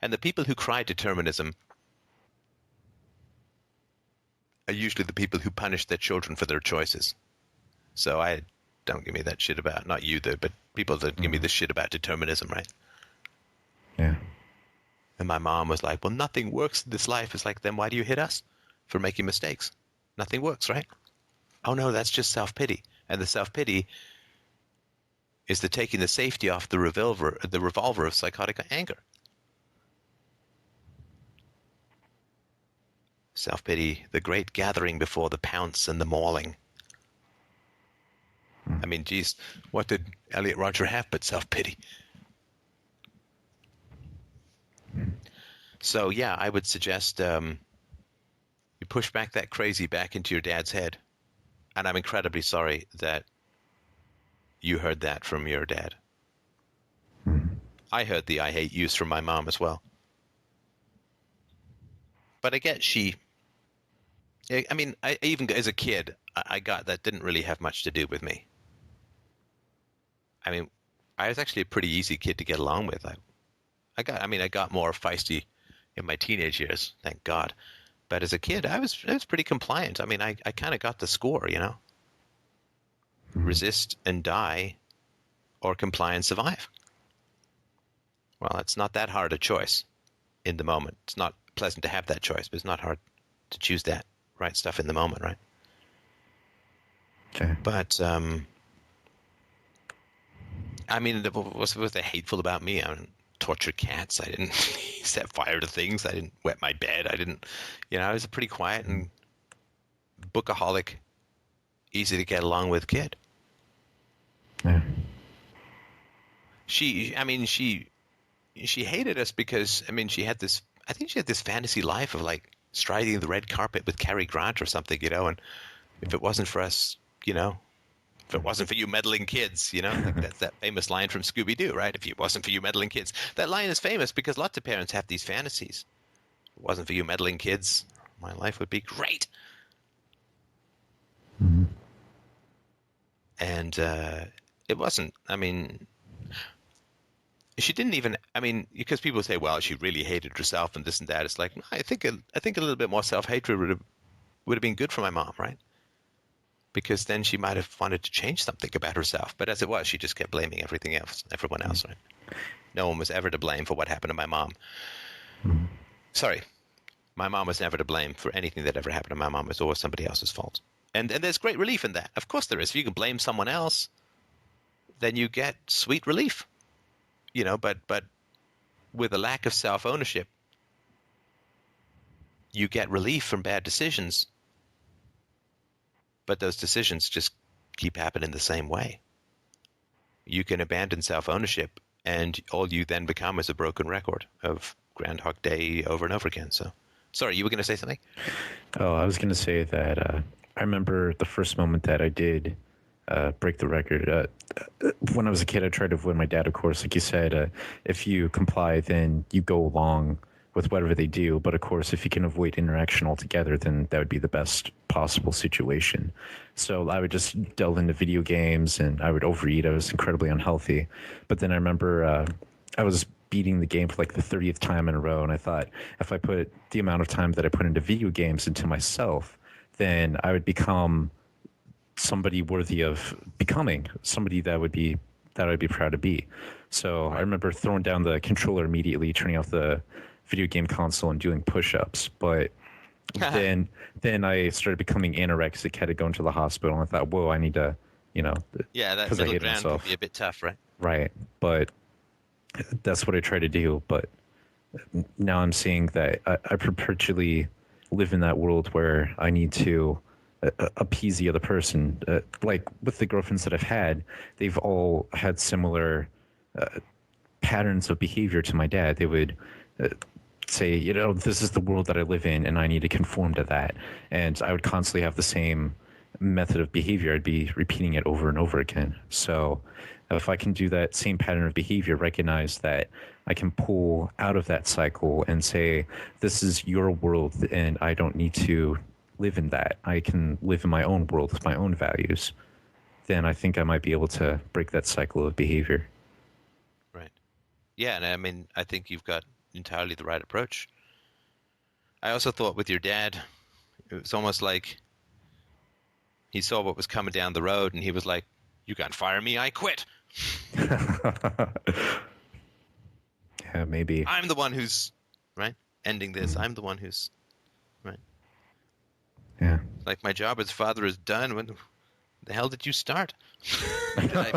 And the people who cry determinism are usually the people who punish their children for their choices. So don't give me that shit about, not you though, but people that give me this shit about determinism, right? Yeah. And my mom was like, well, nothing works in this life. It's like, then why do you hit us for making mistakes? Nothing works, right? Oh no, that's just self-pity. And the self-pity is the taking the safety off the revolver of psychotic anger. Self-pity, the great gathering before the pounce and the mauling. I mean, geez, what did Elliot Rodger have but self-pity? So, yeah, I would suggest you push back that crazy back into your dad's head. And I'm incredibly sorry that you heard that from your dad. I heard the I hate yous from my mom as well. But I get I mean, even as a kid, I got that didn't really have much to do with me. I mean, I was actually a pretty easy kid to get along with. I got more feisty in my teenage years, thank God. But as a kid, I was pretty compliant. I mean, I kind of got the score, you know. Resist and die, or comply and survive. Well, it's not that hard a choice in the moment. It's not pleasant to have that choice, but it's not hard to choose that right stuff in the moment, right? Okay. But I mean, what was hateful about me? I didn't torture cats. I didn't set fire to things. I didn't wet my bed. I didn't, I was a pretty quiet and bookaholic, easy to get along with kid. Yeah. She hated us because, she had this fantasy life of like striding the red carpet with Cary Grant or something, and if it wasn't for us, if it wasn't for you meddling kids, like that's that famous line from Scooby-Doo, right? If it wasn't for you meddling kids. That line is famous because lots of parents have these fantasies. If it wasn't for you meddling kids, my life would be great. Mm-hmm. And it wasn't. She didn't even, because people say, well, she really hated herself and this and that. It's like, I think a little bit more self-hatred would have been good for my mom, right? Because then she might have wanted to change something about herself. But as it was, she just kept blaming everyone else, right? No one was ever to blame for what happened to my mom. Mm-hmm. Sorry. My mom was never to blame for anything that ever happened to my mom. It was always somebody else's fault. And there's great relief in that. Of course there is. If you can blame someone else, then you get sweet relief. But with a lack of self-ownership, you get relief from bad decisions. But those decisions just keep happening the same way. You can abandon self-ownership, and all you then become is a broken record of Groundhog Day over and over again. So, sorry, you were going to say something? Oh, I was going to say that I remember the first moment that I did break the record. When I was a kid, I tried to avoid my dad, of course. Like you said, if you comply, then you go along with whatever they do. But of course, if you can avoid interaction altogether, then that would be the best possible situation. So I would just delve into video games and I would overeat. I was incredibly unhealthy. But then I remember I was beating the game for like the 30th time in a row. And I thought, if I put the amount of time that I put into video games into myself, then I would become somebody worthy of becoming somebody that I'd be proud to be. So I remember throwing down the controller immediately, turning off the video game console and doing push-ups. But then I started becoming anorexic, had to go into the hospital, and I thought, whoa, I need to, yeah, that middle ground could be a bit tough, right? Right. But that's what I try to do. But now I'm seeing that I perpetually live in that world where I need to appease the other person. Like with the girlfriends that I've had, they've all had similar patterns of behavior to my dad. They would say, this is the world that I live in and I need to conform to that. And I would constantly have the same, method of behavior, I'd be repeating it over and over again. So if I can do that same pattern of behavior, recognize that I can pull out of that cycle and say, this is your world and I don't need to live in that. I can live in my own world with my own values. Then I think I might be able to break that cycle of behavior. Right. Yeah, and I mean, I think you've got entirely the right approach. I also thought with your dad, it was almost like he saw what was coming down the road and he was like, you can't fire me, I quit. Yeah, maybe. I'm the one who's, right, ending this. I'm the one who's, right. Yeah. Like, my job as father is done. When the hell did you start? Did I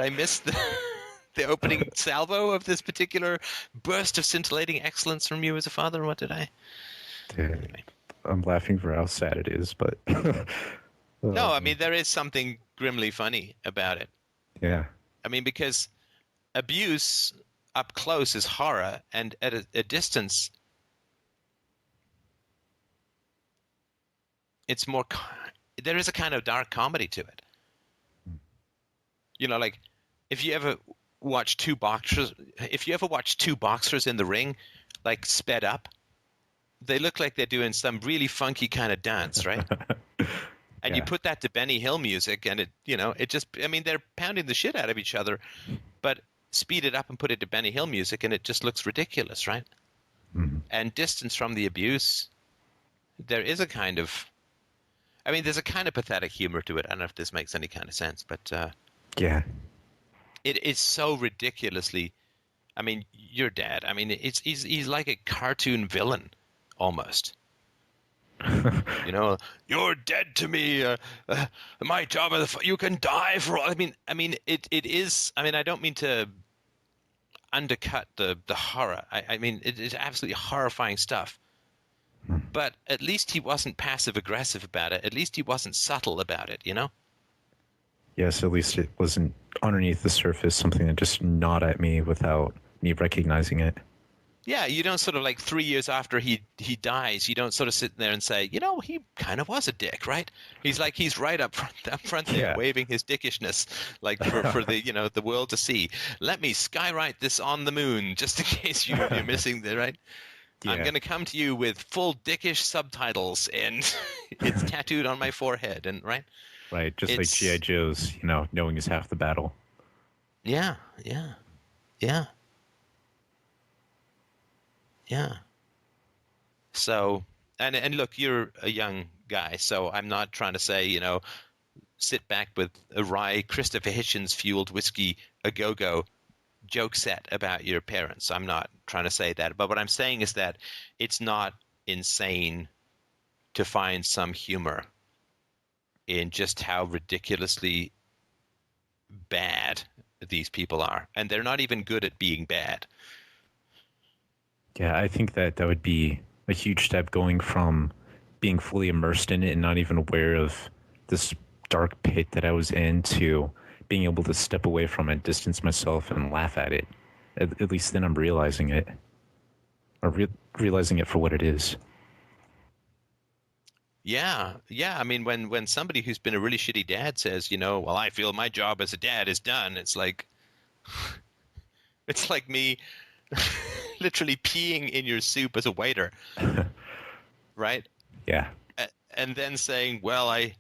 miss the opening salvo of this particular burst of scintillating excellence from you as a father? What did I? Dude, Anyway. I'm laughing for how sad it is, but No, I mean, there is something grimly funny about it. yeah. I mean, because abuse up close is horror, and at a distance, it's more. There is a kind of dark comedy to it. You know, like if you ever watch two boxers in the ring, like sped up, they look like they're doing some really funky kind of dance, right? And you put that to Benny Hill music, and they're pounding the shit out of each other, but speed it up and put it to Benny Hill music, and it just looks ridiculous, right? Mm-hmm. And distance from the abuse, there is a kind of, there's a kind of pathetic humor to it. I don't know if this makes any kind of sense, but Yeah. it is so ridiculously. I mean, your dad. I mean, he's like a cartoon villain, almost. You know, you're dead to me. My job is you can die for all. I mean, it is. I mean, I don't mean to undercut the horror. I mean, it is absolutely horrifying stuff. But at least he wasn't passive aggressive about it. At least he wasn't subtle about it. You know. Yes, at least it wasn't underneath the surface, something that just gnawed at me without me recognizing it. Yeah, you don't sort of like 3 years after he dies, you don't sort of sit there and say, you know, he kind of was a dick, right? He's right up front there, Yeah. waving his dickishness, like for the the world to see. Let me skywrite this on the moon, just in case you're missing the right. Yeah. I'm going to come to you with full dickish subtitles, and it's tattooed on my forehead, and right. Right, just like G.I. Joe's, knowing is half the battle. Yeah. So, and look, you're a young guy, so I'm not trying to say, sit back with a rye Christopher Hitchens fueled whiskey a go-go joke set about your parents. I'm not trying to say that, but what I'm saying is that it's not insane to find some humor in just how ridiculously bad these people are, and they're not even good at being bad. Yeah, I think that would be a huge step, going from being fully immersed in it and not even aware of this dark pit that I was in to being able to step away from it, distance myself, and laugh at it. At least then I'm realizing it, or realizing it for what it is. Yeah. I mean, when somebody who's been a really shitty dad says, well, I feel my job as a dad is done, it's like me literally peeing in your soup as a waiter, right? Yeah. And then saying, well, I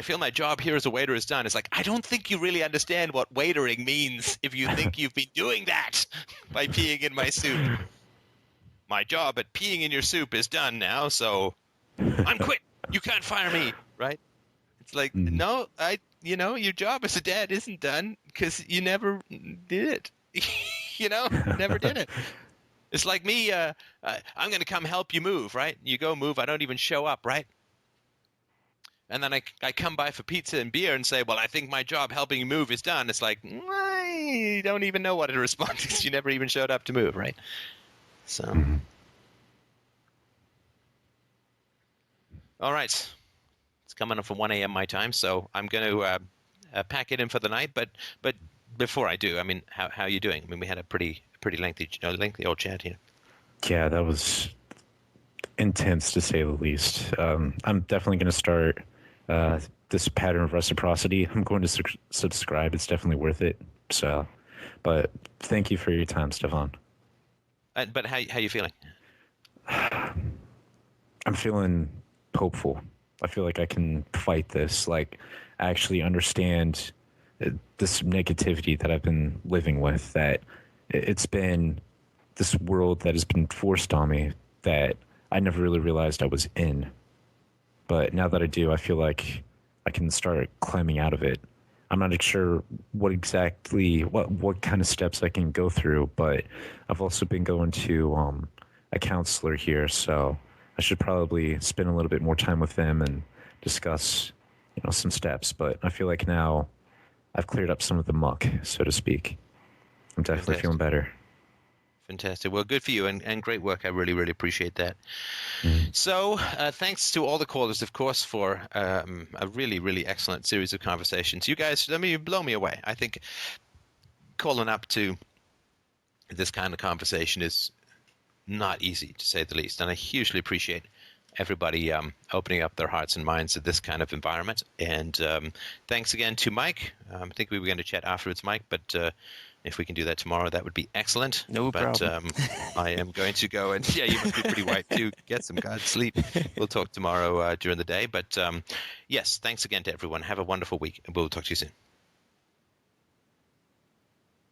feel my job here as a waiter is done. It's like, I don't think you really understand what waitering means if you think you've been doing that by peeing in my soup. My job at peeing in your soup is done now, so I'm quit. You can't fire me, right? It's like, no, your job as a dad isn't done because you never did it. Never did it. It's like me, I'm going to come help you move, right? You go move, I don't even show up, right? And then I come by for pizza and beer and say, well, I think my job helping you move is done. It's like, I don't even know what to respond because you never even showed up to move, right? So... All right. It's coming up for 1 a.m. my time, so I'm going to pack it in for the night. But before I do, I mean, how are you doing? I mean, we had a pretty lengthy old chat here. Yeah, that was intense to say the least. I'm definitely going to start this pattern of reciprocity. I'm going to subscribe. It's definitely worth it. So, but thank you for your time, Stefan. But how you feeling? I'm feeling hopeful. I feel like I can fight this. Like, I actually understand this negativity that I've been living with, that it's been this world that has been forced on me that I never really realized I was in. But now that I do, I feel like I can start climbing out of it. I'm not sure what kind of steps I can go through, but I've also been going to a counselor here, so I should probably spend a little bit more time with them and discuss, some steps. But I feel like now I've cleared up some of the muck, so to speak. I'm definitely feeling better. Fantastic. Well, good for you, and great work. I really, really appreciate that. So thanks to all the callers, of course, for a really, really excellent series of conversations. You guys, you blow me away. I think calling up to this kind of conversation is not easy, to say the least, and I hugely appreciate everybody opening up their hearts and minds to this kind of environment. And thanks again to Mike. I think we were going to chat afterwards, Mike, but if we can do that tomorrow, that would be excellent. No problem. I am going to go and, you must be pretty white too. Get some good sleep. We'll talk tomorrow during the day. But yes, thanks again to everyone. Have a wonderful week, and we'll talk to you soon.